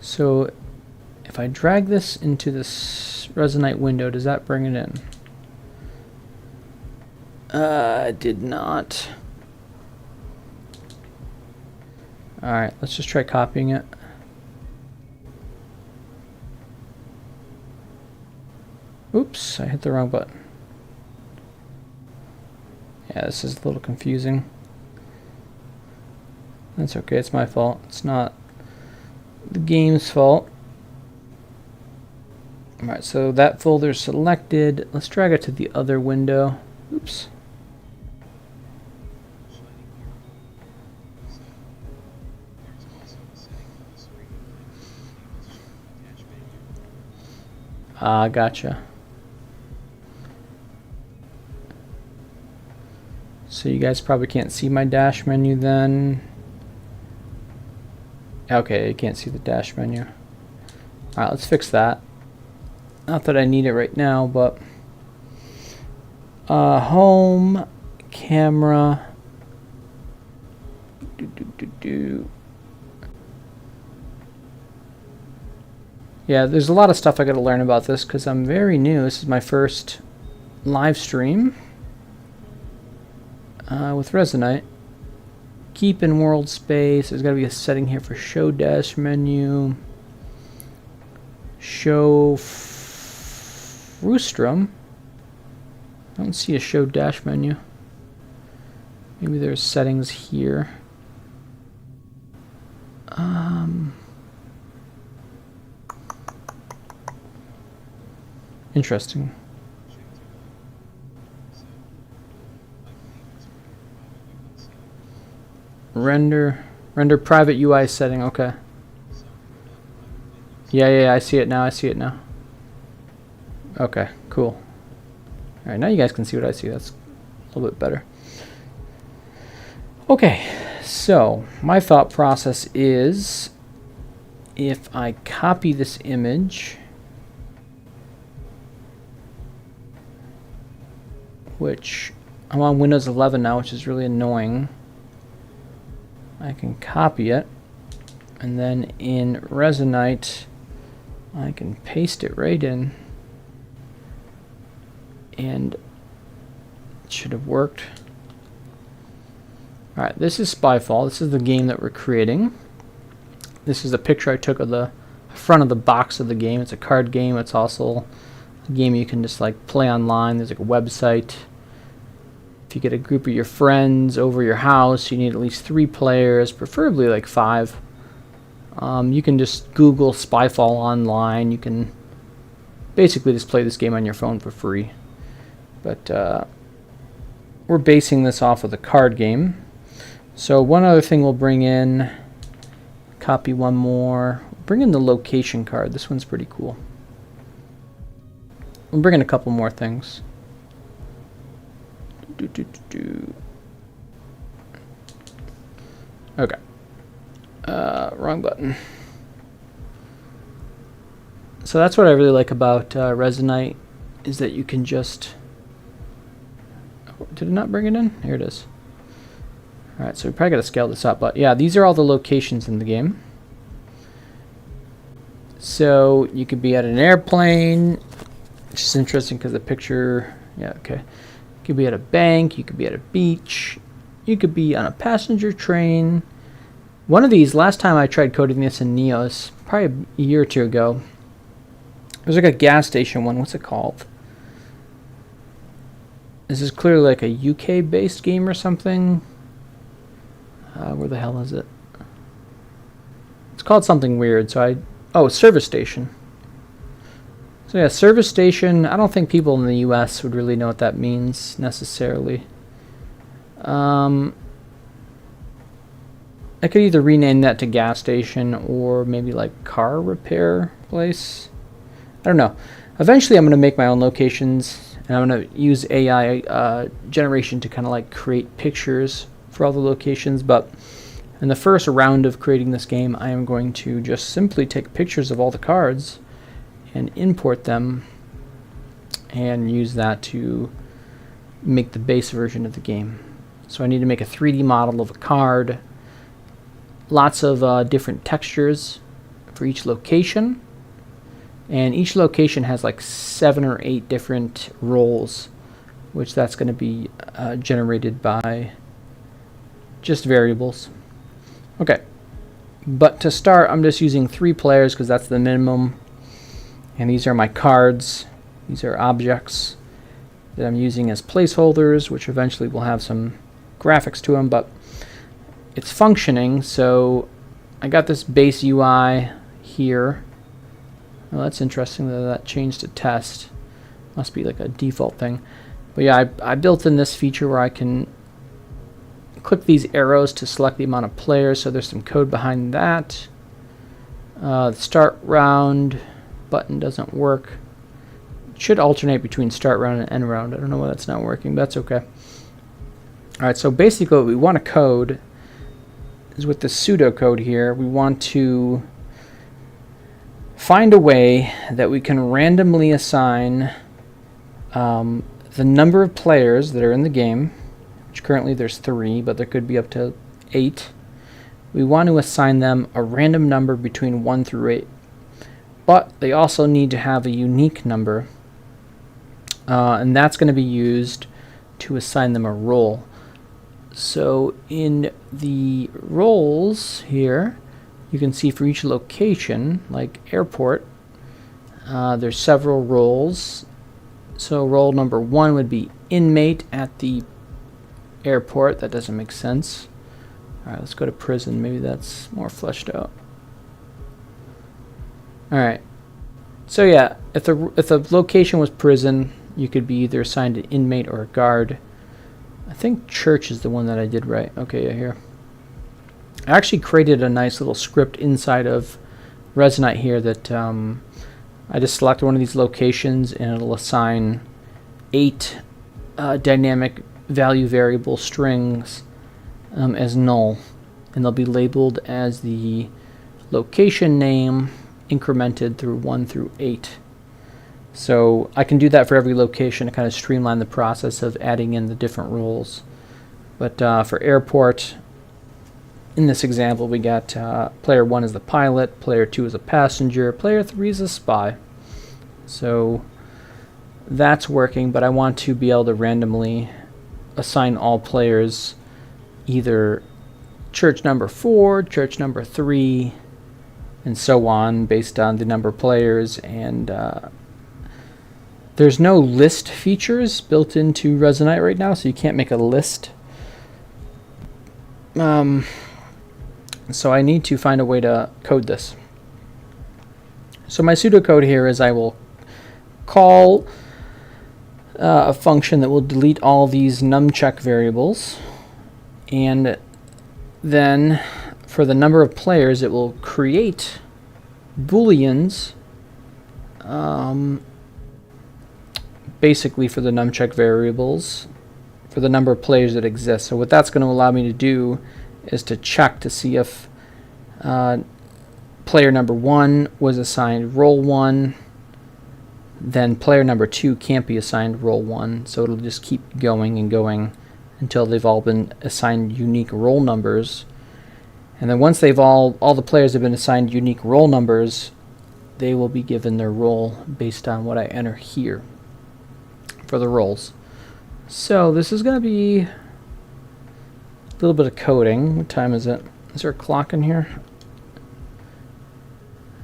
So if I drag this into this Resonite window, does that bring it in? It did not. Alright, let's just try copying it. Oops, I hit the wrong button. Yeah, this is a little confusing. That's okay, it's my fault. It's not the game's fault. Alright, so that folder's selected. Let's drag it to the other window. Oops. Gotcha. So you guys probably can't see my dash menu then. Okay, you can't see the dash menu. Alright, let's fix that. Not that I need it right now, but home, camera, Yeah, there's a lot of stuff I got to learn about this because I'm very new. This is my first live stream with Resonite. Keep in world space. There's got to be a setting here for show dash menu. Show frustrum. I don't see a show dash menu. Maybe there's settings here. Interesting. Render private UI setting. Okay. Yeah, I see it now. Okay, cool. All right, now you guys can see what I see. That's a little bit better. Okay, so my thought process is if I copy this image, which I'm on Windows 11 now, which is really annoying. I can copy it, and then in Resonite, I can paste it right in, and it should have worked. Alright, this is Spyfall. This is the game that we're creating. This is the picture I took of the front of the box of the game. It's a card game. It's also a game you can just like play online. There's like a website. If you get a group of your friends over your house, you need at least 3 players, preferably like 5. You can just Google Spyfall online. You can basically just play this game on your phone for free. But we're basing this off of the card game. So one other thing we'll bring in, copy one more, bring in the location card. This one's pretty cool. We'll bring in a couple more things. Okay. Wrong button. So that's what I really like about Resonite, is that you can just... Did it not bring it in? Here it is. Alright, so we probably got to scale this up. But yeah, these are all the locations in the game. So you could be at an airplane, which is interesting because the picture... Yeah, okay. You could be at a bank, you could be at a beach, you could be on a passenger train. One of these, last time I tried coding this in Neos, probably a year or two ago, there's like a gas station one. What's it called? This is clearly like a UK-based game or something. Where the hell is it? It's called something weird. Oh, service station. So yeah, service station. I don't think people in the US would really know what that means necessarily. I could either rename that to gas station or maybe like car repair place. I don't know. Eventually I'm going to make my own locations, and I'm going to use AI generation to kind of like create pictures for all the locations. But in the first round of creating this game, I am going to just simply take pictures of all the cards and import them and use that to make the base version of the game. So I need to make a 3D model of a card, lots of different textures for each location, and each location has like 7 or 8 different roles, which that's going to be generated by just variables. Okay, but to start I'm just using 3 players because that's the minimum. And these are my cards. These are objects that I'm using as placeholders, which eventually will have some graphics to them, but it's functioning. So I got this base UI here. Well, that's interesting that that changed to test. Must be like a default thing. But yeah, I built in this feature where I can click these arrows to select the amount of players, so there's some code behind that. The start round button doesn't work. It should alternate between start round and end round. I don't know why that's not working, but that's okay. Alright, so basically what we want to code is with the pseudocode here. We want to find a way that we can randomly assign the number of players that are in the game, which currently there's 3, but there could be up to 8. We want to assign them a random number between 1 through 8. But they also need to have a unique number, and that's going to be used to assign them a role. So in the roles here, you can see for each location, like airport, there's several roles. So role number 1 would be inmate at the airport. That doesn't make sense. Alright, let's go to prison. Maybe that's more fleshed out. Alright, So yeah, if the location was prison, you could be either assigned an inmate or a guard. I think church is the one that I did right. Okay, yeah, here. I actually created a nice little script inside of Resonite here that I just select one of these locations and it'll assign 8 dynamic value variable strings as null, and they'll be labeled as the location name incremented through 1 through 8. So I can do that for every location to kind of streamline the process of adding in the different roles. But for airport, in this example, we got player 1 is the pilot, player 2 is a passenger, player 3 is a spy. So that's working, but I want to be able to randomly assign all players either church number 4, church number 3, and so on based on the number of players. And there's no list features built into Resonite right now, so you can't make a list. So I need to find a way to code this. So my pseudocode here is I will call a function that will delete all these numcheck variables, and then for the number of players it will create booleans basically for the numcheck variables for the number of players that exist. So what that's going to allow me to do is to check to see if player number 1 was assigned role 1, then player number 2 can't be assigned role 1, so it'll just keep going and going until they've all been assigned unique role numbers. And then once they've all the players have been assigned unique role numbers, they will be given their role based on what I enter here for the roles. So this is going to be a little bit of coding. What time is it? Is there a clock in here?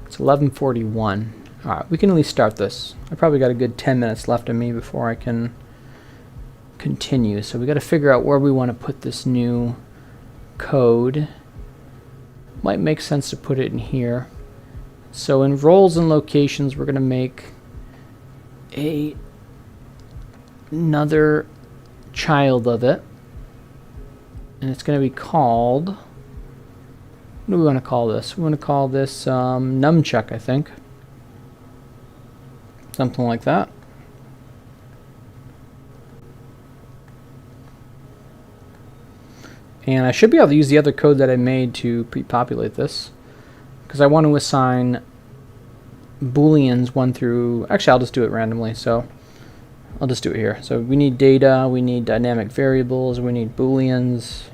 It's 11:41. Alright, we can at least start this. I probably got a good 10 minutes left of me before I can continue. So we got to figure out where we want to put this new code. Might make sense to put it in here. So in roles and locations, we're going to make another child of it, and it's going to be called, what do we want to call this? We want to call this numcheck, I think. Something like that. And I should be able to use the other code that I made to pre-populate this, because I want to assign booleans 1 through, actually I'll just do it randomly, so I'll just do it here. So we need data, we need dynamic variables, we need booleans,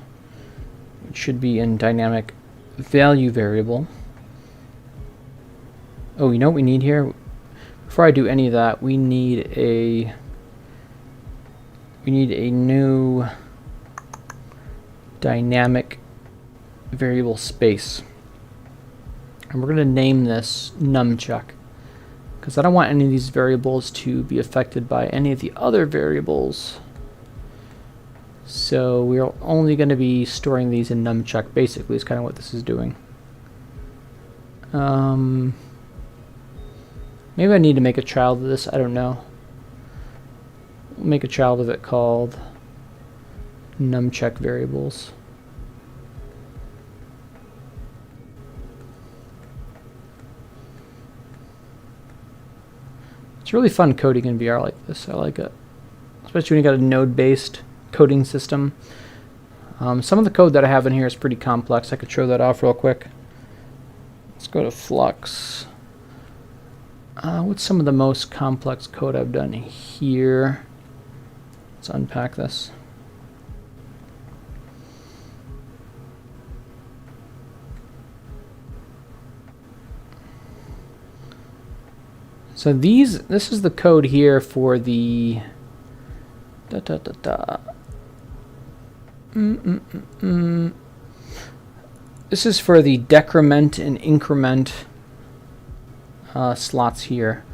which should be in dynamic value variable. Oh, you know what we need here? Before I do any of that, we need a new dynamic variable space. And we're going to name this numcheck, because I don't want any of these variables to be affected by any of the other variables. So we're only going to be storing these in numcheck, basically, is kind of what this is doing. Maybe I need to make a child of this, I don't know. We'll make a child of it called numcheck variables. It's really fun coding in VR like this. I like it, especially when you got a node-based coding system. Some of the code that I have in here is pretty complex. I could show that off real quick. Let's go to Flux. What's some of the most complex code I've done here? Let's unpack this. So this is the code here for the This is for the decrement and increment slots here.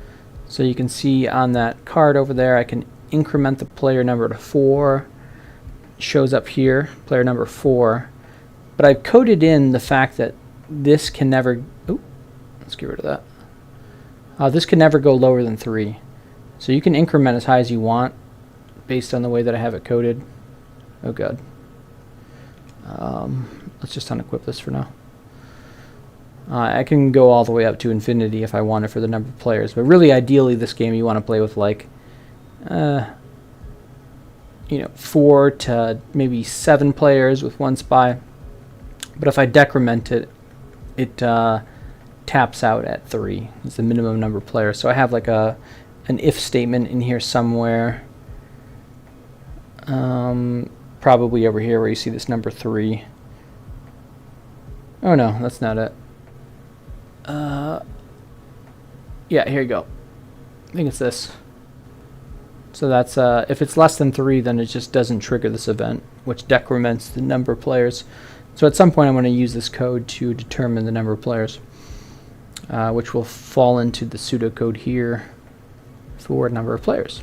So you can see on that card over there, I can increment the player number to 4. It shows up here, player number 4. But I've coded in the fact that this can never... Oh, let's get rid of that. This can never go lower than 3. So you can increment as high as you want based on the way that I have it coded. Oh god. Let's just unequip this for now. I can go all the way up to infinity if I wanted for the number of players, but really ideally this game you want to play with like 4 to maybe 7 players with 1 spy. But if I decrement it, it taps out at 3. It's the minimum number of players. So I have like an if statement in here somewhere. Probably over here where you see this number 3. Oh no, that's not it. Yeah, here you go. I think it's this. So that's if it's less than 3, then it just doesn't trigger this event, which decrements the number of players. So at some point I'm going to use this code to determine the number of players, which will fall into the pseudocode here for number of players.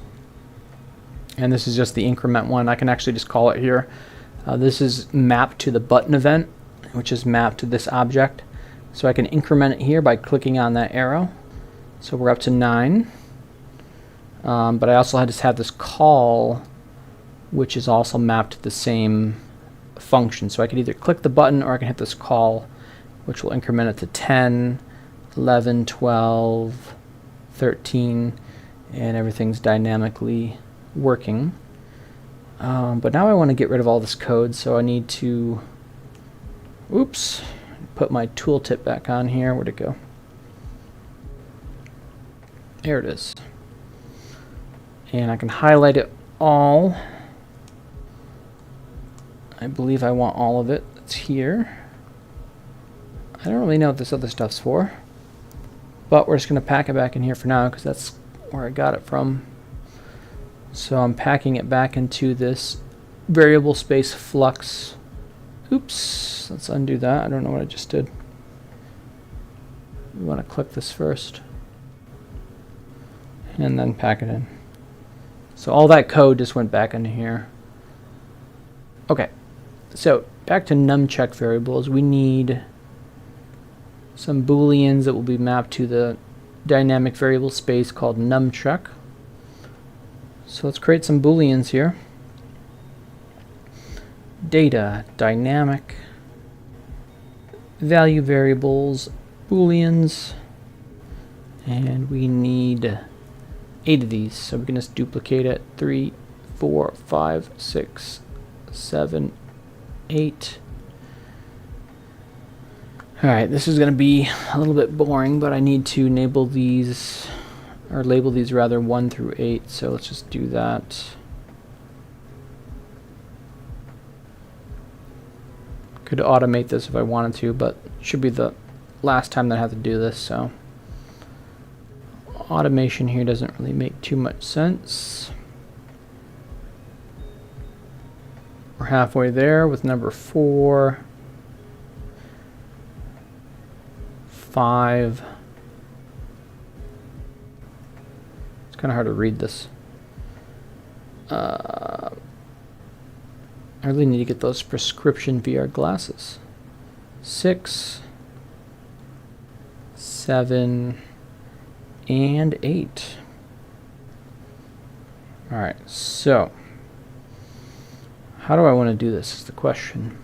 And this is just the increment one. I can actually just call it here. This is mapped to the button event, which is mapped to this object. So I can increment it here by clicking on that arrow. So we're up to 9. But I also just have this call, which is also mapped to the same function. So I can either click the button or I can hit this call, which will increment it to 10, 11, 12, 13, and everything's dynamically working. But now I want to get rid of all this code, so I need to put my tooltip back on here. Where'd it go? There it is. And I can highlight it all. I believe I want all of it. It's here. I don't really know what this other stuff's for, but we're just going to pack it back in here for now because that's where I got it from. So I'm packing it back into this variable space flux. Oops, let's undo that. I don't know what I just did. We want to click this first and then pack it in. So all that code just went back into here. Okay, so back to numcheck variables. We need some booleans that will be mapped to the dynamic variable space called numcheck. So let's create some booleans here. Data, dynamic, value variables, booleans, and we need 8 of these. So we can just duplicate it. 3, 4, 5, 6, 7, 8. Alright, this is going to be a little bit boring, but I need to enable these, or label these rather, 1 through 8. So let's just do that. Could automate this if I wanted to, but it should be the last time that I have to do this, so automation here doesn't really make too much sense. We're halfway there with number 4, 5. It's kind of hard to read this. I really need to get those prescription VR glasses. 6, 7, and 8. Alright, so how do I want to do this is the question.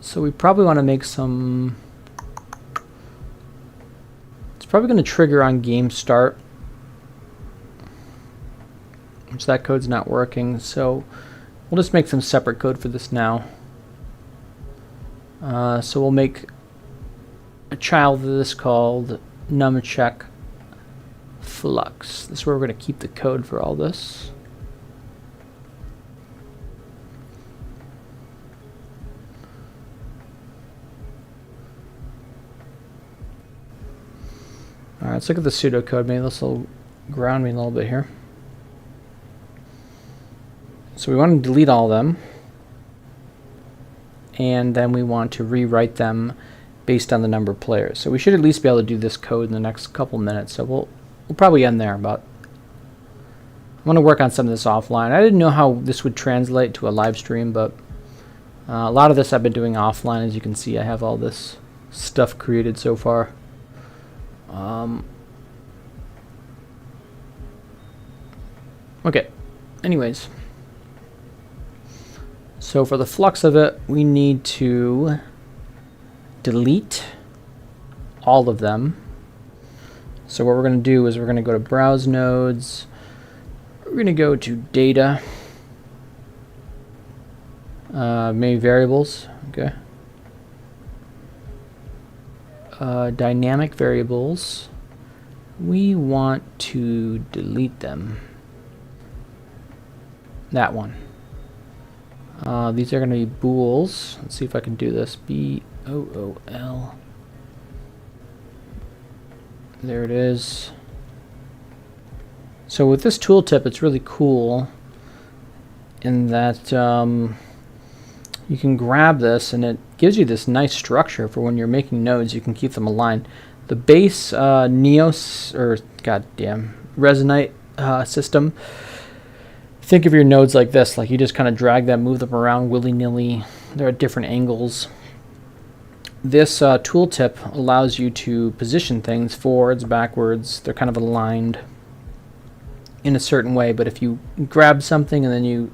So we probably want to make some... It's probably going to trigger on game start, which that code's not working, so we'll just make some separate code for this now. So we'll make a child of this called numcheck flux. This is where we're going to keep the code for all this. Alright, let's look at the pseudocode. Maybe this will ground me a little bit here. So we want to delete all of them, and then we want to rewrite them based on the number of players. So we should at least be able to do this code in the next couple minutes. So we'll probably end there. But I want to work on some of this offline. I didn't know how this would translate to a live stream, but a lot of this I've been doing offline. As you can see, I have all this stuff created so far. Okay, anyways. So for the flux of it, we need to delete all of them. So what we're going to do is we're going to go to Browse Nodes. We're going to go to Data. Maybe Variables. Okay. Dynamic Variables. We want to delete them. That one. These are going to be bools. Let's see if I can do this. B-O-O-L. There it is. So with this tooltip, it's really cool in that you can grab this and it gives you this nice structure for when you're making nodes. You can keep them aligned. The base Neos, or goddamn Resonite system, think of your nodes like this. Like you just kind of drag them, move them around willy-nilly. They're at different angles. This tooltip allows you to position things forwards, backwards. They're kind of aligned in a certain way, but if you grab something and then you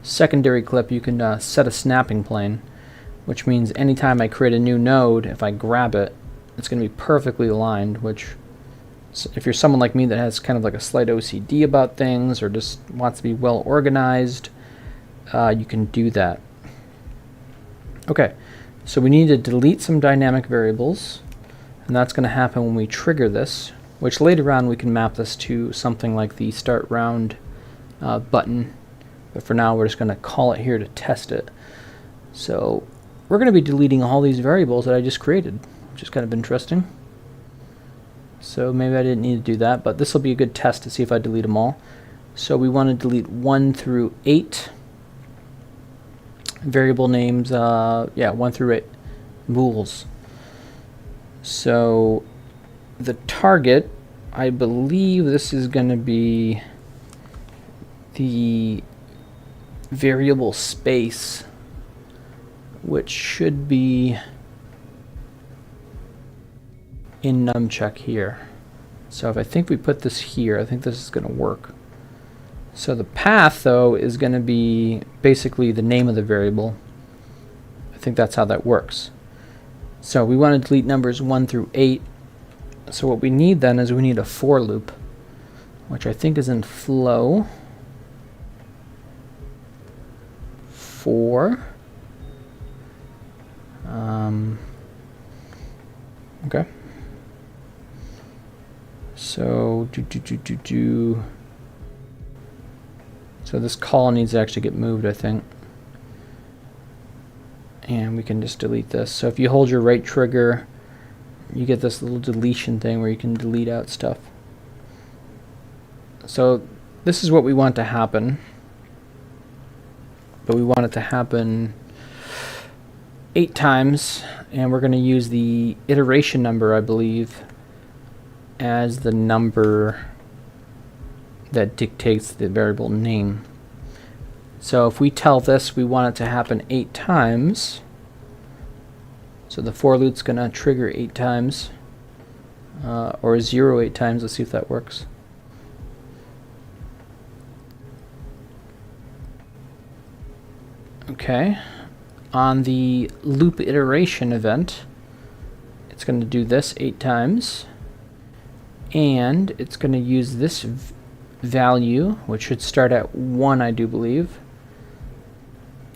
secondary clip, you can set a snapping plane, which means anytime I create a new node, if I grab it, it's going to be perfectly aligned, which if you're someone like me that has kind of like a slight OCD about things or just wants to be well organized, you can do that. Okay. So we need to delete some dynamic variables, and that's going to happen when we trigger this, which later on we can map this to something like the start round button, but for now we're just going to call it here to test it. So we're going to be deleting all these variables that I just created, which is kind of interesting. So maybe I didn't need to do that, but this will be a good test to see if I delete them all. So we want to delete 1 through 8. Variable names, 1 through 8 bools. So the target, I believe this is going to be the variable space, which should be in numcheck here. So if I think we put this here, I think this is going to work. So the path, though, is going to be basically the name of the variable. I think that's how that works. So we want to delete numbers 1 through 8. So what we need then is we need a for loop, which I think is in flow. For. Okay. So So this call needs to actually get moved, I think. And we can just delete this. So if you hold your right trigger, you get this little deletion thing where you can delete out stuff. So this is what we want to happen. But we want it to happen 8 times. And we're going to use the iteration number, I believe, as the number that dictates the variable name. So if we tell this we want it to happen 8 times, so the for loop's going to trigger 8 times, or 0 8 times. Let's see if that works. Okay. On the loop iteration event, it's going to do this 8 times, and it's going to use this value, which should start at 1, I do believe,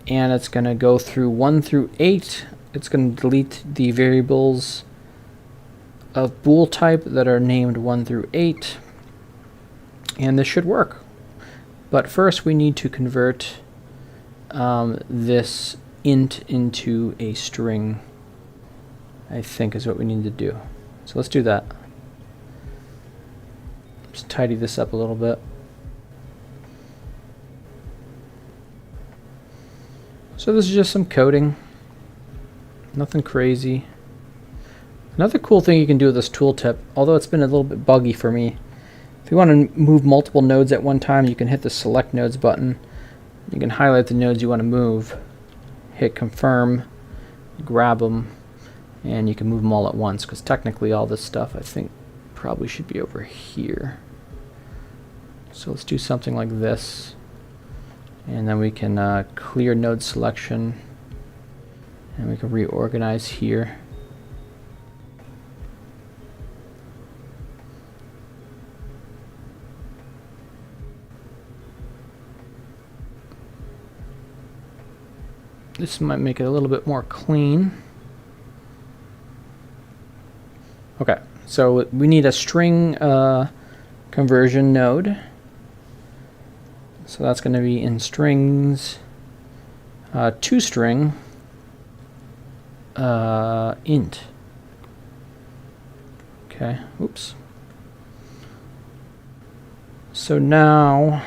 and it's going to go through 1 through 8. It's going to delete the variables of bool type that are named 1 through 8, and this should work. But first we need to convert this int into a string, I think is what we need to do. So let's do that. Just tidy this up a little bit. So this is just some coding. Nothing crazy. Another cool thing you can do with this tooltip, although it's been a little bit buggy for me, if you want to move multiple nodes at one time, you can hit the select nodes button. You can highlight the nodes you want to move, hit confirm, grab them, And you can move them all at once, because technically all this stuff I think probably should be over here. So let's do something like this. And then we can clear node selection. And we can reorganize here. This might make it a little bit more clean. Okay, so we need a string conversion node. So that's going to be in strings, toString, int. Okay, oops. So now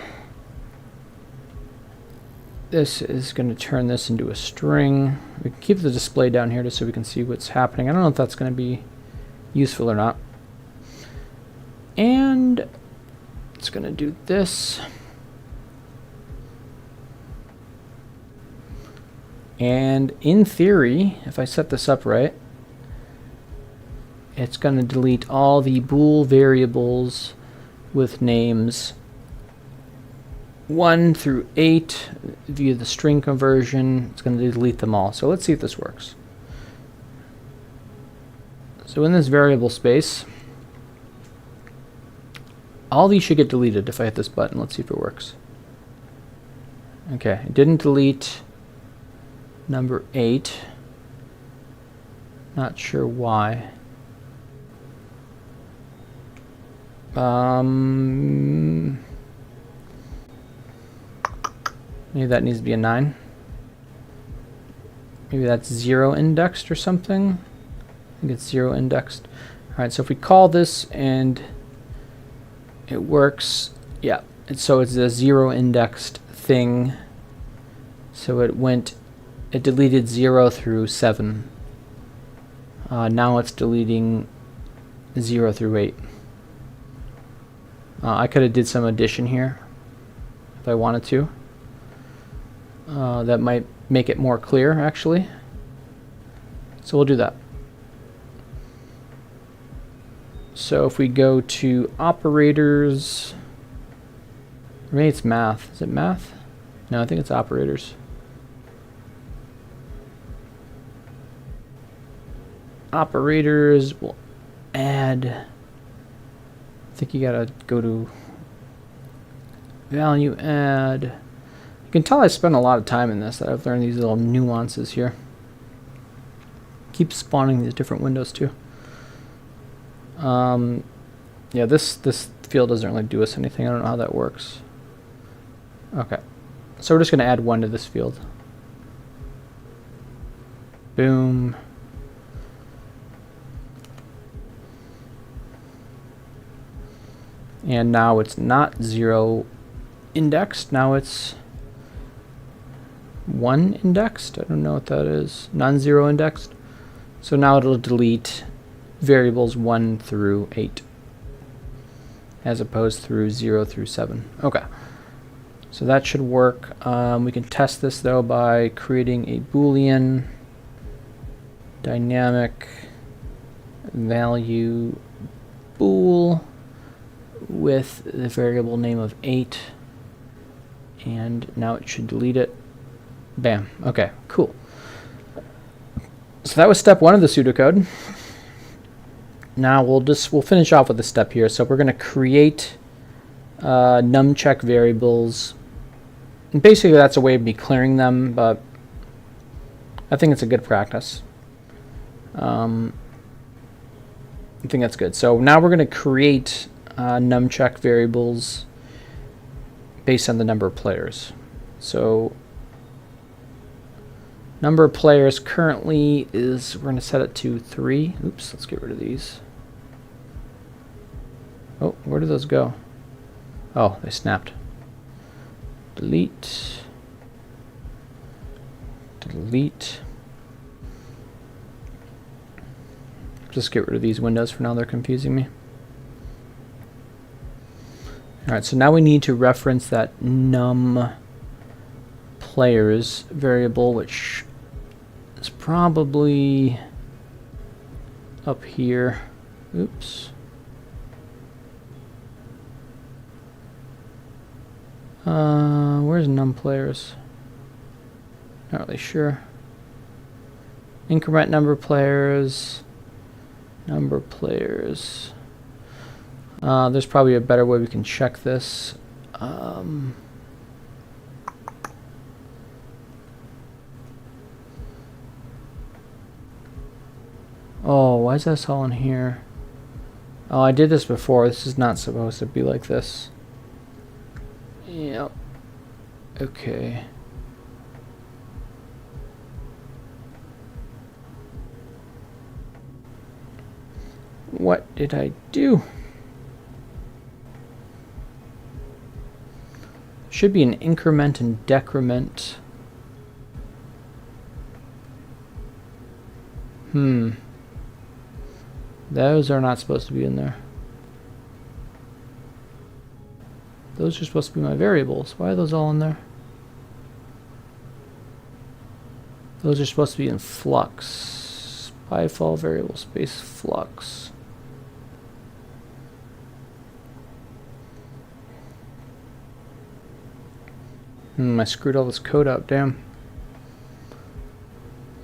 this is going to turn this into a string. We can keep the display down here just so we can see what's happening. I don't know if that's going to be useful or not. And it's going to do this. And in theory, if I set this up right, it's going to delete all the bool variables with names 1 through 8 via the string conversion. It's going to delete them all. So let's see if this works. So in this variable space, all these should get deleted if I hit this button. Let's see if it works. Okay, it didn't delete number 8. Not sure why. Maybe that needs to be a 9. Maybe that's 0 indexed or something. I think it's 0 indexed. Alright, so if we call this and it works, yeah, so it's a 0 indexed thing. So it deleted 0 through 7. Now it's deleting 0 through 8. I could have did some addition here if I wanted to. That might make it more clear, actually. So we'll do that. So if we go to operators, or maybe it's math. Is it math? No, I think it's operators. Operators will add, I think you gotta go to value add. You can tell I spent a lot of time in this, that I've learned these little nuances here. Keep spawning these different windows too. Yeah, this field doesn't really do us anything. I don't know how that works. Okay, so we're just going to add 1 to this field. Boom. And now it's not 0 indexed. Now it's 1 indexed. I don't know what that is. Non-zero indexed. So now it'll delete variables 1 through 8 as opposed through 0 through 7. Okay, so that should work. We can test this though by creating a Boolean dynamic value bool with the variable name of 8, and now it should delete it. Bam. Okay, cool. So that was step 1 of the pseudocode. Now we'll finish off with a step here. So we're going to create numcheck variables. And basically that's a way of declaring them, but I think it's a good practice. I think that's good. So now we're going to create numcheck variables based on the number of players. So number of players currently is, we're going to set it to 3. Oops, let's get rid of these. Oh, where did those go? Oh, they snapped. Delete. Delete. Just get rid of these windows for now, they're confusing me. Alright, so now we need to reference that num players variable, which is probably up here. Oops. Where's num players? Not really sure. Increment number players. Number players. There's probably a better way we can check this. Oh, why is this all in here? Oh, I did this before. This is not supposed to be like this. Yep. Okay. What did I do? Should be an increment and decrement. Those are not supposed to be in there. Those are supposed to be my variables. Why are those all in there? Those are supposed to be in flux. By fall variable space flux. I screwed all this code up, damn.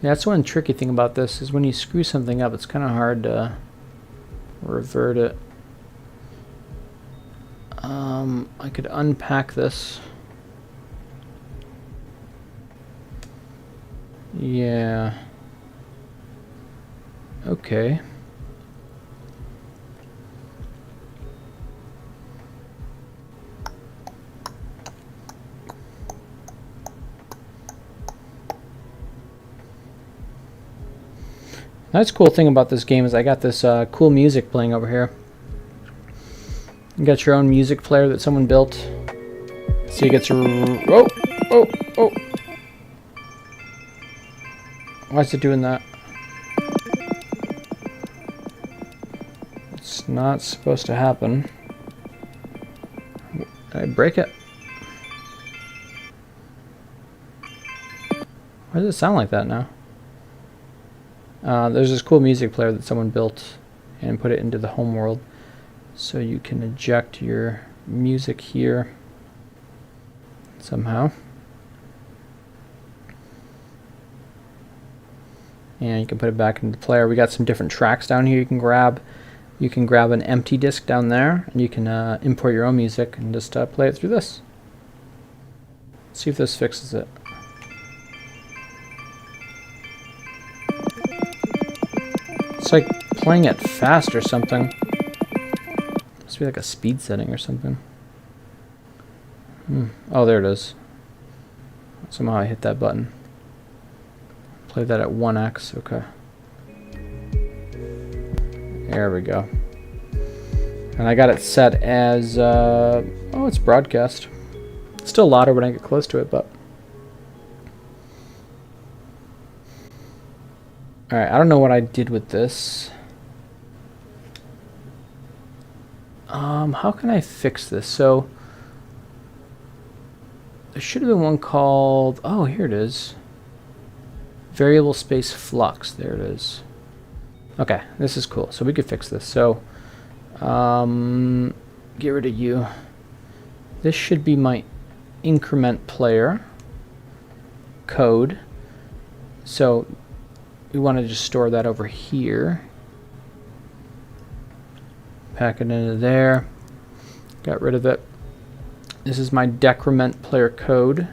Yeah, that's one tricky thing about this, is when you screw something up, it's kind of hard to revert it. I could unpack this. Yeah. Okay. That's cool thing about this game is I got this cool music playing over here. You got your own music player that someone built. So you get to... Oh! Oh! Oh! Why is it doing that? It's not supposed to happen. Did I break it? Why does it sound like that now? There's this cool music player that someone built and put it into the home world. So you can eject your music here somehow. And you can put it back into the player. We got some different tracks down here you can grab. You can grab an empty disc down there, and you can import your own music and just play it through this. See if this fixes it. It's like playing it fast or something. Must be like a speed setting or something. Oh, there it is. Somehow I hit that button. Play that at 1x, okay. There we go. And I got it set as, oh, it's broadcast. It's still louder when I get close to it, but. Alright, I don't know what I did with this. How can I fix this? So, there should have been one called, oh, here it is. Variable space flux, there it is. Okay, this is cool. So we could fix this. So, get rid of you. This should be my increment player code. So, we want to just store that over here. Pack it into there. Got rid of it. This is my decrement player code.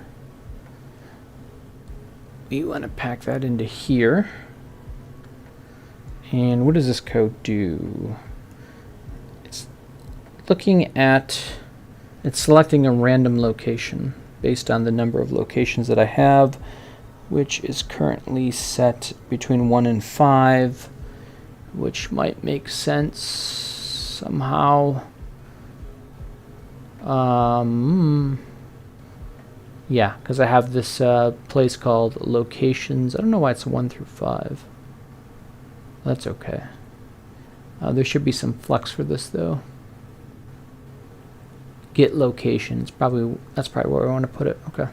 We want to pack that into here. And what does this code do? It's looking at, it's selecting a random location based on the number of locations that I have, which is currently set between 1 and 5, which might make sense somehow. Yeah, because I have this place called locations. I don't know why it's 1 through 5. That's okay. There should be some flux for this though. Get locations. That's probably where I want to put it. Okay.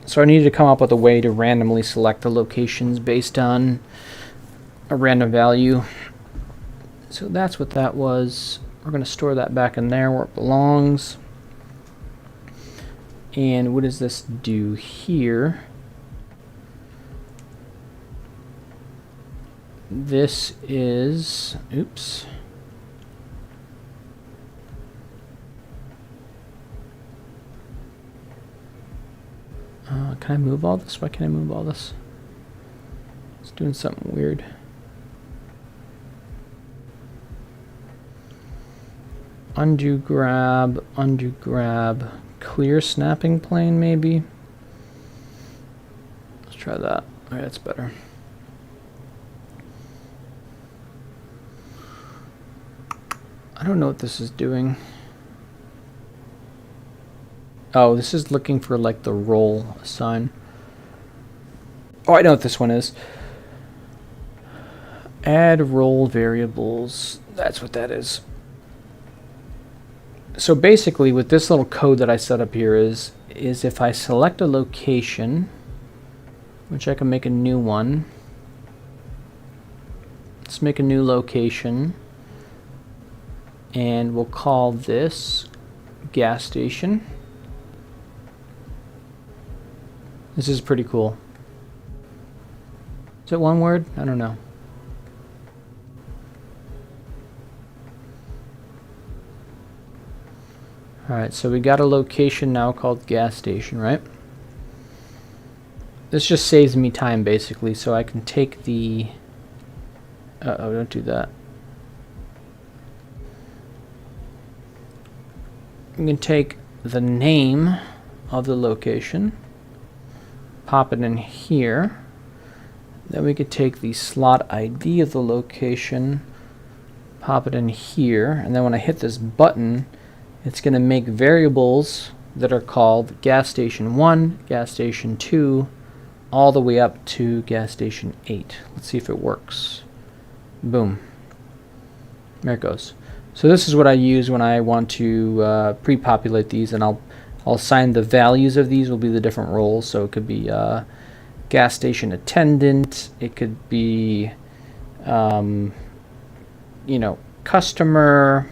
So I needed to come up with a way to randomly select the locations based on a random value. So that's what that was. We're going to store that back in there where it belongs. And what does this do here? This is, oops. Can I move all this? Why can't I move all this? It's doing something weird. Undo grab, clear snapping plane maybe? Let's try that. Alright, that's better. I don't know what this is doing. Oh, this is looking for like the roll sign. Oh, I know what this one is. Add roll variables. That's what that is. So basically what this little code that I set up here is if I select a location, which I can make a new one. Let's make a new location. And we'll call this gas station. This is pretty cool. Is it one word? I don't know. Alright, so we got a location now called gas station, right? This just saves me time basically, so I can take the... Uh-oh, don't do that. We can take the name of the location, pop it in here. Then we could take the slot ID of the location, pop it in here, and then when I hit this button, it's going to make variables that are called gas station 1, gas station 2, all the way up to gas station 8. Let's see if it works. Boom. There it goes. So this is what I use when I want to pre-populate these, and I'll assign the values of these will be the different roles. So it could be gas station attendant, it could be you know, customer,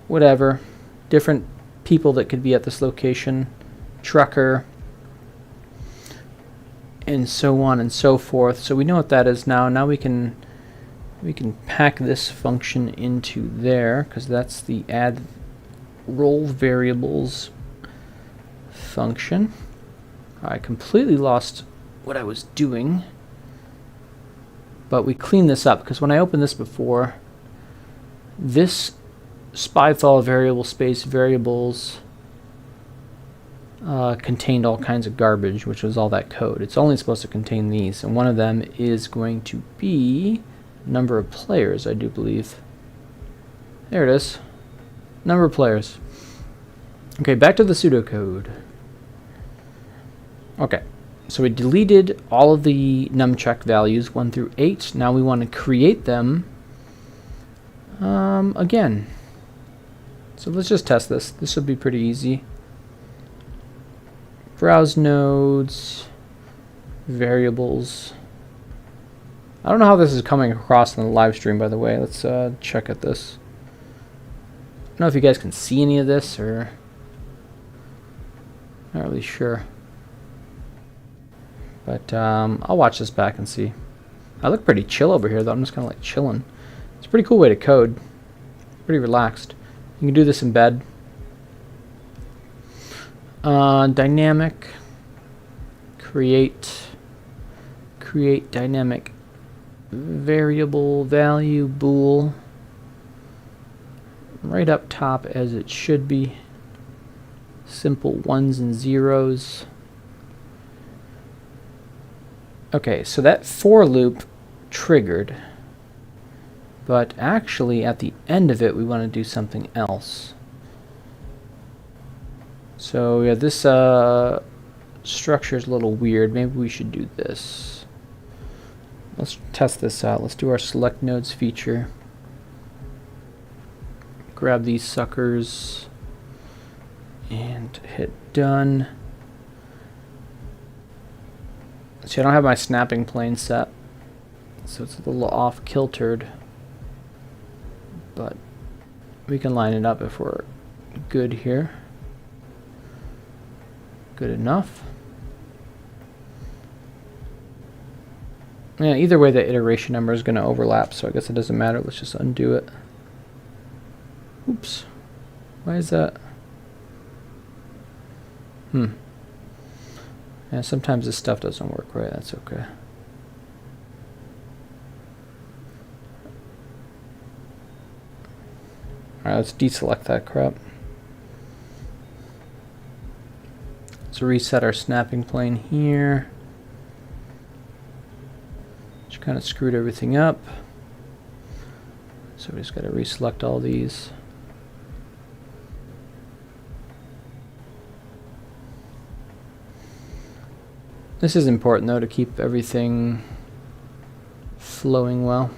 whatever, different people that could be at this location, trucker, and so on and so forth. So we know what that is now. Now we can pack this function into there, because that's the add role variables function. I completely lost what I was doing, but we cleaned this up, because when I opened this before, this spy file variable space variables contained all kinds of garbage, which was all that code. It's only supposed to contain these, and one of them is going to be number of players, I do believe. There it is. Number of players. Okay, back to the pseudocode. Okay, so we deleted all of the numcheck values 1 through 8. Now we want to create them again. So let's just test this. This will be pretty easy. Browse nodes, variables. I don't know how this is coming across in the live stream, by the way. Let's check at this. I don't know if you guys can see any of this, or not really sure. But I'll watch this back and see. I look pretty chill over here, though. I'm just kind of like chilling. It's a pretty cool way to code. Pretty relaxed. You can do this in bed. Dynamic. Create dynamic variable value bool. Right up top as it should be. Simple 1s and 0s. Okay, so that for loop triggered, but actually at the end of it we want to do something else. So yeah, this structure is a little weird. Maybe we should do this. Let's test this out. Let's do our select nodes feature. Grab these suckers and hit done. See, I don't have my snapping plane set, So it's a little off kiltered, but we can line it up if we're good here. Good enough. Yeah, either way the iteration number is going to overlap, so I guess it doesn't matter. Let's just undo it. Oops. Why is that? Yeah, sometimes this stuff doesn't work right. That's okay. Alright, let's deselect that crap. Let's reset our snapping plane here. Just kind of screwed everything up. So we just got to reselect all these. This is important though, to keep everything flowing well.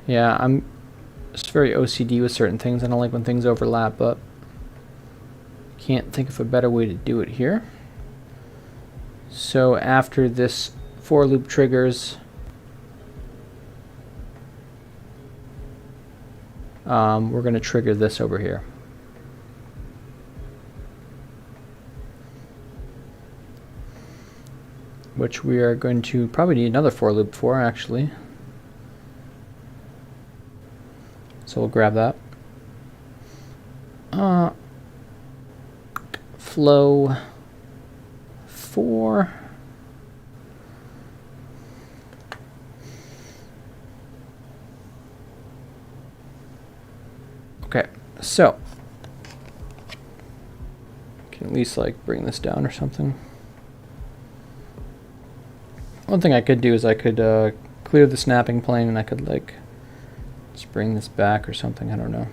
Yeah, I'm just very OCD with certain things. I don't like when things overlap, but can't think of a better way to do it here. So after this for loop triggers, we're going to trigger this over here. Which we are going to probably need another for loop for, actually. So we'll grab that. Flow 4. Okay, so can at least like bring this down or something. One thing I could do is I could clear the snapping plane and I could like just bring this back or something, I don't know.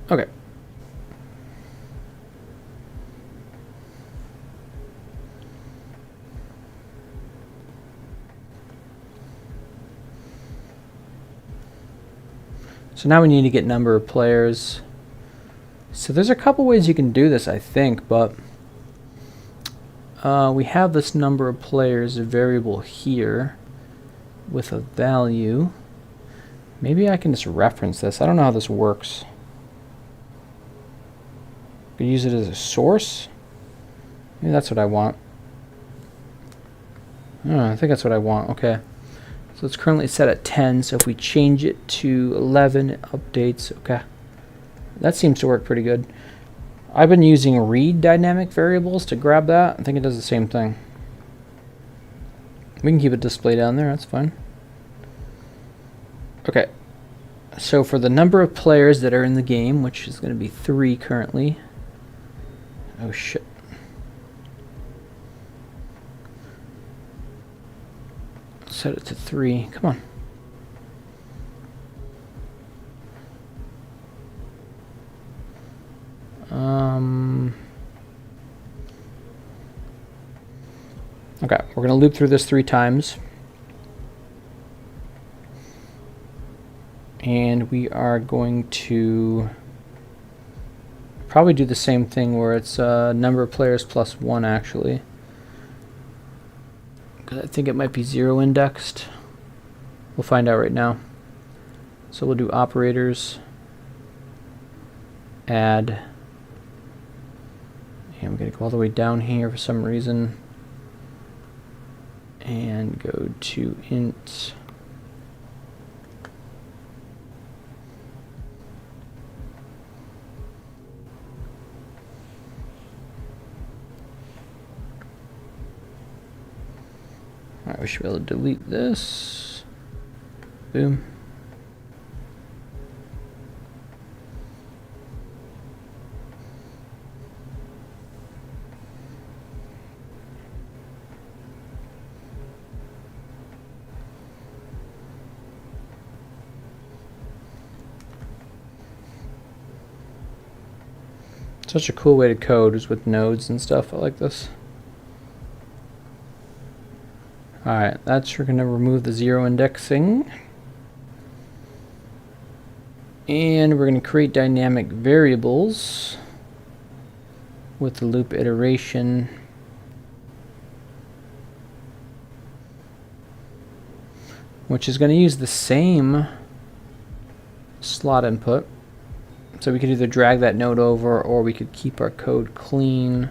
Okay. So now we need to get number of players. So there's a couple ways you can do this, I think, but we have this number of players, a variable here with a value. Maybe I can just reference this. I don't know how this works. Could use it as a source. Maybe that's what I want. I think that's what I want. Okay. So it's currently set at 10, so if we change it to 11, it updates. Okay. That seems to work pretty good. I've been using read dynamic variables to grab that. I think it does the same thing. We can keep it displayed down there, that's fine. Okay. So for the number of players that are in the game, which is going to be 3 currently. Oh shit. Set it to 3. Come on. Okay, we're going to loop through this 3 times. And we are going to probably do the same thing where it's number of players plus 1 actually. I think it might be 0 indexed. We'll find out right now. So we'll do operators, add, and I'm going to go all the way down here for some reason, and go to int. Alright, we should be able to delete this. Boom. Such a cool way to code is with nodes and stuff. I like this. Alright, that's we're going to remove the 0 indexing. And we're going to create dynamic variables. with the loop iteration. Which is going to use the same slot input. So we could either drag that node over, or we could keep our code clean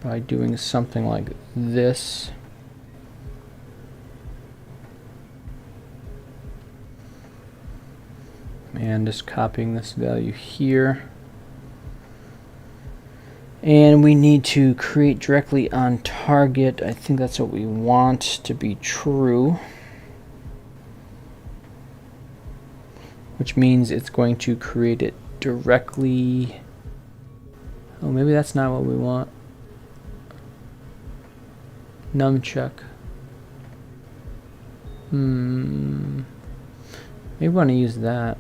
by doing something like this. And just copying this value here. And we need to create directly on target. I think that's what we want to be true. Which means it's going to create it directly. Oh, maybe that's not what we want. Numchuck. Maybe we want to use that.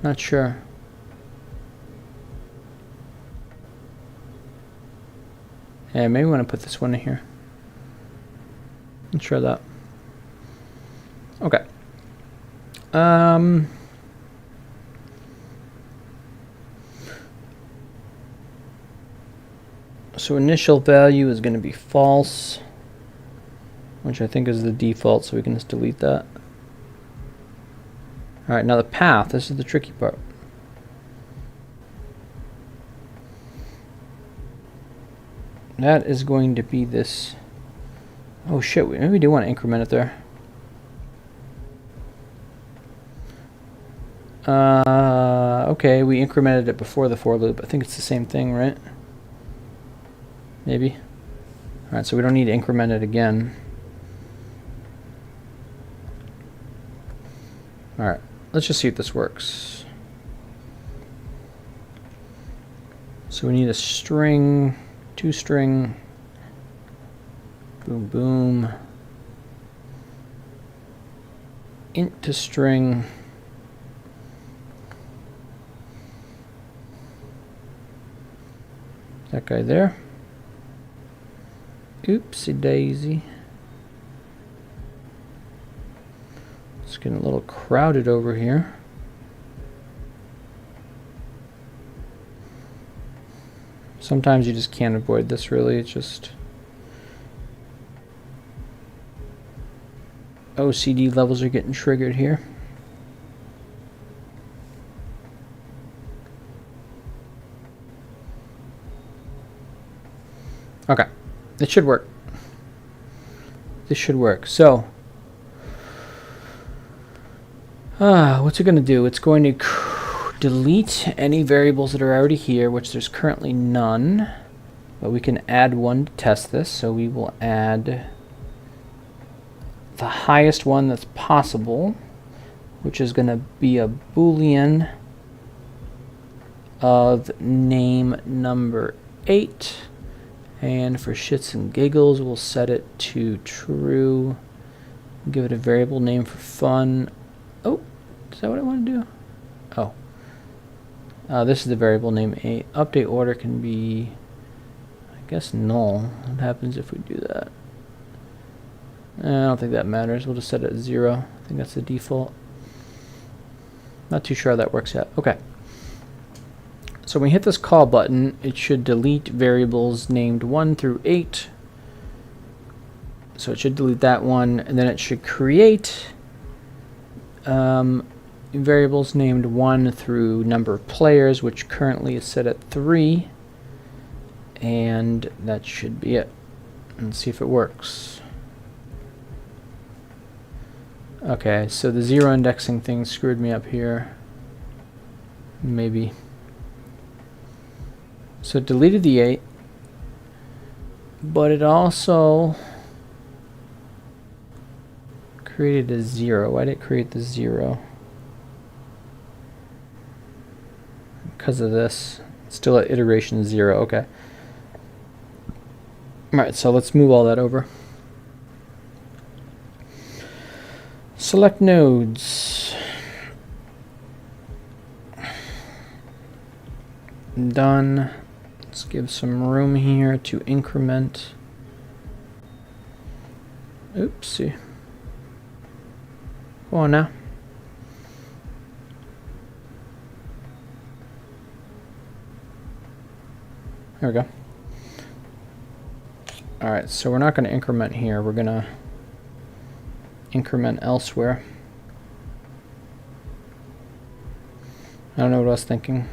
Not sure. Yeah, maybe we want to put this one in here. Let's try that. Okay. So initial value is going to be false, which I think is the default, so we can just delete that. Alright, now the path, this is the tricky part. That is going to be this. Oh shit, maybe we do want to increment it there. Okay, we incremented it before the for loop. I think it's the same thing, right? Maybe. Alright, so we don't need to increment it again. Alright, let's just see if this works. So we need a string, toString, boom boom, int to string, that guy there. Oopsie daisy. It's getting a little crowded over here. Sometimes you just can't avoid this, really. It's just OCD levels are getting triggered here. Okay, it should work. This should work. So, what's it going to do? It's going to delete any variables that are already here, which there's currently none, but we can add one to test this. So we will add the highest one that's possible, which is going to be a Boolean of name number 8. And for shits and giggles, we'll set it to true. Give it a variable name for fun. Oh, is that what I want to do? Oh. This is the variable name 8. Update order can be, I guess, null. What happens if we do that? I don't think that matters. We'll just set it at 0. I think that's the default. Not too sure how that works yet. Okay. So when we hit this call button, it should delete variables named 1 through 8. So it should delete that one, and then it should create variables named 1 through number of players, which currently is set at 3. And that should be it. Let's see if it works. Okay, so the 0 indexing thing screwed me up here. Maybe. So it deleted the 8, but it also created a 0. Why did it create the 0? Because of this. Still at iteration 0. Okay. Alright, so let's move all that over. Select nodes. Done. Let's give some room here to increment. Oopsie. Go on now. There we go. Alright, so we're not going to increment here. We're going to increment elsewhere. I don't know what I was thinking.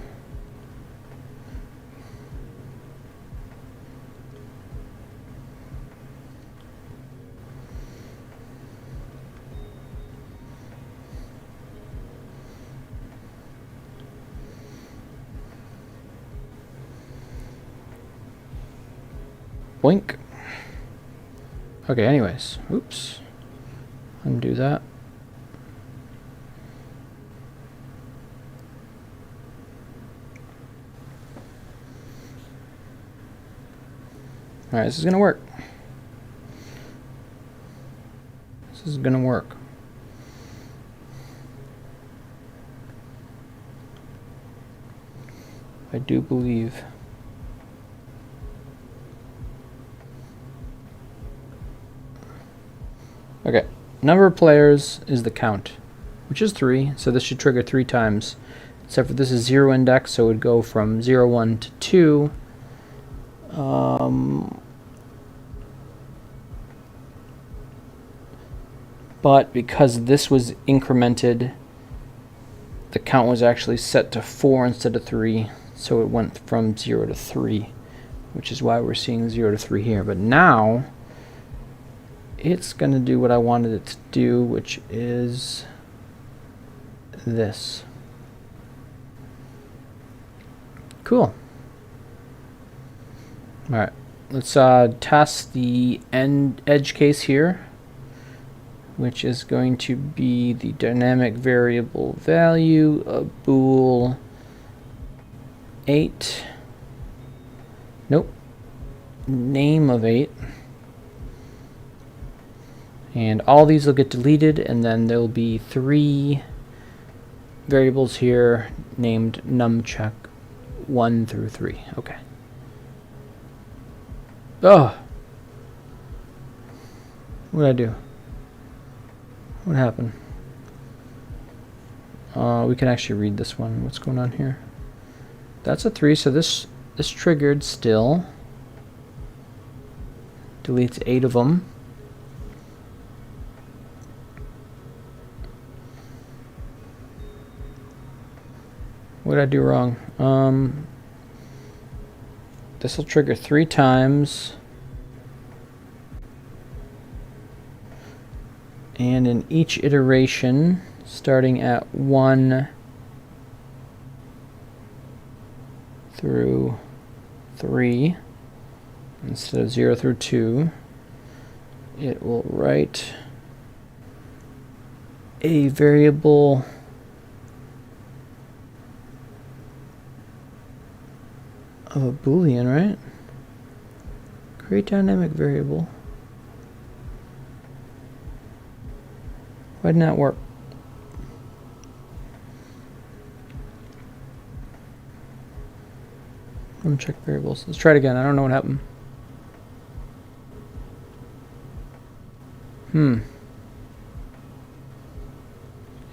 Boink. Okay, anyways. Oops. Undo that. Alright, this is gonna work. This is gonna work. I do believe. Okay, number of players is the count, which is 3, so this should trigger 3 times. Except for this is 0 index, so it would go from 0, 1 to 2. But because this was incremented, the count was actually set to 4 instead of 3, so it went from 0 to 3, which is why we're seeing 0 to 3 here. But now it's going to do what I wanted it to do, which is this. Cool. Alright, let's test the edge case here, which is going to be the dynamic variable value of bool 8. Nope. Name of 8. And all these will get deleted, and then there'll be 3 variables here named numcheck 1 through 3. Okay. Oh! What did I do? What happened? We can actually read this one. What's going on here? That's a 3, so this triggered still. Deletes 8 of them. What did I do wrong? This will trigger 3 times. And in each iteration, starting at 1 through 3, instead of 0 through 2, it will write a variable of a Boolean, right? Create dynamic variable. Why didn't that work? Uncheck variables. Let's try it again. I don't know what happened.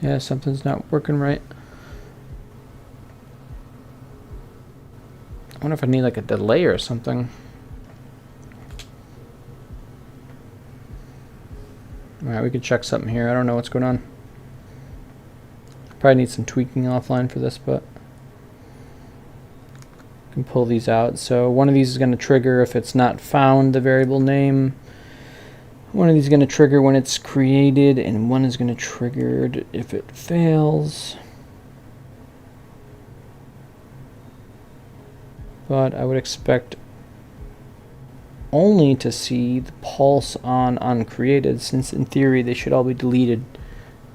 Yeah, something's not working right. I wonder if I need like a delay or something. Alright, we could check something here. I don't know what's going on. Probably need some tweaking offline for this, but I can pull these out. So one of these is going to trigger if it's not found, the variable name. One of these is going to trigger when it's created, and one is going to trigger if it fails. But I would expect only to see the pulse on uncreated, since in theory they should all be deleted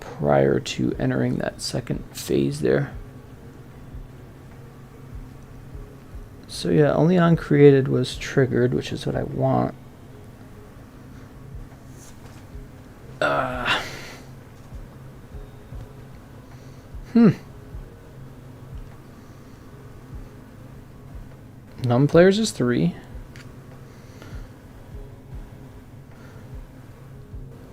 prior to entering that second phase there. So yeah, only uncreated was triggered, which is what I want. Num players is 3.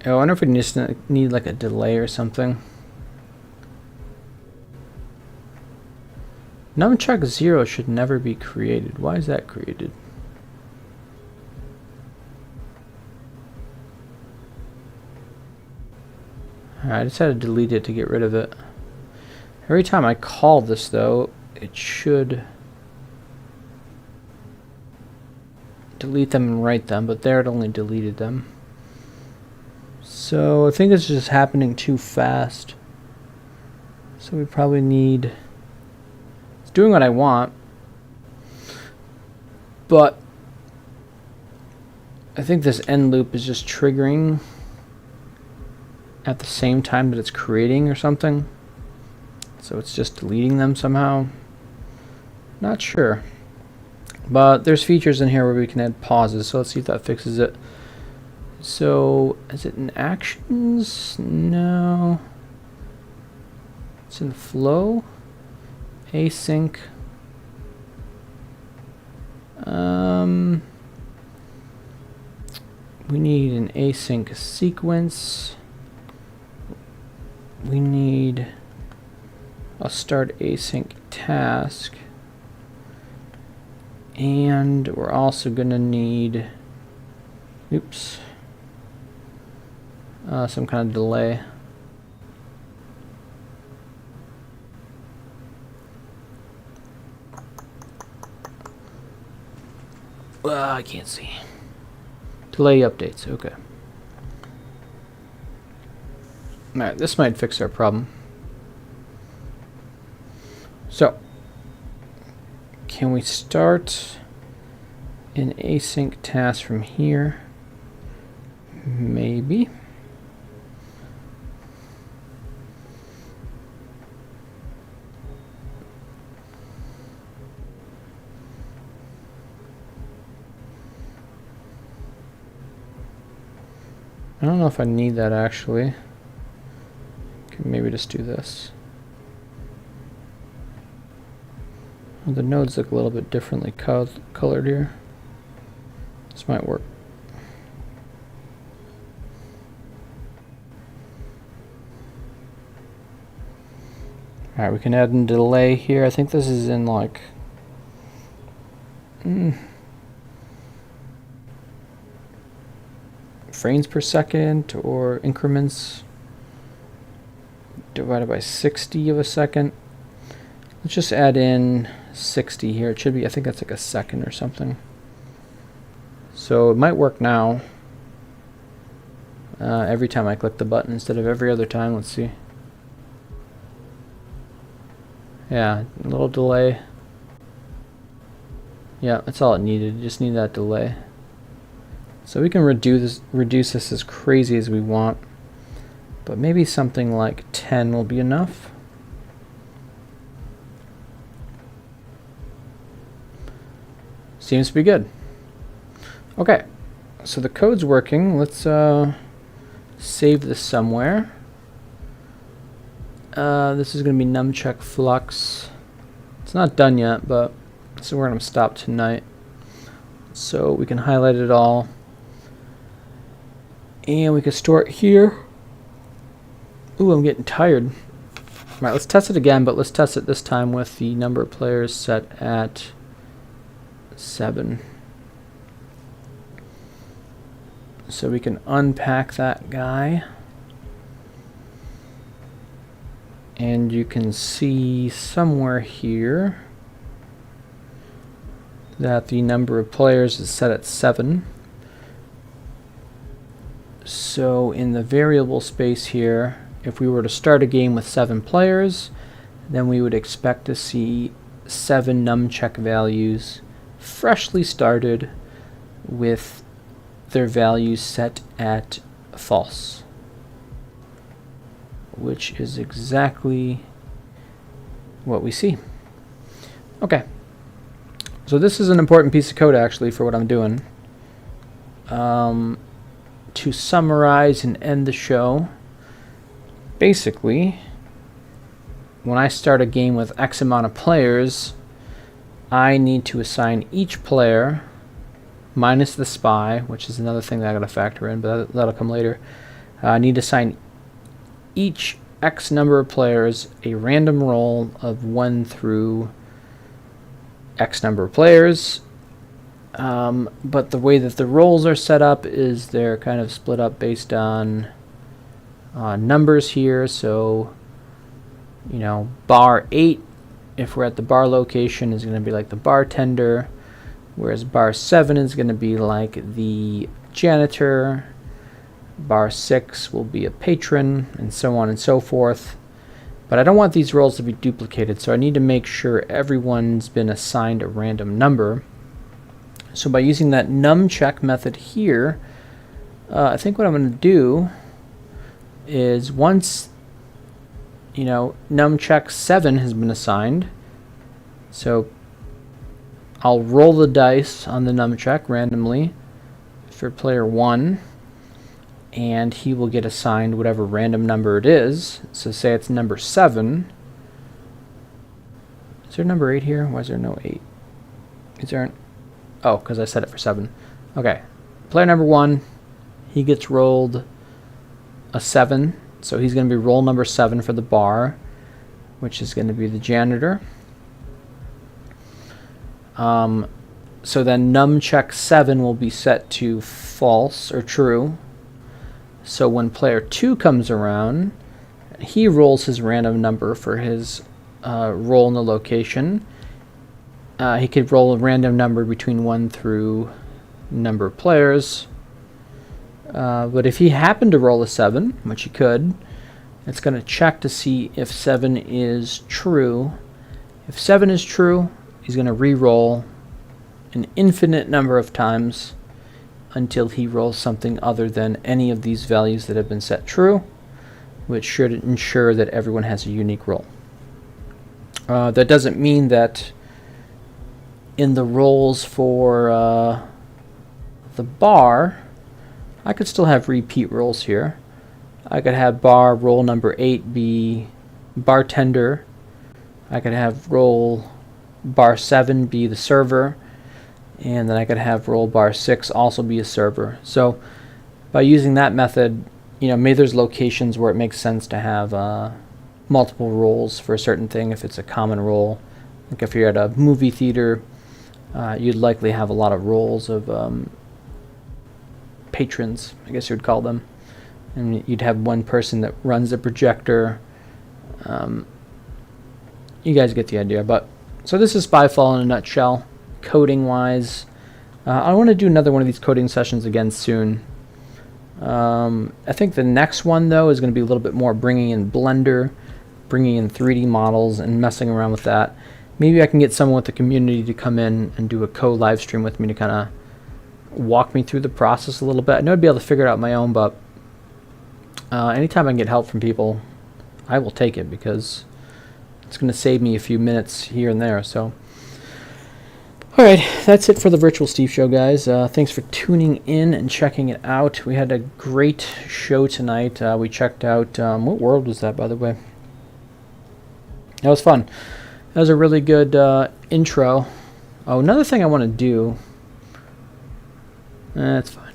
I wonder if we just need like a delay or something. Nunchuck 0 should never be created. Why is that created? Alright, I just had to delete it to get rid of it. Every time I call this, though, it should delete them and write them, but there it only deleted them. So I think it's just happening too fast. So we probably need... It's doing what I want, but I think this end loop is just triggering at the same time that it's creating or something. So it's just deleting them somehow. Not sure. But there's features in here where we can add pauses, so let's see if that fixes it. So, is it in actions? No. It's in flow. Async. We need an async sequence. We need a start async task. And we're also gonna need, oops, some kind of delay. I can't see. Delay updates, okay. Alright, this might fix our problem. So, can we start an async task from here? Maybe. I don't know if I need that actually. Can maybe just do this. Well, the nodes look a little bit differently colored here. This might work. Alright, we can add a delay here. I think this is in like frames per second or increments divided by 60 of a second. Let's just add in 60 here. It should be, I think that's like a second or something. So it might work now. Every time I click the button instead of every other time. Let's see. Yeah, a little delay. Yeah, that's all it needed. Just need that delay. So we can reduce this as crazy as we want, but maybe something like 10 will be enough. Seems to be good. Okay, so the code's working. Let's save this somewhere. This is going to be numchuck flux. It's not done yet, but this is where I'm going to stop tonight. So we can highlight it all. And we can store it here. Ooh, I'm getting tired. Alright, let's test it again, but let's test it this time with the number of players set at 7. So we can unpack that guy. And you can see somewhere here that the number of players is set at 7. So in the variable space here, if we were to start a game with 7 players, then we would expect to see 7 numchuck values freshly started with their values set at false, which is exactly what we see. Okay, so this is an important piece of code actually for what I'm doing. To summarize and end the show, basically, when I start a game with X amount of players, I need to assign each player, minus the spy, which is another thing that I gotta factor in, but that'll come later. I need to assign each X number of players a random roll of 1 through X number of players. But the way that the roles are set up is they're kind of split up based on numbers here. So, you know, bar 8, if we're at the bar location, is going to be like the bartender, whereas bar 7 is going to be like the janitor, bar 6 will be a patron, and so on and so forth. But I don't want these roles to be duplicated, so I need to make sure everyone's been assigned a random number. So by using that num check method here, I think what I'm going to do is once, you know, num check 7 has been assigned, so I'll roll the dice on the num check randomly for player 1, and he will get assigned whatever random number it is. So say it's number 7. Is there number 8 here? Why is there no 8? Is there an... Oh, because I set it for 7. Okay. Player number 1, he gets rolled a 7. So he's going to be roll number 7 for the bar, which is going to be the janitor. So then num check 7 will be set to false or true. So when player 2 comes around, he rolls his random number for his roll in the location. He could roll a random number between 1 through number of players. But if he happened to roll a 7, which he could, it's going to check to see if 7 is true. If 7 is true, he's going to re-roll an infinite number of times until he rolls something other than any of these values that have been set true, which should ensure that everyone has a unique roll. That doesn't mean that in the rolls for the bar, I could still have repeat rolls here. I could have bar roll number 8 be bartender. I could have roll bar 7 be the server. And then I could have roll bar 6 also be a server. So by using that method, you know, maybe there's locations where it makes sense to have multiple roles for a certain thing if it's a common role. Like if you're at a movie theater, you'd likely have a lot of roles of patrons, I guess you would call them. And you'd have one person that runs the projector. You guys get the idea. But so this is Spyfall in a nutshell. Coding wise, I want to do another one of these coding sessions again soon. I think the next one though is going to be a little bit more bringing in Blender, bringing in 3D models and messing around with that. Maybe I can get someone with the community to come in and do a co-live stream with me to kind of walk me through the process a little bit. I know I'd be able to figure it out on my own, but anytime I can get help from people, I will take it because it's going to save me a few minutes here and there. So. Alright, that's it for the Virtual Steve Show, guys. Thanks for tuning in and checking it out. We had a great show tonight. We checked out... what world was that, by the way? That was fun. That was a really good intro. Oh, another thing I want to do... That's fine.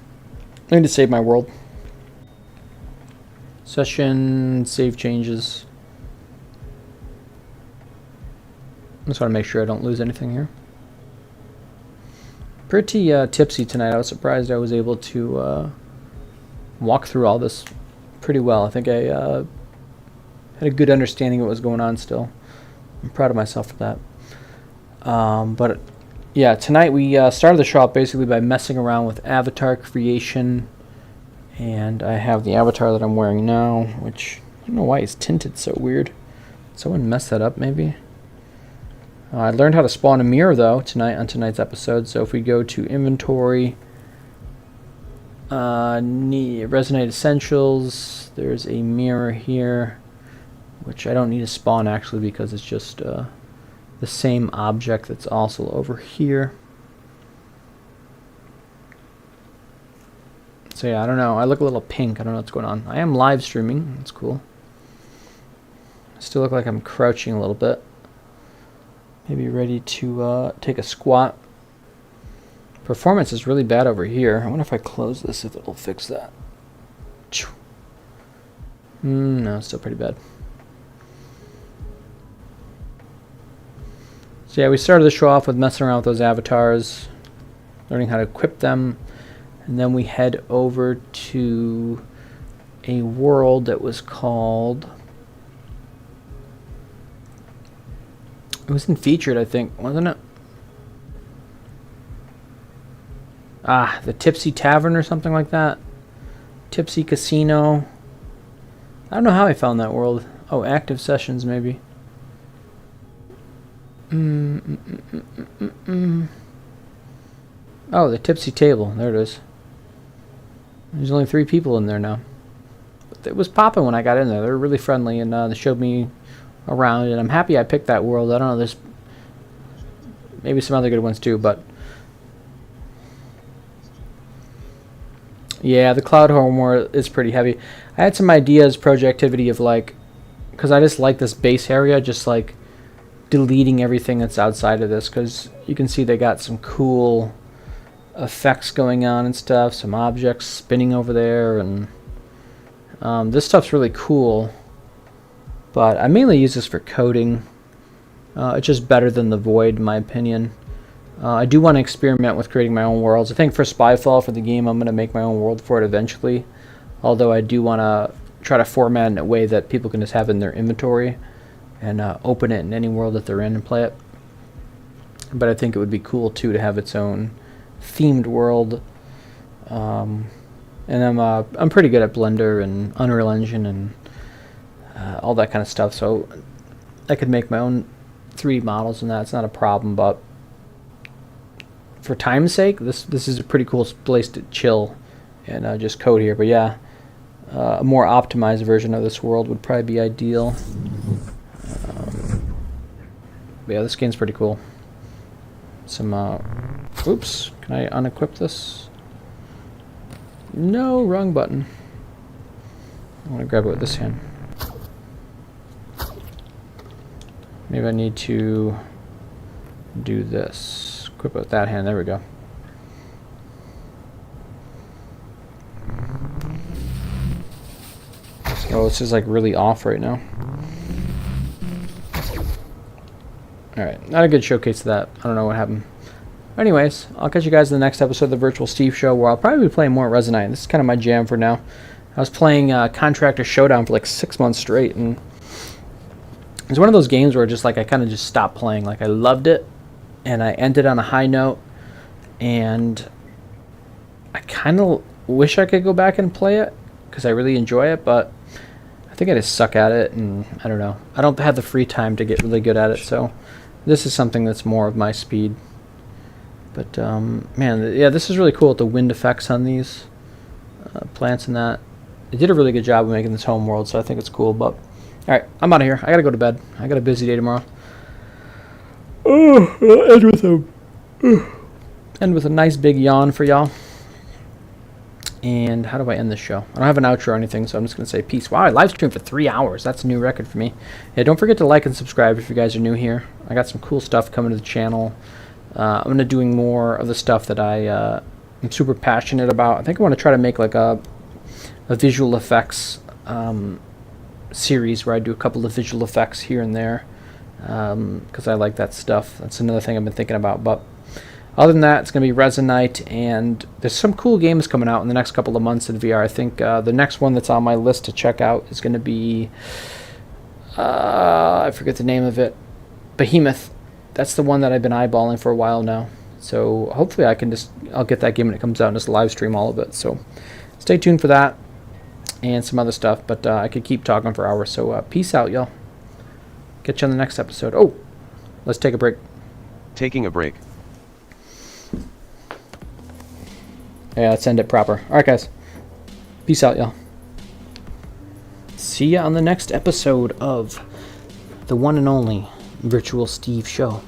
I need to save my world. Session, save changes. I just want to make sure I don't lose anything here. Pretty tipsy tonight. I was surprised I was able to walk through all this pretty well. I think I had a good understanding of what was going on still. I'm proud of myself for that. But yeah, tonight we started the show off basically by messing around with avatar creation. And I have the avatar that I'm wearing now, which I don't know why it's tinted so weird. Someone messed that up maybe? I learned how to spawn a mirror though tonight on tonight's episode. So if we go to inventory, Resonite Essentials, there's a mirror here, which I don't need to spawn actually because it's just the same object that's also over here. So yeah, I don't know. I look a little pink. I don't know what's going on. I am live streaming. That's cool. I still look like I'm crouching a little bit. Maybe ready to take a squat. Performance is really bad over here. I wonder if I close this, if it'll fix that. No, it's still pretty bad. So yeah, we started the show off with messing around with those avatars, learning how to equip them, and then we head over to a world that was called... It wasn't featured, I think, wasn't it? Ah, the Tipsy Tavern or something like that. Tipsy Casino. I don't know how I found that world. Oh, active sessions, maybe. Oh, the Tipsy Table. There it is. There's only 3 people in there now. But it was popping when I got in there. They were really friendly, and they showed me around, and I'm happy I picked that world. I don't know, there's maybe some other good ones too, but yeah, the Cloud Horn War is pretty heavy. I had some ideas, projectivity of like, because I just like this base area, just like deleting everything that's outside of this, because you can see they got some cool effects going on and stuff, some objects spinning over there, and this stuff's really cool. But I mainly use this for coding. It's just better than the Void, in my opinion. I do want to experiment with creating my own worlds. I think for Spyfall, for the game, I'm going to make my own world for it eventually. Although I do want to try to format it in a way that people can just have in their inventory and open it in any world that they're in and play it. But I think it would be cool, too, to have its own themed world. And I'm pretty good at Blender and Unreal Engine and all that kind of stuff, so I could make my own 3D models and that. It's not a problem, but for time's sake, this is a pretty cool place to chill and just code here. But yeah, a more optimized version of this world would probably be ideal. But yeah, this game's pretty cool. Some, oops, can I unequip this? No, wrong button. I want to grab it with this hand. Maybe I need to do this. Equip it with that hand. There we go. Oh, this is like really off right now. Alright, not a good showcase of that. I don't know what happened. Anyways, I'll catch you guys in the next episode of the Virtual Steve Show, where I'll probably be playing more Resonite. This is kind of my jam for now. I was playing Contractor Showdown for like 6 months straight, and it's one of those games where just like I kind of just stopped playing. Like I loved it, and I ended on a high note, and I kind of wish I could go back and play it because I really enjoy it, but I think I just suck at it, and I don't know. I don't have the free time to get really good at it, so this is something that's more of my speed. But man, yeah, this is really cool with the wind effects on these plants and that. They did a really good job of making this home world, so I think it's cool. But alright, I'm out of here. I gotta go to bed. I got a busy day tomorrow. Oh, I'll end with a nice big yawn for y'all. And how do I end this show? I don't have an outro or anything, so I'm just gonna say peace. Wow, I live streamed for 3 hours. That's a new record for me. Yeah, don't forget to like and subscribe if you guys are new here. I got some cool stuff coming to the channel. I'm gonna doing more of the stuff that I'm super passionate about. I think I want to try to make like a visual effects series where I do a couple of visual effects here and there, because I like that stuff. That's another thing I've been thinking about. But other than that, it's going to be Resonite, and there's some cool games coming out in the next couple of months in VR. I think the next one that's on my list to check out is going to be, I forget the name of it, Behemoth. That's the one that I've been eyeballing for a while now. So hopefully I'll get that game when it comes out and just live stream all of it. So stay tuned for that and some other stuff. But I could keep talking for hours. So peace out, y'all. Catch you on the next episode. Oh, let's take a break. Taking a break. Yeah, let's end it proper. All right, guys. Peace out, y'all. See ya on the next episode of the one and only Virtual Steve Show.